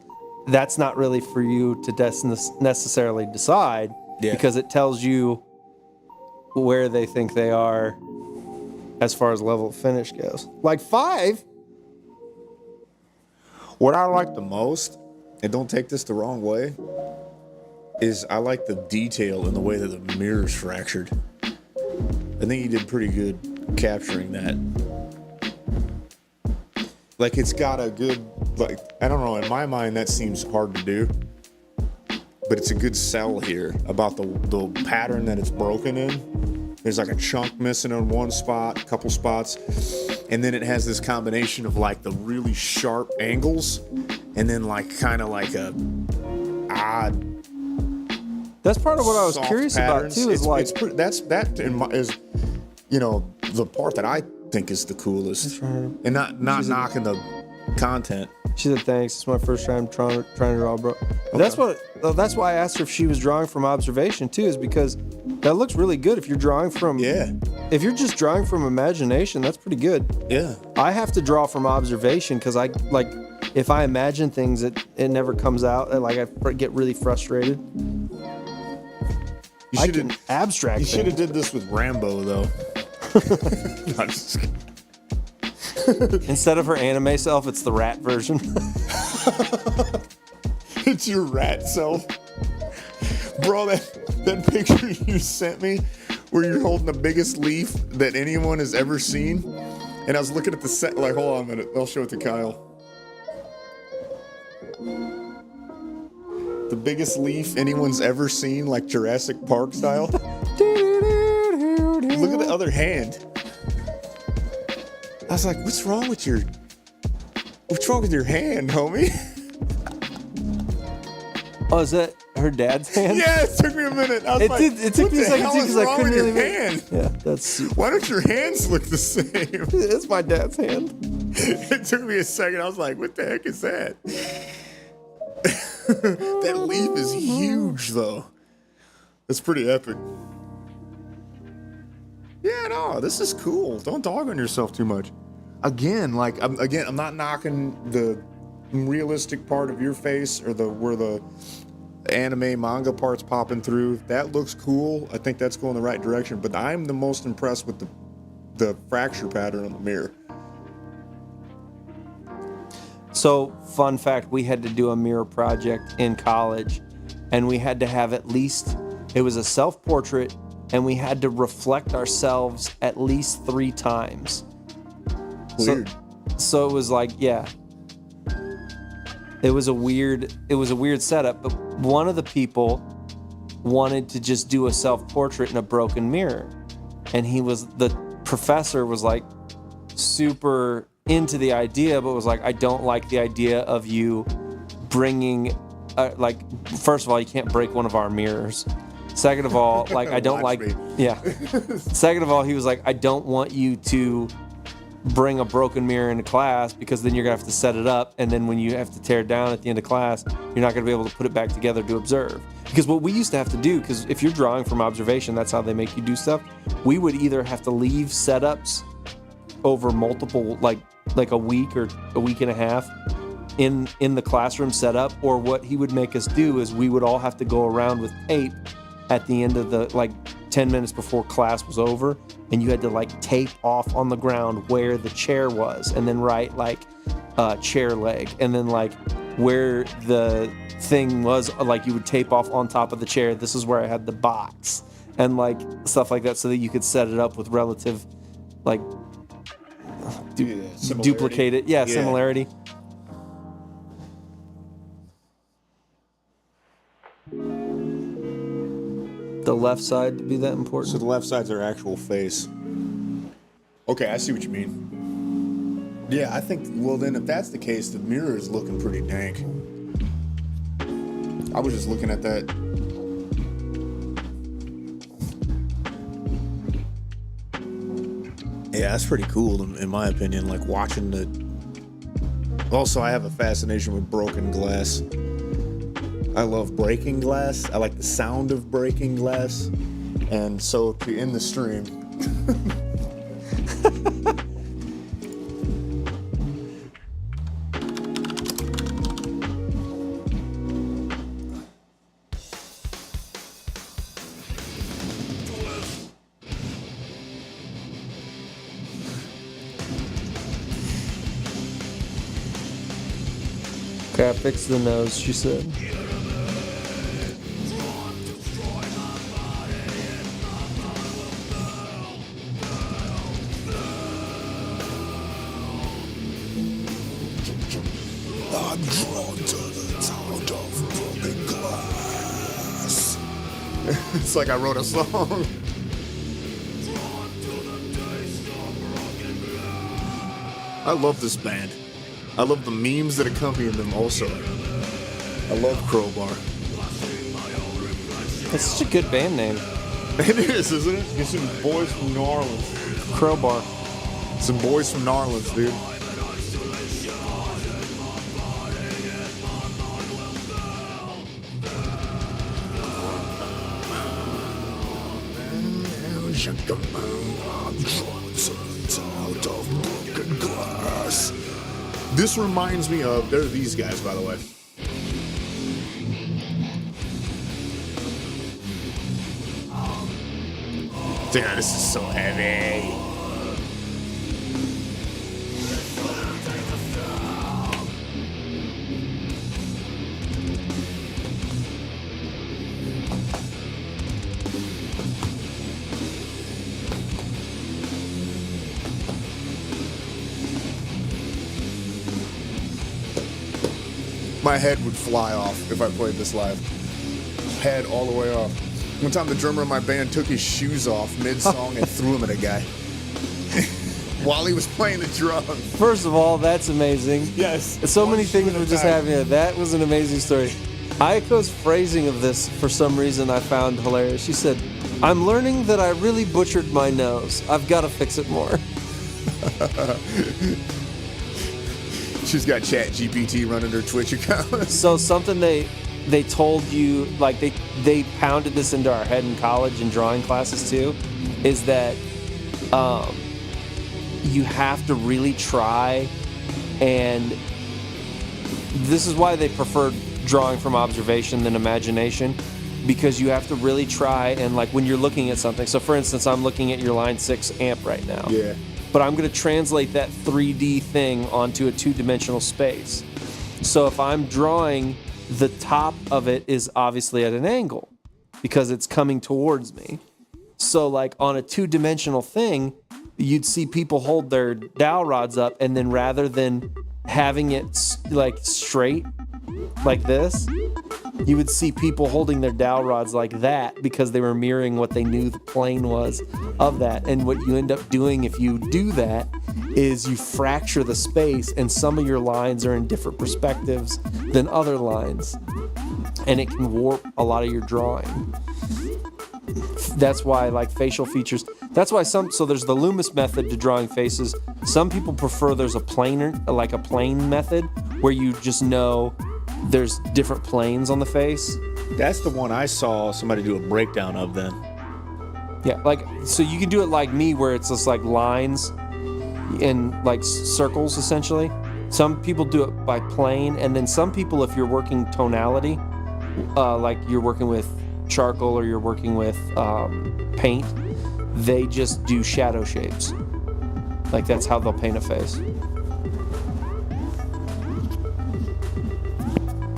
That's not really for you to necessarily decide, because it tells you where they think they are as far as level of finish goes. Like 5. What I like the most, and don't take this the wrong way, is I like the detail in the way that the mirror's fractured. I think he did pretty good capturing that. Like it's got a good, like, I don't know, in my mind that seems hard to do, but it's a good sell here about the pattern that it's broken in. There's like a chunk missing in one spot, a couple spots, and then it has this combination of like the really sharp angles and then like kind of like a odd. That's part of what I was soft curious patterns. about too. Is like is you know, the part that I think is the coolest, and not knocking the content. She said, "Thanks. It's my first time trying to draw, bro." Okay. That's why I asked her if she was drawing from observation too, is because that looks really good if you're drawing from. Yeah. if you're just drawing from imagination, that's pretty good. Yeah. I have to draw from observation because I like if I imagine things, it never comes out. Like I get really frustrated. I can abstract. You should have things. did this with Rambo though. No, I'm just kidding. Instead of her anime self, it's the rat version. It's your rat self. Bro, that picture you sent me where you're holding the biggest leaf that anyone has ever seen. And I was looking at the set, like, hold on a minute, I'll show it to Kyle. The biggest leaf anyone's ever seen, like Jurassic Park style. Look at the other hand. I was like, what's wrong with your hand, homie? Oh, is that her dad's hand? Yeah, it took me a minute. I was It like, did. It took what me a the second hell too is because I wrong couldn't with really. your hand? Yeah, that's. Why don't your hands look the same? It's my dad's hand. It took me a second. I was like, what the heck is that? That leaf is huge, though. It's pretty epic. Yeah, no, this is cool. Don't dog on yourself too much. Again, like, I'm not knocking the realistic part of your face or where the anime manga parts popping through. That looks cool. I think that's going the right direction. But I'm the most impressed with the fracture pattern on the mirror. So, fun fact, we had to do a mirror project in college, and we had to have at least, it was a self-portrait, and we had to reflect ourselves at least 3 times. Weird. So it was like, yeah. It was a weird setup, but one of the people wanted to just do a self-portrait in a broken mirror. And the professor was like super into the idea, but was like, I don't like the idea of you bringing, first of all, you can't break one of our mirrors. Second of all, like, I don't Watch like, me. yeah. Second of all, he was like, I don't want you to bring a broken mirror into class because then you're gonna have to set it up, and then when you have to tear it down at the end of class, you're not gonna be able to put it back together to observe. Because what we used to have to do, because if you're drawing from observation, that's how they make you do stuff. We would either have to leave setups over multiple, like a week or a week and a half in the classroom setup, or what he would make us do is we would all have to go around with tape at the end of the 10 minutes before class was over, and you had to tape off on the ground where the chair was, and then write chair leg, and then where the thing was, you would tape off on top of the chair, this is where I had the box, and stuff like that, so that you could set it up with relative duplicate it. Yeah, similarity. The left side to be that important. So the left side's our actual face. Okay, I see what you mean. Yeah, I think, well then, if that's the case, the mirror is looking pretty dank. I was just looking at that. Yeah, that's pretty cool in my opinion, watching the... Also, I have a fascination with broken glass. I love breaking glass. I like the sound of breaking glass. And so to end the stream. Okay, I fixed the nose, she said. I'm drawn to the sound of broken glass. It's like I wrote a song. I love this band. I love the memes that accompany them also. I love Crowbar. That's such a good band name. It is, isn't it? Get some boys from New Orleans. Crowbar. Some boys from New Orleans, dude. Out of broken glass. This reminds me of, they're these guys, by the way. Damn, this is so heavy. My head would fly off if I played this live. Head all the way off. One time the drummer of my band took his shoes off mid-song and threw them at a guy. While he was playing the drums. First of all, that's amazing. Yes. So One many shoe things at a were just time. happening. That was an amazing story. Aiko's phrasing of this, for some reason, I found hilarious. She said, "I'm learning that I really butchered my nose. I've got to fix it more." She's got Chat GPT running her Twitch account. So something they told you, like they pounded this into our head in college and drawing classes too, is that you have to really try, and this is why they prefer drawing from observation than imagination, because you have to really try, and like when you're looking at something. So for instance, I'm looking at your line 6 amp right now. Yeah. But I'm going to translate that 3D thing onto a two-dimensional space. So if I'm drawing, the top of it is obviously at an angle because it's coming towards me. So like on a two-dimensional thing, you'd see people hold their dowel rods up, and then rather than having it like straight like this, you would see people holding their dowel rods like that because they were mirroring what they knew the plane was of that. And what you end up doing if you do that is you fracture the space, and some of your lines are in different perspectives than other lines, and it can warp a lot of your drawing. That's why like facial features, that's why so there's the Loomis method to drawing faces. Some people prefer there's a plane method where you just know there's different planes on the face. That's the one I saw somebody do a breakdown of then. Yeah, like, so you can do it like me where it's just like lines in like circles essentially. Some people do it by plane, and then some people, if you're working tonality, like you're working with charcoal or you're working with paint, they just do shadow shapes. Like that's how they'll paint a face.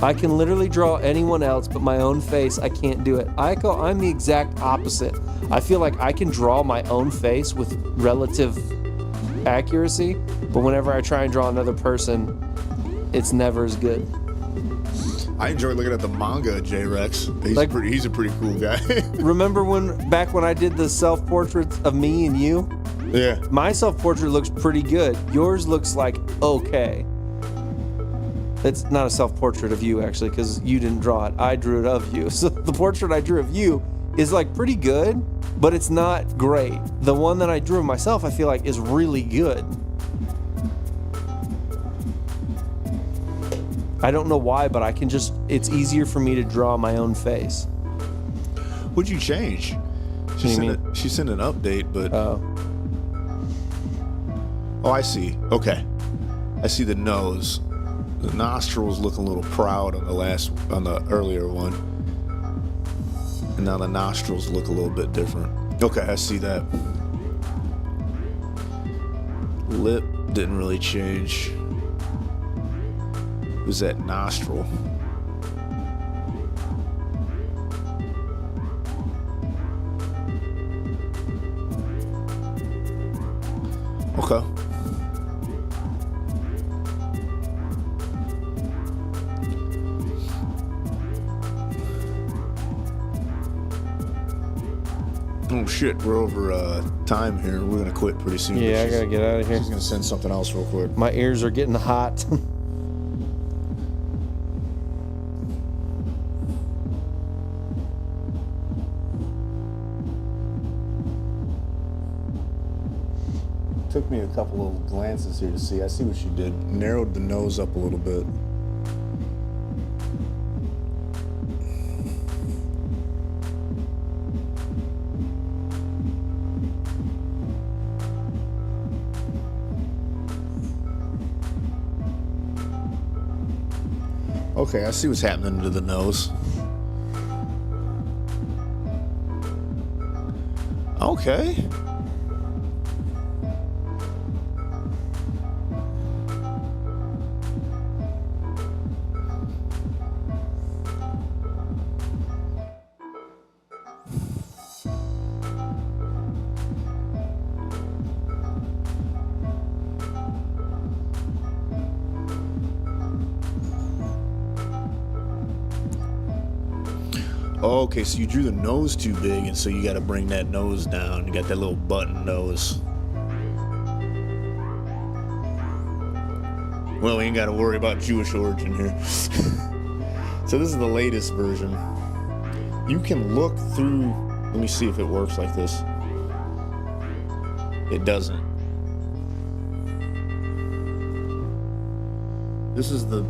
I can literally draw anyone else, but my own face, I can't do it. Aiko, I'm the exact opposite. I feel like I can draw my own face with relative accuracy, but whenever I try and draw another person, it's never as good. I enjoy looking at the manga of J-Rex. He's a pretty cool guy. Remember back when I did the self-portraits of me and you? Yeah. My self-portrait looks pretty good. Yours looks like okay. It's not a self-portrait of you, actually, because you didn't draw it. I drew it of you. So the portrait I drew of you is like pretty good, but it's not great. The one that I drew of myself, I feel like, is really good. I don't know why, but it's easier for me to draw my own face. What'd you change? She sent an update, but... Oh, I see. Okay. I see the nose. The nostrils look a little proud on the earlier one. And now the nostrils look a little bit different. Okay, I see that. Lip didn't really change. It was that nostril. Okay. Oh shit, we're over time here. We're gonna quit pretty soon. Yeah, I gotta get out of here. She's gonna send something else real quick. My ears are getting hot. Took me a couple of glances here to see. I see what she did. Narrowed the nose up a little bit. Okay, I see what's happening to the nose. Okay. Okay, so you drew the nose too big, and so you got to bring that nose down. You got that little button nose. Well, we ain't got to worry about Jewish origin here. So this is the latest version. You can look through. Let me see if it works like this. It doesn't. This is the.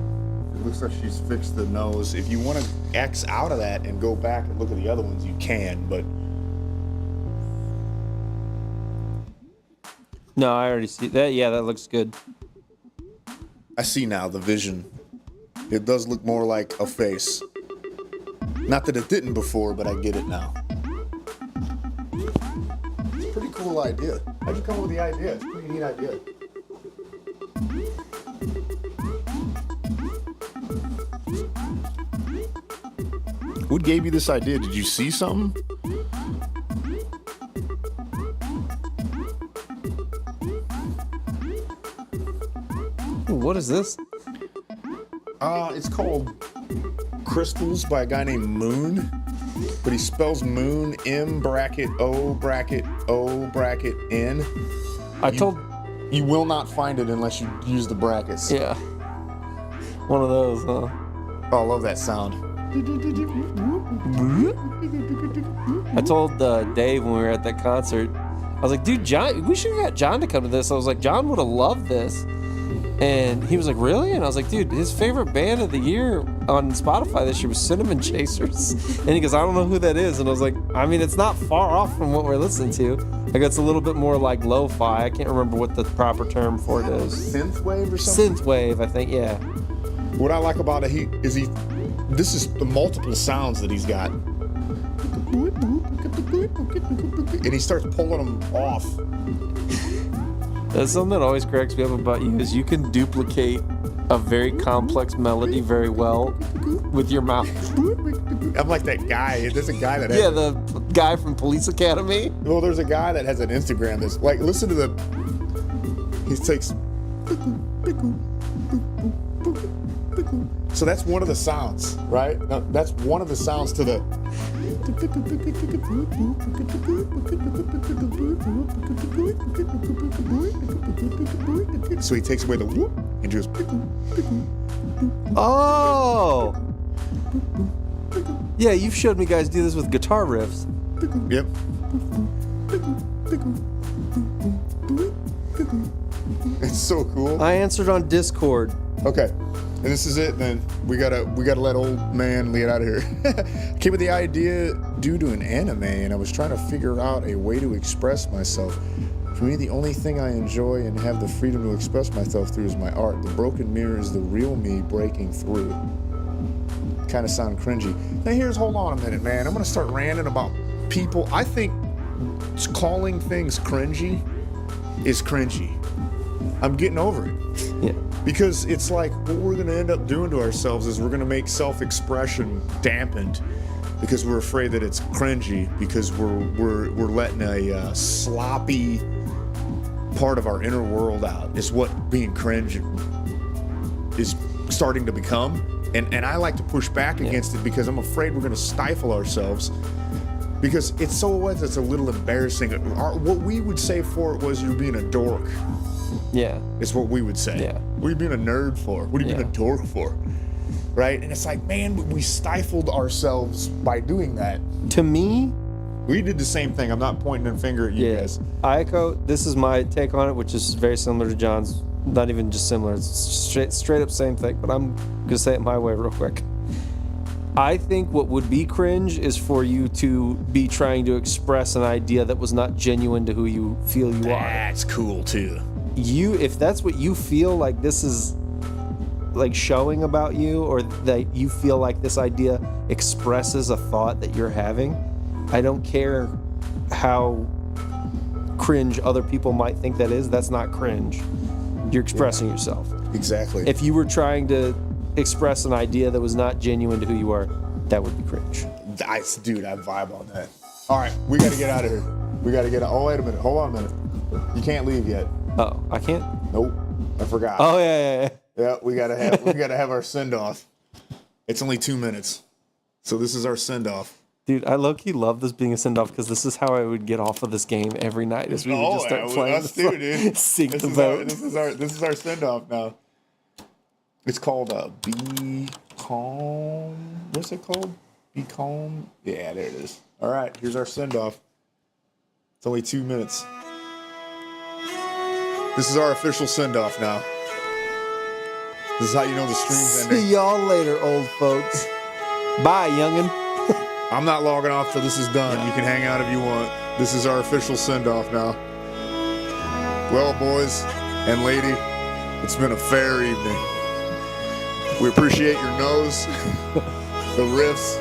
It looks like she's fixed the nose. If you want to X out of that and go back and look at the other ones, you can, but No, I already see that. Yeah, that looks good. I see now the vision. It does look more like a face. Not that it didn't before, but I get it now. It's a pretty cool idea. How'd you come up with the idea? It's a pretty neat idea. What gave you this idea? Did you see something? Ooh, what is this? It's called Crystals by a guy named Moon, but he spells Moon M*O*N. You will not find it unless you use the brackets. Yeah. One of those, huh? Oh, I love that sound. I told Dave when we were at that concert, I was like, dude, John, we should have got John to come to this. I was like, John would have loved this. And he was like, really? And I was like, dude, his favorite band of the year on Spotify this year was Cinnamon Chasers. And he goes, I don't know who that is. And I was like, I mean, it's not far off from what we're listening to. Like, it's a little bit more like lo-fi. I can't remember what the proper term for it is. Synthwave or something? Synthwave, I think, yeah. What I like about it, this is the multiple sounds that he's got. And he starts pulling them off. That's something that always cracks me up about you is you can duplicate a very complex melody very well with your mouth. I'm like that guy. There's a guy that Yeah, the guy from Police Academy. Well, there's a guy that has an Instagram that's like, listen to he takes. So that's one of the sounds, right? Now, that's one of the sounds to the. So he takes away the whoop and just. Oh! Yeah, you've showed me guys do this with guitar riffs. Yep. It's so cool. I answered on Discord. Okay. And this is it then. We gotta let old man get out of here. I came with the idea due to an anime, and I was trying to figure out a way to express myself. For me, the only thing I enjoy and have the freedom to express myself through is my art. The broken mirror is the real me breaking through. Kind of sound cringy. Now hold on a minute, man. I'm gonna start ranting about people. I think calling things cringy is cringy. I'm getting over it. Yeah. Because it's like what we're going to end up doing to ourselves is we're going to make self-expression dampened because we're afraid that it's cringy because we're letting a sloppy part of our inner world out. Is what being cringe is starting to become. And I like to push back against it because I'm afraid we're going to stifle ourselves because it's a little embarrassing. What we would say for it was you're being a dork. Yeah. It's what we would say. Yeah. What are you being a nerd for? What are you being a dork for? Right? And it's like, man, we stifled ourselves by doing that. To me, We did the same thing. I'm not pointing a finger at you guys. Ayako, this is my take on it, which is very similar to John's. Not even just similar. It's straight up same thing, but I'm going to say it my way real quick. I think what would be cringe is for you to be trying to express an idea that was not genuine to who you feel you are. That's cool too. If that's what you feel like this is like showing about you, or that you feel like this idea expresses a thought that you're having, I don't care how cringe other people might think that is. That's not cringe. You're expressing yourself. Exactly. If you were trying to express an idea that was not genuine to who you are, that would be cringe. Dude, I vibe on that. All right, we got to get out of here. We got to get out. Oh, wait a minute. Hold on a minute. You can't leave yet. Oh, I can't? Nope. I forgot. Oh, yeah. Yeah, we gotta have our send off. It's only 2 minutes, so this is our send off. Dude, I low-key love this being a send-off because this is how I would get off of this game every night. Is we would just start playing us too, dude. Sink the This boat. is our send off now. It's called Be Calm. What's it called? Be Calm. Yeah, there it is. All right, here's our send off. It's only 2 minutes. This is our official send off now. This is how you know the stream's ending. See y'all later, old folks. Bye, youngin'. I'm not logging off till this is done. You can hang out if you want. This is our official send-off now. Well, boys and lady, it's been a fair evening. We appreciate your nose, the riffs,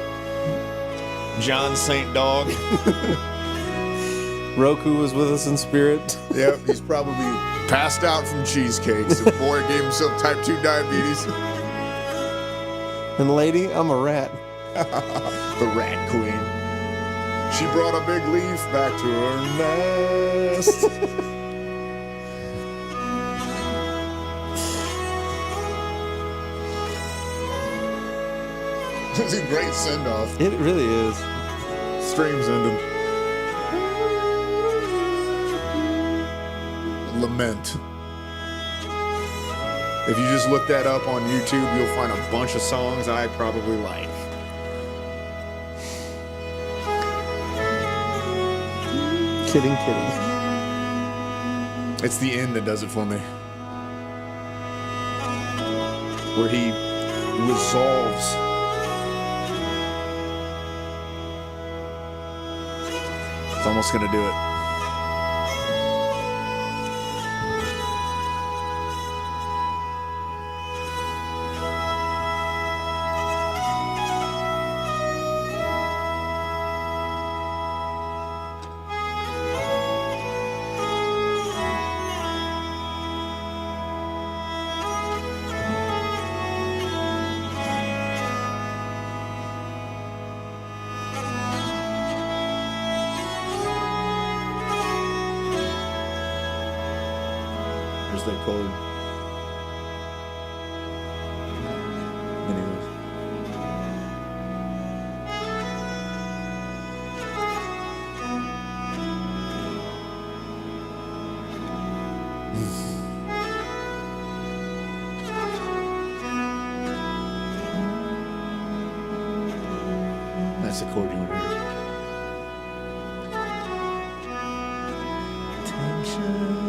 John St. Dog. Roku was with us in spirit. Yep, he's probably passed out from cheesecakes. The boy gave himself type 2 diabetes. And lady, I'm a rat. The rat queen. She brought a big leaf back to her nest. It's a great send-off. It really is. Streams ending. Lament. If you just look that up on YouTube, you'll find a bunch of songs I probably like. Kidding. It's the end that does it for me. Where he resolves. It's almost gonna do it. There's that chord. Anyways. That's the chord you want to hear. Tension.